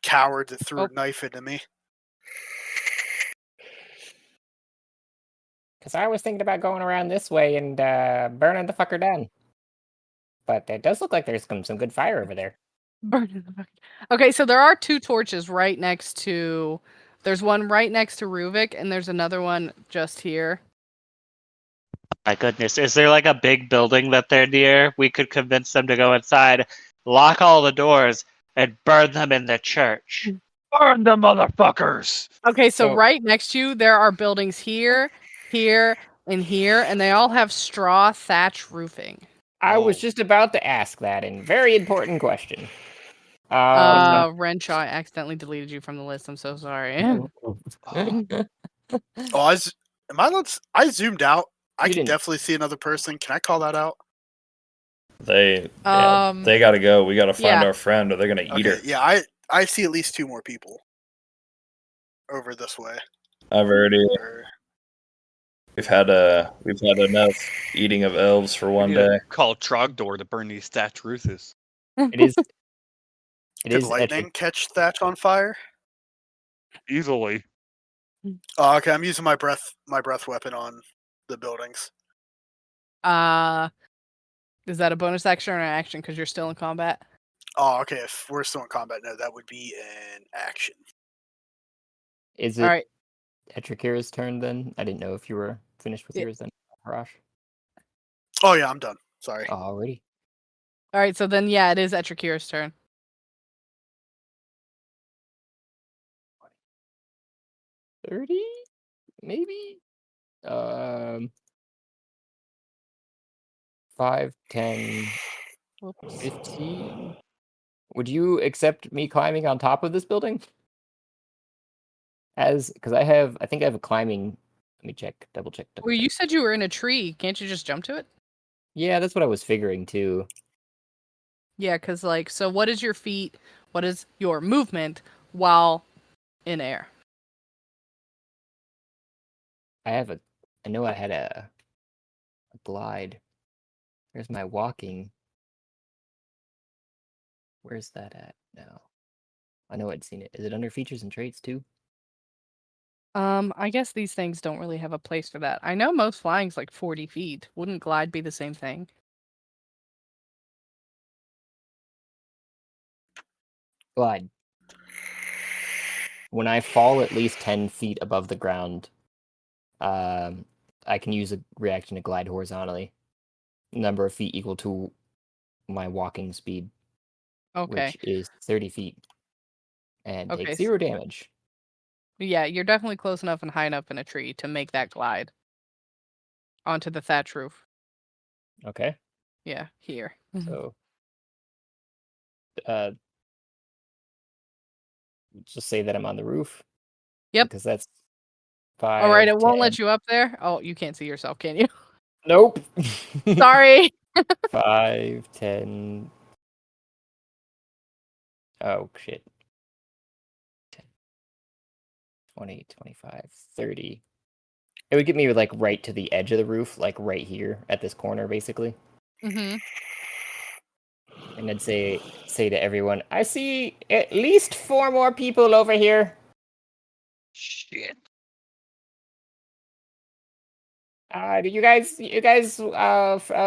coward that threw a knife into me. Because I was thinking about going around this way and burning the fucker down. But it does look like there's some good fire over there. Burning the fucking. Okay, so there are 2 torches right next to. There's one right next to Ruvik, and there's another one just here. my goodness. Is there like a big building that they're near? We could convince them to go inside, lock all the doors, and burn them in the church. Burn the motherfuckers! Okay, so right next to you, there are buildings here, here, and here, and they all have straw thatch roofing. I was just about to ask that, and very important question. Renshaw, I accidentally deleted you from the list. I'm so sorry. I zoomed out. I You can didn't. definitely see another person. Can I call that out? They gotta go. We gotta find our friend, or they're gonna eat her. Yeah, I see at least 2 more people over this way. I've already. We've had enough eating of elves for one day. Call Trogdor to burn these thatch roofs. It is. Did lightning catch thatch on fire? Easily. Oh, okay. I'm using my breath weapon on the buildings. Is that a bonus action or an action? Because you're still in combat. Oh, okay. If we're still in combat, no, that would be an action. Is it All right. Etrakira's turn then? I didn't know if you were finished with yours then, Harash. Oh yeah, I'm done. Sorry. Already. All right, so then yeah, it is Etrakira's turn. 30? Maybe? 5, 10, Whoops. 15. Would you accept me climbing on top of this building? Because I think I have a climbing. Let me check, double check. Well, you said you were in a tree. Can't you just jump to it? Yeah, that's what I was figuring too. Yeah, because like, so what is your feet? What is your movement while in air? I know I had a glide. There's my walking. Where's that at now? I know I'd seen it. Is it under features and traits too? I guess these things don't really have a place for that. I know most flying's like 40 feet. Wouldn't glide be the same thing? Glide. When I fall at least 10 feet above the ground, I can use a reaction to glide horizontally. Number of feet equal to my walking speed, Okay. which is 30 feet, and Okay, takes 0 damage. Yeah, you're definitely close enough and high enough in a tree to make that glide onto the thatch roof. Okay, Yeah, here. so uh, just say that I'm on the roof. Yep. Because that's 5. All right, it won't 10. let you up there. Oh, you can't see yourself, can you? Nope. Sorry. 5, 10. Oh shit. 10, 20, 25, 30. It would get me like right to the edge of the roof, like right here at this corner, basically. Mm-hmm. And I'd say to everyone, I see at least 4 more people over here. Shit. You guys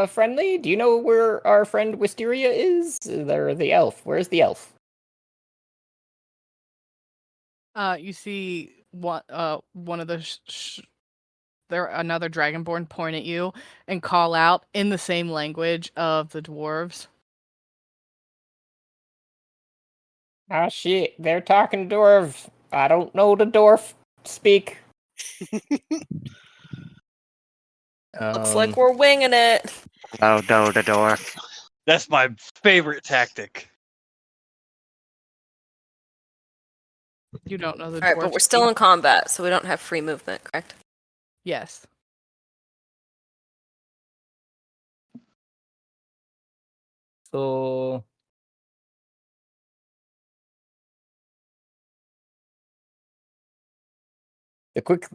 friendly? Do you know where our friend Wisteria is? Or the elf? Where's the elf? You see one of the there another dragonborn point at you and call out in the same language of the dwarves. Ah, shit. They're talking dwarf. I don't know the dwarf speak. Looks like we're winging it. Oh no, the dwarf. That's my favorite tactic. You don't know the All right, but dwarves we're still speak. in combat, so we don't have free movement, correct? Yes. So the quick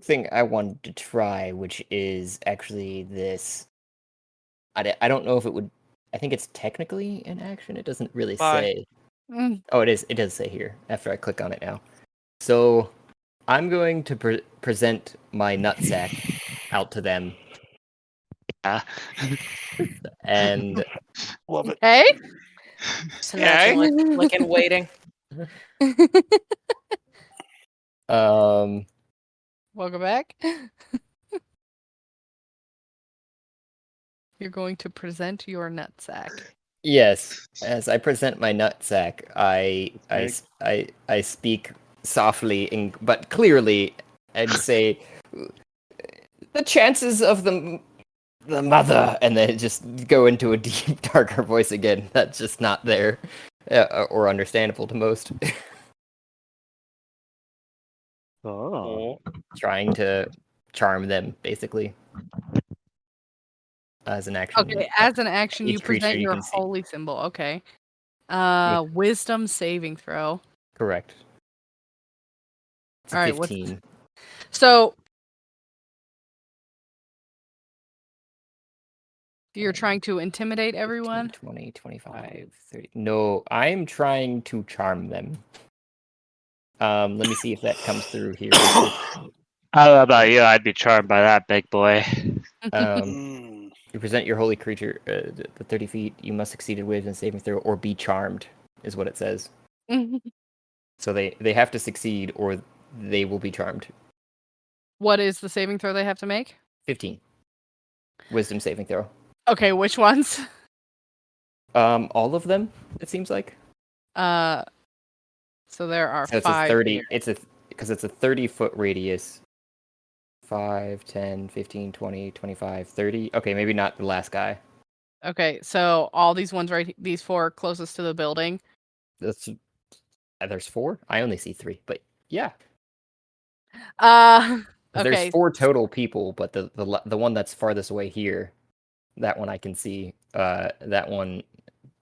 thing I wanted to try, which is actually this. I don't know if it would. I think it's technically an action. It doesn't really Bye. say. Mm. Oh, it is. It does say here after I click on it now. So I'm going to present my nutsack out to them, Yeah. and Love it. Hey. Just imagine like in waiting. um, Welcome back. You're going to present your nutsack. yes, as I present my nutsack, I speak softly but clearly and say, the chances of the mother, and then just go into a deep, darker voice again. That's just not there, or understandable to most. Oh. Trying to charm them, basically, as an action. Okay, as an action, you Each creature present you your can see. holy symbol. Okay. Wisdom saving throw. Correct. It's a All right, 15. So you're trying to intimidate 15, everyone? 20, 25, 30. No, I'm trying to charm them. Let me see if that comes through here. I don't know about you, I'd be charmed by that big boy. You present your holy creature the 30 feet. You must succeed in wisdom saving throw or be charmed, is what it says. So they have to succeed or they will be charmed. What is the saving throw they have to make? 15. Wisdom saving throw. Okay, which ones? All of them, it seems like. So there are So it's 5 a 30. here. Because it's a 30-foot radius. 5, 10, 15, 20, 25, 30. Okay, maybe not the last guy. Okay, so all these ones these 4 closest to the building. There's 4. I only see 3, but yeah. There's Okay. 4 total people, but the one that's farthest away here, that one I can see. That one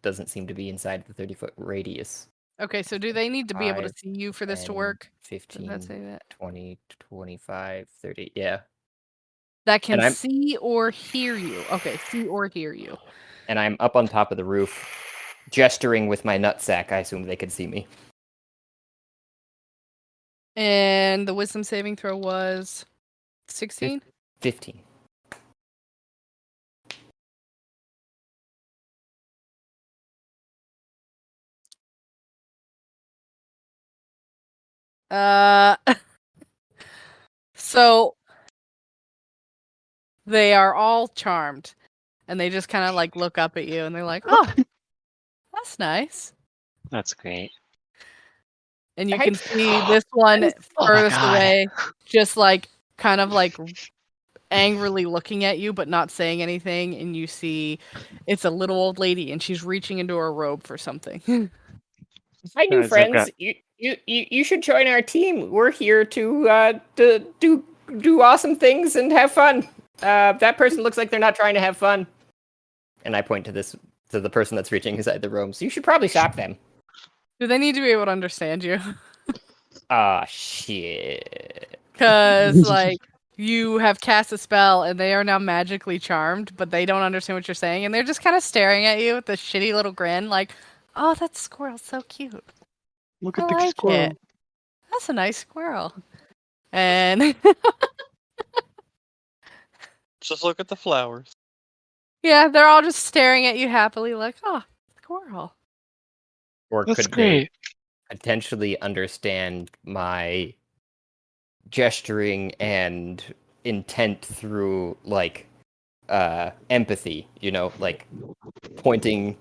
doesn't seem to be inside the 30-foot radius. Okay, so do they need to be able to 5, see you for this to 10, work? Does 15, that say that? 20, 25, 30. Yeah. That can And I'm see or hear you. Okay, see or hear you. and I'm up on top of the roof, gesturing with my nutsack. I assume they could see me. And the wisdom saving throw was 16? 15. So they are all charmed, and they just kind of like look up at you, and they're like, "Oh, that's nice." That's great. And you can see this one Oh my furthest God. away, just like kind of like angrily looking at you, but not saying anything. And you see it's a little old lady, and she's reaching into her robe for something. Hi, new Guys, I've friends. got- You should join our team. We're here to do awesome things and have fun. That person looks like they're not trying to have fun. And I point to the person that's reaching inside the room. So you should probably stop them. Do they need to be able to understand you? Ah, shit. Because like you have cast a spell, and they are now magically charmed, but they don't understand what you're saying, and they're just kind of staring at you with this shitty little grin, like, "Oh, that squirrel's so cute. Look I at the like squirrel. it. That's a nice squirrel." And Just look at the flowers. yeah, they're all just staring at you happily, like, "Oh, squirrel." Or That's could great. they potentially understand my gesturing and intent through like empathy, like pointing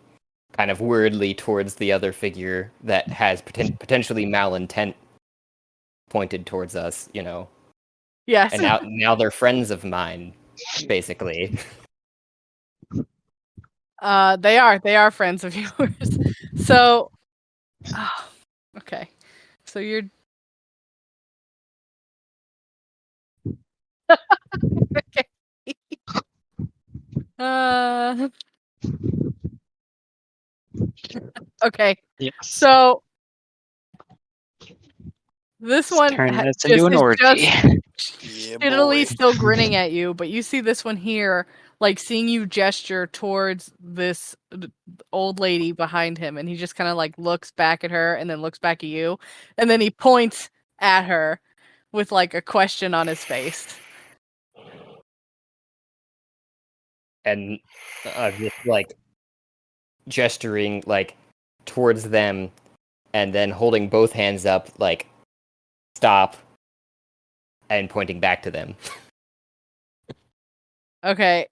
kind of weirdly towards the other figure that has potentially malintent pointed towards us, Yes. and now they're friends of mine, basically. They are friends of yours. So, oh, okay. So you're okay. Okay. Yes. So this Let's one turn this just into an is orgy. Yeah, shittily boy. still grinning at you, but you see this one here, like seeing you gesture towards this old lady behind him, and he just kind of like looks back at her and then looks back at you, and then he points at her with like a question on his face. And just like gesturing like towards them, and then holding both hands up like stop, and pointing back to them. Okay.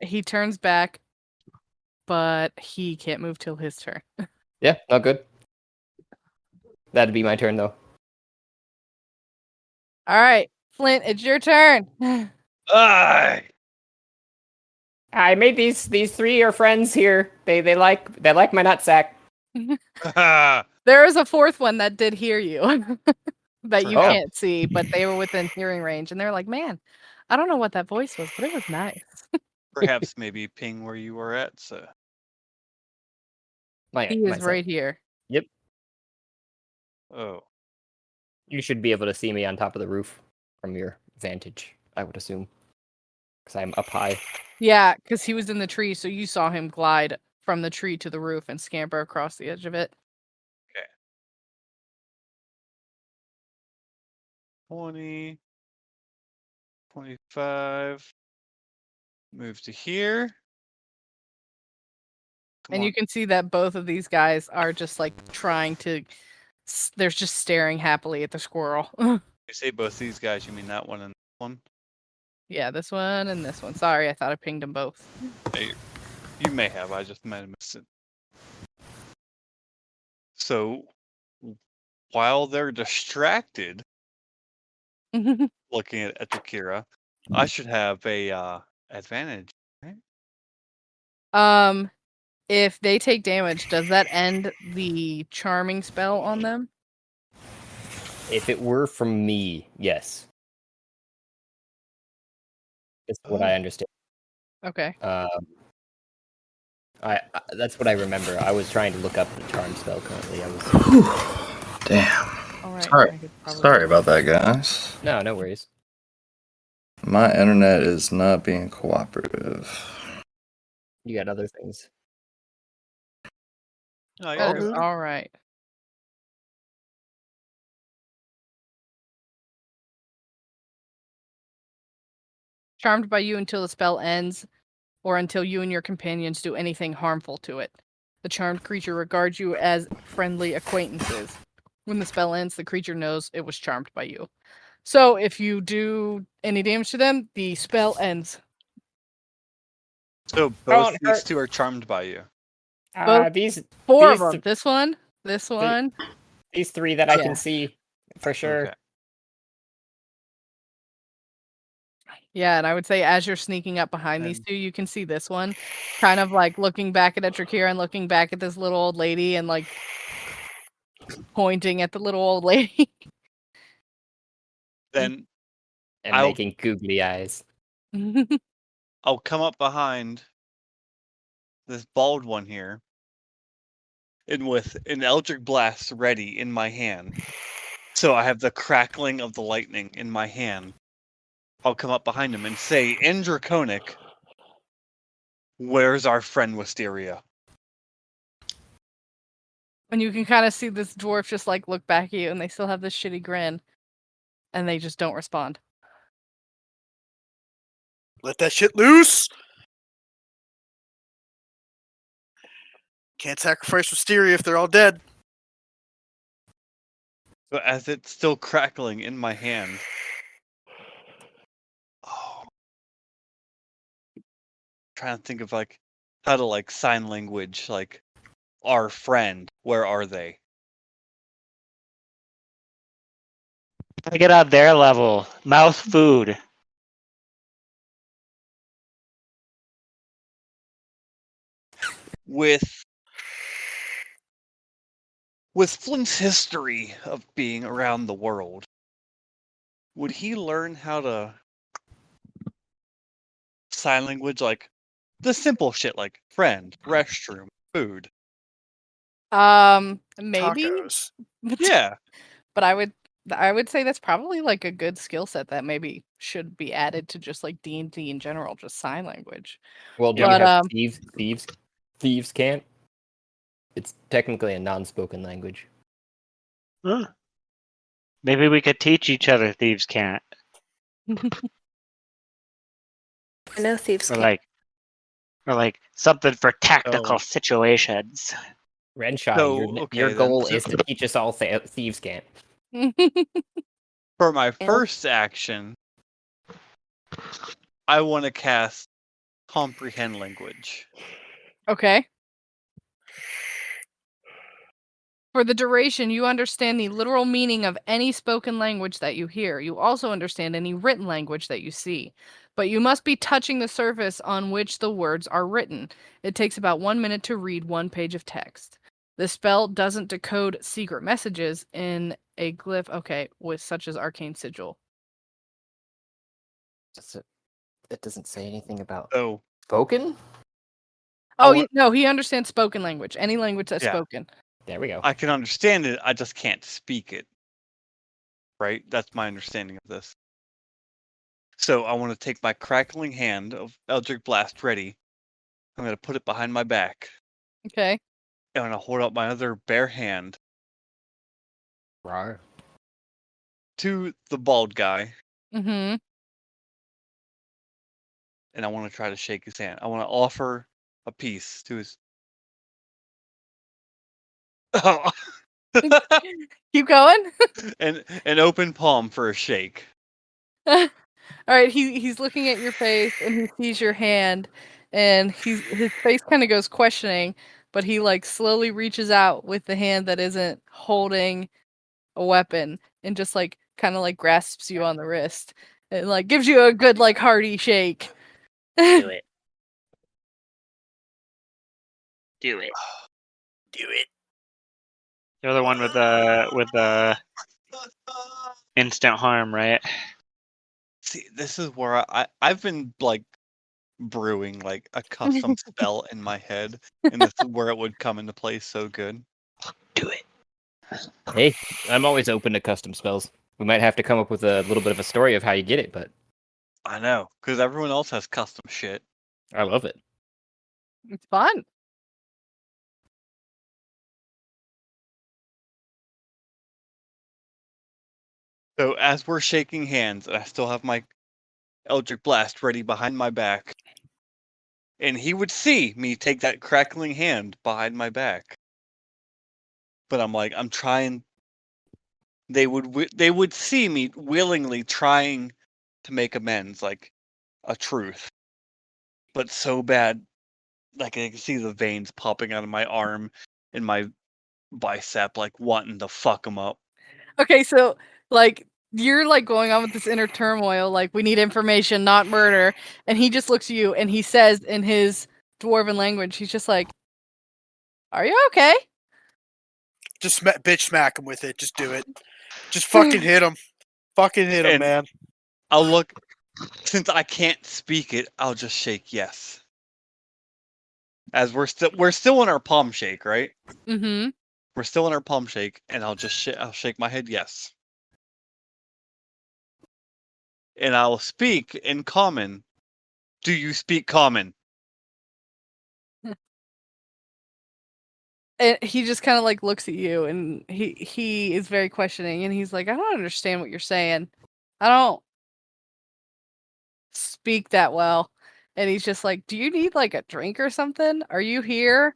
He turns back, but he can't move till his turn. Yeah, not good. That'd be my turn though. All right, Flint, it's your turn. Aye. I made these 3 are friends here. They like my nutsack. There is a 4th one that did hear you that you Oh. can't see, but they were within hearing range, and they're like, "Man, I don't know what that voice was, but it was nice." Perhaps maybe ping where you were at. So He is right here. Yep. oh, You should be able to see me on top of the roof from your vantage, I would assume, because I'm up high. Yeah, because he was in the tree, so you saw him glide from the tree to the roof and scamper across the edge of it. 20, 25. Move to here. Come And on. you can see that both of these guys are just like trying to. They're just staring happily at the squirrel. You say both these guys, you mean that one and that one? Yeah, this one and this one. Sorry, I thought I pinged them both. Hey, you may have. I just might have missed it. So while they're distracted looking at Takira, I should have a advantage, right? If they take damage, does that end the charming spell on them? If it were from me, yes. That's what I understand. Okay. That's what I remember. I was trying to look up the charm spell currently. Damn. All right. Sorry. I could probably- Sorry about that, guys. No worries. My internet is not being cooperative. You got other things. No, you're all That is good. all right. Charmed by you until the spell ends, or until you and your companions do anything harmful to it. The charmed creature regards you as friendly acquaintances. When the spell ends, the creature knows it was charmed by you. So if you do any damage to them, the spell ends. So both these two are charmed by you. These Four these of them. This one. These three that I Yeah. can see for sure. Okay. Yeah, and I would say as you're sneaking up behind these And- two, you can see this one kind of like looking back at Etrakira and looking back at this little old lady and like pointing at the little old lady. Then And I'll- making googly eyes. I'll come up behind this bald one here, and with an Eldritch Blast ready in my hand. So I have the crackling of the lightning in my hand. I'll come up behind him and say, in Draconic, where's our friend Wisteria? And you can kind of see this dwarf just like look back at you and they still have this shitty grin. And they just don't respond. Let that shit loose. Can't sacrifice Wisteria if they're all dead. So as it's still crackling in my hand. Oh. Trying to think of like how to like sign language, like our friend, where are they? I get on their level. Mouth food. With Flint's history of being around the world, would he learn how to sign language, like the simple shit like friend, restroom, food? Maybe. Tacos. Yeah. But I would say that's probably like a good skill set that maybe should be added to just like D&D in general, just sign language. Well, do But, you have thieves can't? It's technically a non-spoken language. Huh. Maybe we could teach each other thieves can't. I know thieves Or can't. like something for tactical Oh. situations. Renshaw, So, your okay, goal then. is to teach us all thieves can't. For my first action, I want to cast Comprehend Language. Okay. For the duration, you understand the literal meaning of any spoken language that you hear. You also understand any written language that you see. But you must be touching the surface on which the words are written. It takes about 1 minute to read 1 page of text. The spell doesn't decode secret messages in a glyph, with such as arcane sigil. It doesn't say anything about So, spoken? Oh, wa- no, he understands spoken language. Any language that's Yeah. spoken. There we go. I can understand it, I just can't speak it. Right? That's my understanding of this. So I want to take my crackling hand of Eldritch Blast ready. I'm going to put it behind my back. Okay. And I'm going to hold out my other bare hand Rawr. to the bald guy. Mm-hmm. And I want to try to shake his hand. I want to offer a piece to his... Oh. Keep going. an open palm for a shake. All right, he's looking at your face and he sees your hand and his face kind of goes questioning, but he like slowly reaches out with the hand that isn't holding a weapon and just like kind of like grasps you on the wrist and like gives you a good like hearty shake. Do it. Do it. Do it. You're the one with the instant harm, right? See, this is where I've been like brewing like a custom spell in my head, and this is where it would come into play so good. Do it. Hey, I'm always open to custom spells. We might have to come up with a little bit of a story of how you get it, but I know, because everyone else has custom shit. I love it. It's fun. So as we're shaking hands, and I still have my Eldritch Blast ready behind my back, and he would see me take that crackling hand behind my back. But I'm like, I'm trying. They would see me willingly trying to make amends, like a truth, but so bad, like I can see the veins popping out of my arm and my bicep, like wanting to fuck them up. Okay, so like you're like going on with this inner turmoil, like we need information, not murder, and he just looks at you and he says in his dwarven language, he's just like, "Are you okay?" Just bitch smack him with it. Just do it. Just fucking hit him. Fucking hit him, And man. I'll look. Since I can't speak it, I'll just shake yes. As we're still in our palm shake, right? Mm-hmm. We're still in our palm shake, and I'll just I'll shake my head yes. And I'll speak in common. Do you speak common? And he just kind of like looks at you, and he is very questioning, and he's like, "I don't understand what you're saying. I don't speak that well." And he's just like, "Do you need like a drink or something? Are you here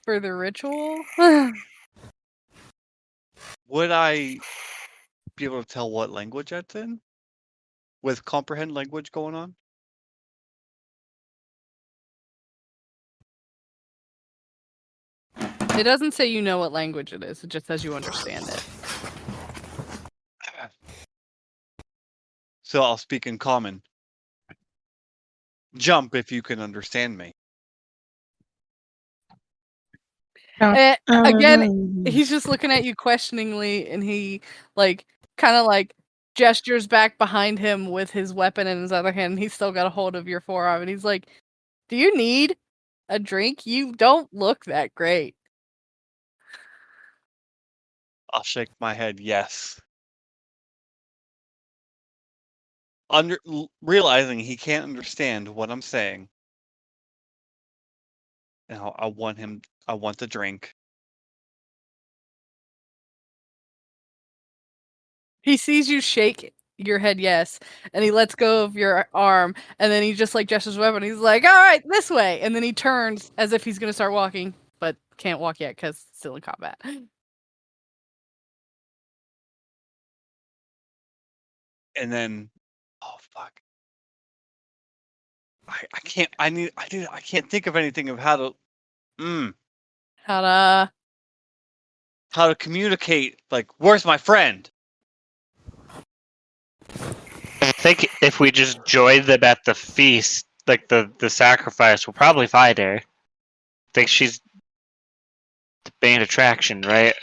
for the ritual?" Would I be able to tell what language that's in? With comprehend language going on? It doesn't say you know what language it is. It just says you understand it. So I'll speak in common. Jump if you can understand me. Again, he's just looking at you questioningly, and he like kind of like gestures back behind him with his weapon in his other hand. And he's still got a hold of your forearm, and he's like, "Do you need a drink? You don't look that great." I'll shake my head yes. Realizing he can't understand what I'm saying. And I want the drink. He sees you shake your head yes, and he lets go of your arm, and then he just like gestures his weapon. He's like, "All right, this way," and then he turns as if he's gonna start walking, but can't walk yet because still in combat. And then, oh fuck, I can't. I can't think of anything of how to communicate. Like, where's my friend? I think if we just join them at the feast, like the sacrifice, we'll probably find her. I think she's the main attraction, right?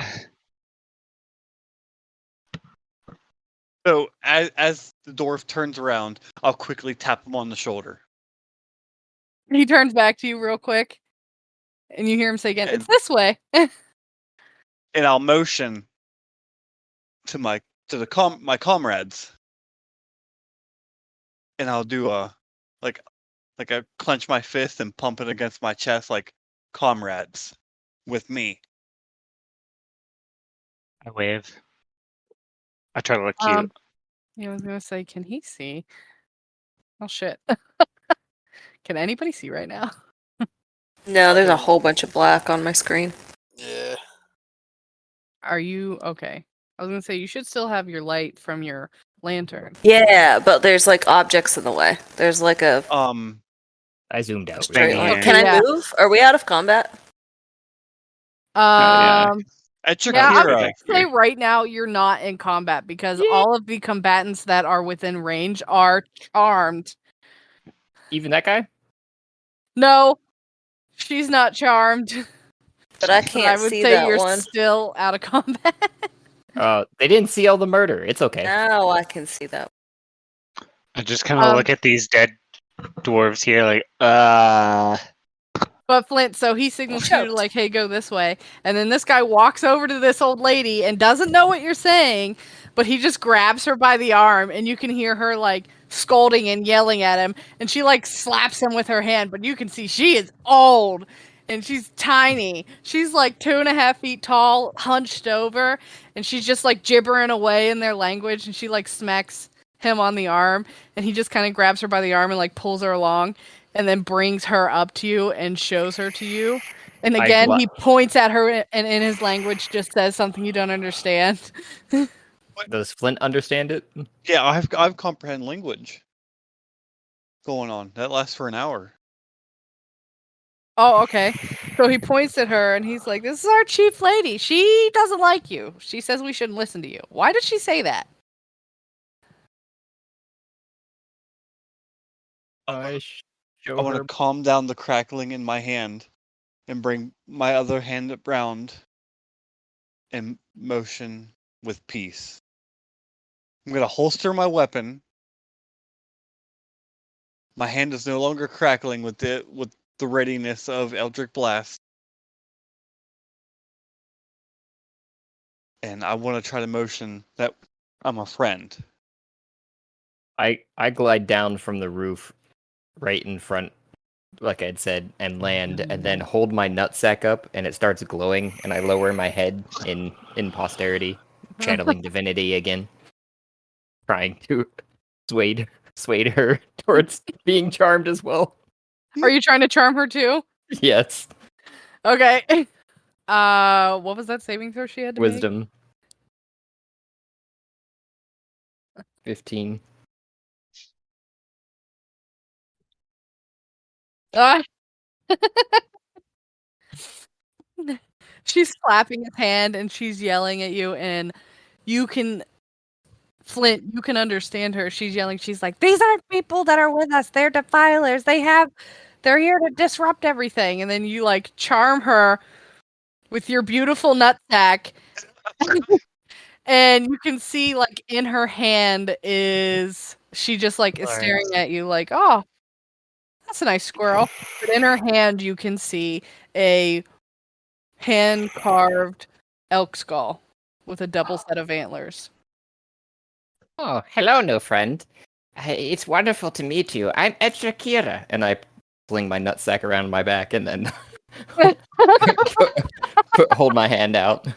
So as the dwarf turns around, I'll quickly tap him on the shoulder. He turns back to you real quick, and you hear him say again, And- "It's this way." And I'll motion to my comrades, and I'll do a like I clench my fist and pump it against my chest, like, comrades with me. I wave. I try to look cute. Yeah, I was gonna say, can he see? Oh shit! Can anybody see right now? No, there's a whole bunch of black on my screen. Yeah. Are you okay? I was gonna say you should still have your light from your lantern. Yeah, but there's like objects in the way. There's like a I zoomed out. straight Yeah. line. Okay, Can I yeah. move? Are we out of combat? yeah. At your Yeah, I Kira, would say right now you're not in combat because all of the combatants that are within range are charmed. Even that guy? No, She's not charmed. But I But can't I would see say that you're one. still out of combat. They didn't see all the murder. It's okay. Now I can see that. I just kind of look at these dead dwarves here, like, But Flint, so he signals to you to like, hey, go this way. And then this guy walks over to this old lady and doesn't know what you're saying, but he just grabs her by the arm and you can hear her like scolding and yelling at him. And she like slaps him with her hand, but you can see she is old and she's tiny. She's like 2.5 feet tall, hunched over, and she's just like gibbering away in their language. And she like smacks him on the arm and he just kind of grabs her by the arm and like pulls her along and then brings her up to you and shows her to you. And again, he points at her and in his language just says something you don't understand. Does Flint understand it? Yeah, I've comprehend language going on. That lasts for an hour. Oh, okay. So he points at her and he's like, this is our chief lady. She doesn't like you. She says we shouldn't listen to you. Why did she say that? I want to calm down the crackling in my hand and bring my other hand around and motion with peace. I'm going to holster my weapon. My hand is no longer crackling with the readiness of Eldritch Blast. And I want to try to motion that I'm a friend. I glide down from the roof right in front, like I'd said, and land, and then hold my nutsack up, and it starts glowing, and I lower my head in posterity, channeling divinity again, trying to sway her towards being charmed as well. Are you trying to charm her too? Yes. Okay. What was that saving throw she had to make? Wisdom. 15. She's slapping his hand and she's yelling at you, and you can, Flint, you can understand her. She's yelling. She's like, "These aren't people that are with us. They're defilers. They're here to disrupt everything." And then you like charm her with your beautiful nutsack. And you can see like in her hand is she just like is staring at you like, "Oh, that's a nice squirrel." But in her hand you can see a hand-carved elk skull with a double set of antlers. Oh, hello, new friend. It's wonderful to meet you. I'm Kira. And I fling my nutsack around my back and then hold my hand out.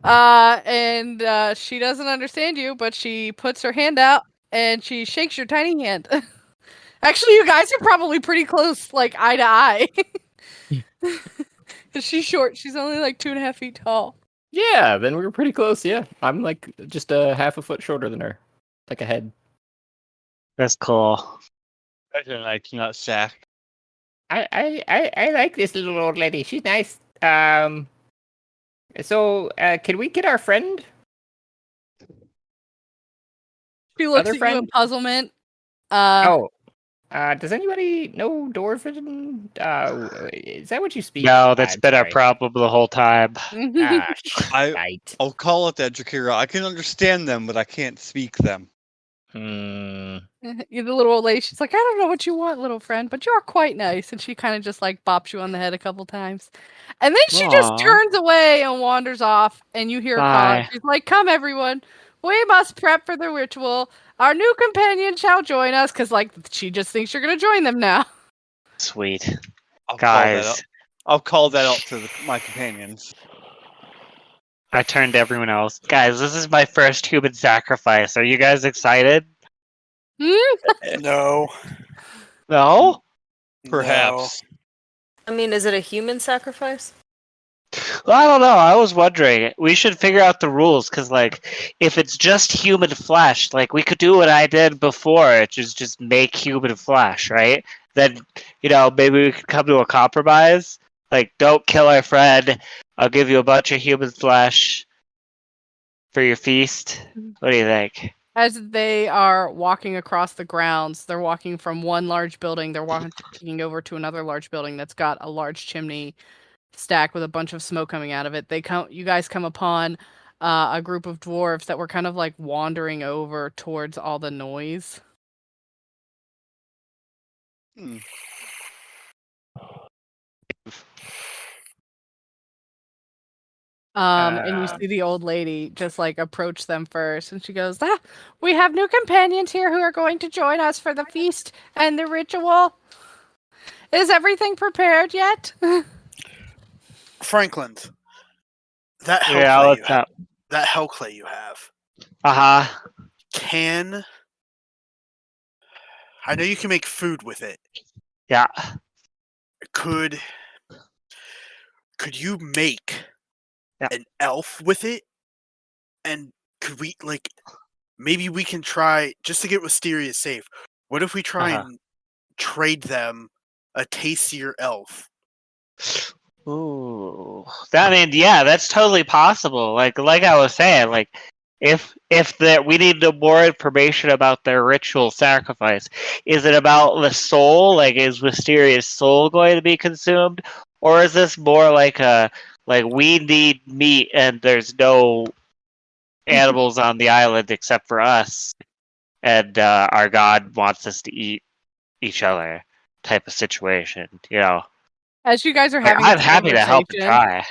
And she doesn't understand you, but she puts her hand out and she shakes your tiny hand. Actually, you guys are probably pretty close, like eye to eye. Cause she's short. She's only like 2.5 feet tall. Yeah, then we were pretty close. Yeah, I'm like just a half a foot shorter than her, like a head. That's cool. I don't like nutsack. I like this little old lady. She's nice. So can we get our friend? She looks Other at you friend? in puzzlement. Does anybody know Dwarven? Is that what you speak? No, that's I'm been our sorry. problem the whole time. Right. I'll call it that, Jakira. I can understand them, but I can't speak them. The little old lady, she's like, "I don't know what you want, little friend, but you are quite nice." And she kind of just like bops you on the head a couple times. And then she just Aw. turns away and wanders off. And you hear her call. Bye. She's like, "Come, everyone. We must prep for the ritual. Our new companion shall join us." Because like she just thinks you're going to join them now. Sweet. I'll Guys. call that out to my companions. I turned to everyone else. Guys, this is my first human sacrifice. Are you guys excited? No. No? Perhaps. I mean, is it a human sacrifice? Well, I don't know. I was wondering. We should figure out the rules, because, like, if it's just human flesh, like, we could do what I did before, which is just make human flesh, right? Then, maybe we could come to a compromise. Like, don't kill our friend. I'll give you a bunch of human flesh for your feast. What do you think? As they are walking across the grounds, they're walking from one large building, they're walking over to another large building that's got a large chimney stack with a bunch of smoke coming out of it. You guys come upon a group of dwarves that were kind of like wandering over towards all the noise. Hmm. And you see the old lady just like approach them first, and she goes, "We have new companions here who are going to join us for the feast and the ritual. Is everything prepared yet?" Franklin, that hell Yeah, clay what's up? that hell clay you have. Uh huh. I know you can make food with it. Yeah. Could you make Yeah. an elf with it? And could we maybe we can try just to get Wisteria safe. What if we try Uh-huh. and trade them a tastier elf? Ooh. Yeah, that's totally possible. Like I was saying, like if we need more information about their ritual sacrifice, is it about the soul? Like, is Wisteria's soul going to be consumed, or is this more like we need meat and there's no animals on the island except for us, and our god wants us to eat each other type of situation? As you guys are Like, having I'm this happy to help and conversation,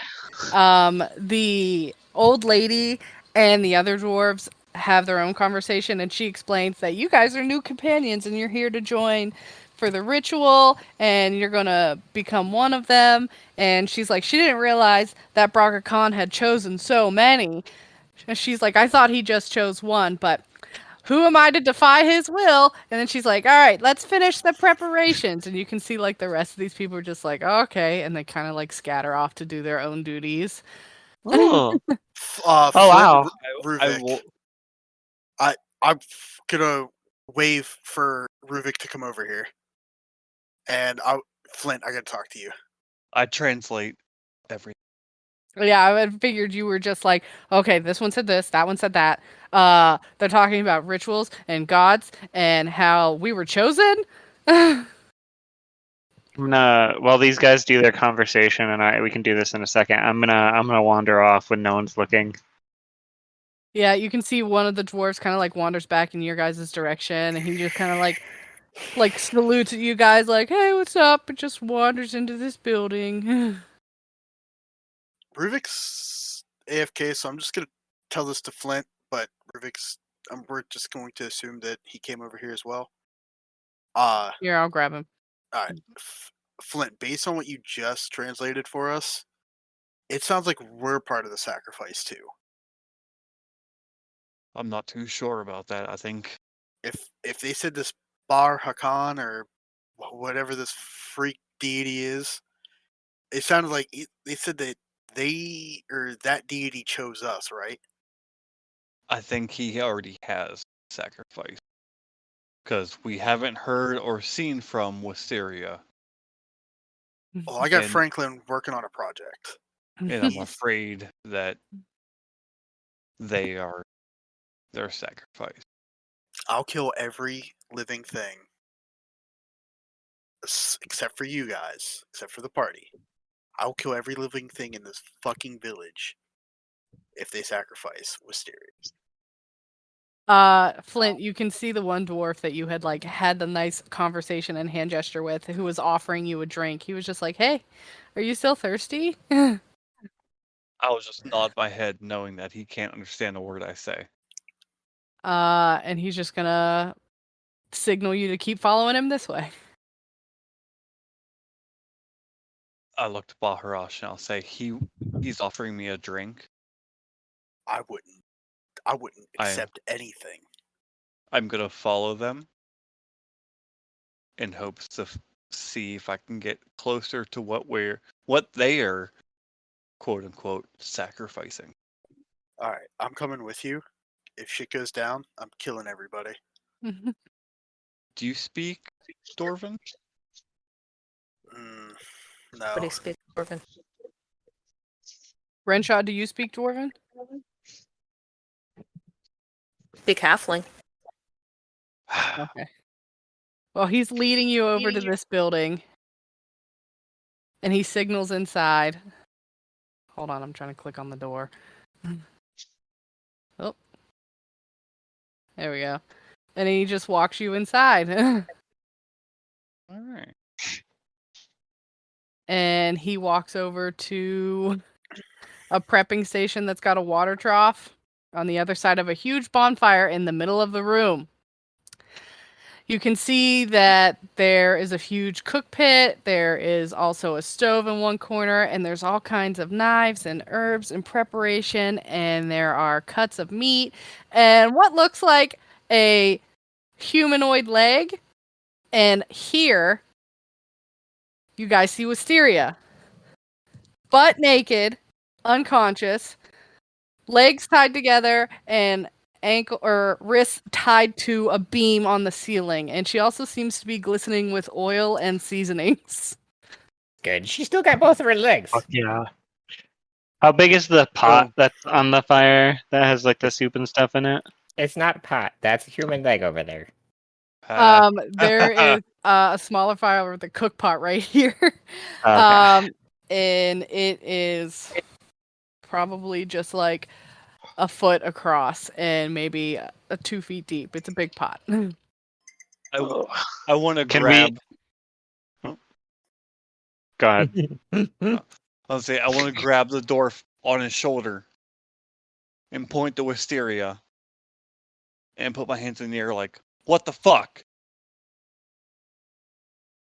try. the old lady and the other dwarves have their own conversation, and she explains that you guys are new companions and you're here to join for the ritual, and you're gonna become one of them. And she's like, she didn't realize that Braga Khan had chosen so many. And she's like, I thought he just chose one, but who am I to defy his will? And then she's like, all right, let's finish the preparations. And you can see like the rest of these people are just like, oh, okay. And they kind of like scatter off to do their own duties. Ooh. Flint wow. I Ruvik. will. I'm gonna wave for Ruvik to come over here. And Flint, I gotta talk to you. I translate everything. Yeah, I figured you were just like, okay, this one said this, that one said that. They're talking about rituals and gods and how we were chosen. While these guys do their conversation, and we can do this in a second. I'm gonna wander off when no one's looking. Yeah, you can see one of the dwarves kind of like wanders back in your guys' direction, and he just kind of like salutes at you guys, like, "Hey, what's up?" It just wanders into this building. Ruvik's AFK, so I'm just gonna tell this to Flint. But we're just going to assume that he came over here as well. Here, I'll grab him. All right, Flint. Based on what you just translated for us, it sounds like we're part of the sacrifice too. I'm not too sure about that. I think If they said this Bar Hakan or whatever this freak deity is, it sounded like they said that that deity chose us, right? he already has sacrifice because we haven't heard or seen from Wisteria, Well, I got And- Franklin working on a project. and I'm afraid that they are their sacrifice. I'll kill every living thing except for you guys, except for the party. I'll kill every living thing in this fucking village if they sacrifice Wisteria. Flint, you can see the one dwarf that you had like had the nice conversation and hand gesture with, who was offering you a drink. He was just like, "Hey, are you still thirsty?" I will just nod my head, knowing that he can't understand a word I say. And he's just gonna signal you to keep following him this way. I look to Baharash and I'll say, he's offering me a drink. I wouldn't accept anything. I'm gonna follow them in hopes to see if I can get closer to what they are, quote unquote, sacrificing. All right, I'm coming with you. If shit goes down, I'm killing everybody. Do you speak Dwarven? No. Nobody speaks Dwarven. Renshaw, do you speak Dwarven? Big halfling. Okay. Well, he's leading you over to this building. And he signals inside. Hold on, I'm trying to click on the door. Oh. There we go. And he just walks you inside. All right. And he walks over to a prepping station that's got a water trough on the other side of a huge bonfire in the middle of the room. You can see that there is a huge cook pit. There is also a stove in one corner, and there's all kinds of knives and herbs in preparation, and there are cuts of meat and what looks like a humanoid leg. And here, you guys see Wisteria. Butt naked, unconscious, legs tied together, and ankle or wrists tied to a beam on the ceiling, and she also seems to be glistening with oil and seasonings. Good. She still got both of her legs. Fuck yeah. How big is the pot that's on the fire that has like the soup and stuff in it? It's not a pot. That's a human leg over there. There is a smaller fire with a cook pot right here. Okay. And it is probably just like a foot across and maybe 2 feet deep. It's a big pot. I want to Can grab. Go ahead. I'll say I want to grab the dwarf on his shoulder and point to Wisteria and put my hands in the air like, "What the fuck?"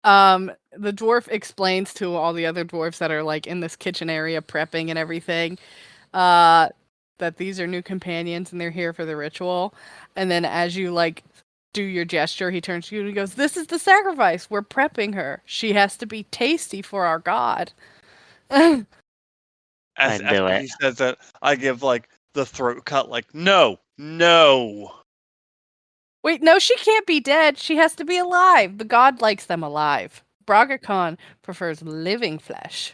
The dwarf explains to all the other dwarves that are like in this kitchen area prepping and everything, that these are new companions and they're here for the ritual. And then as you like do your gesture, he turns to you and he goes, "This is the sacrifice. We're prepping her. She has to be tasty for our god." After he says that, I give like the throat cut, like, "No, no." Wait, no, she can't be dead. She has to be alive. The god likes them alive. Bragacon prefers living flesh.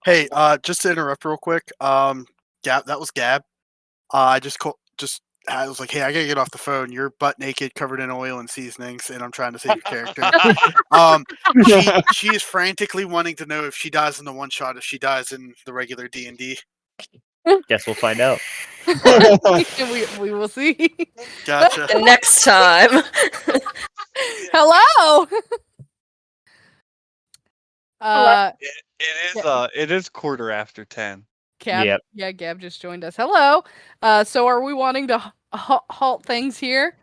Hey, just to interrupt real quick, Gab, that was Gab. I I was like, hey, I gotta get off the phone. You're butt naked, covered in oil and seasonings, and I'm trying to save your character. She is frantically wanting to know if she dies in the one shot, if she dies in the regular D&D. Guess we'll find out. we will see. Gotcha. And next time. Hello. It is 10:15. Gab, Yep. Yeah, Gab just joined us. Hello. So are we wanting to halt things here?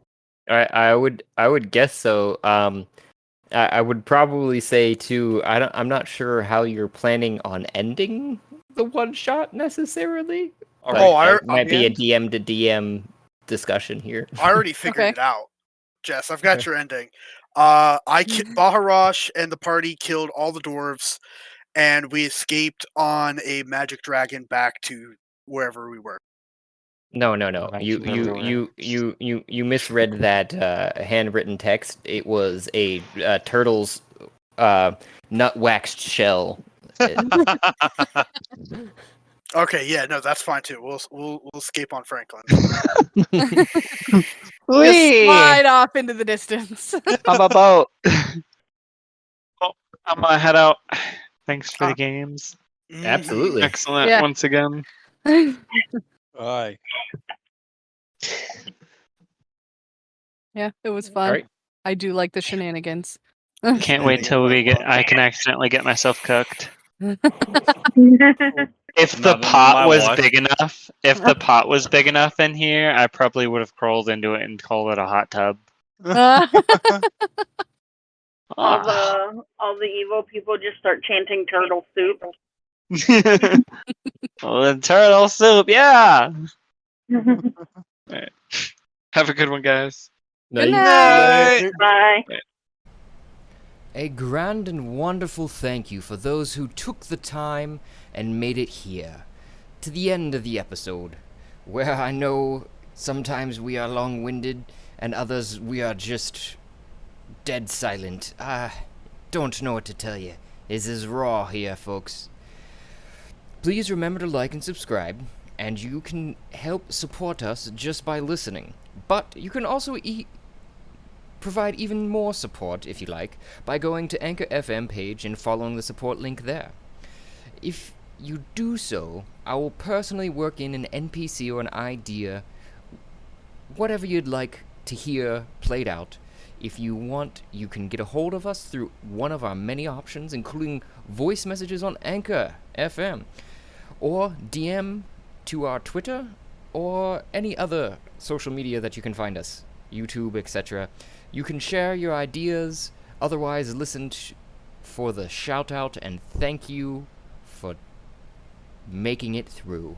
I would guess so. I would probably say too. I'm not sure how you're planning on ending the one shot necessarily. Might be a DM to DM discussion here. I already figured it out. Jess, I've got your ending. Baharash and the party killed all the dwarves, and we escaped on a magic dragon back to wherever we were. No. You misread that handwritten text. It was a turtle's nut waxed shell. Okay, yeah, no, that's fine too. We'll escape on Franklin. Just slide off into the distance. I'm a boat. Oh, I'm gonna head out. Thanks for the games. Absolutely. Excellent Yeah. once again. Aye. Yeah, it was fun. Alright. I do like the shenanigans. Can't wait till I can accidentally get myself cooked. If the Not under pot my was watch. big enough in here, I probably would have crawled into it and called it a hot tub. All the evil people just start chanting turtle soup. Well, then turtle soup, yeah. Alright. Have a good one, guys. Good night. Bye. A grand and wonderful thank you for those who took the time and made it here, to the end of the episode, where I know sometimes we are long-winded and others we are just dead silent. I don't know what to tell you. This is raw here, folks. Please remember to like and subscribe, and you can help support us just by listening. But you can also provide even more support, if you like, by going to Anchor FM page and following the support link there. If you do so, I will personally work in an NPC or an idea, whatever you'd like to hear played out. If you want, you can get a hold of us through one of our many options, including voice messages on Anchor FM, or DM to our Twitter, or any other social media that you can find us, YouTube, etc. You can share your ideas, otherwise listen for the shout out and thank you for making it through.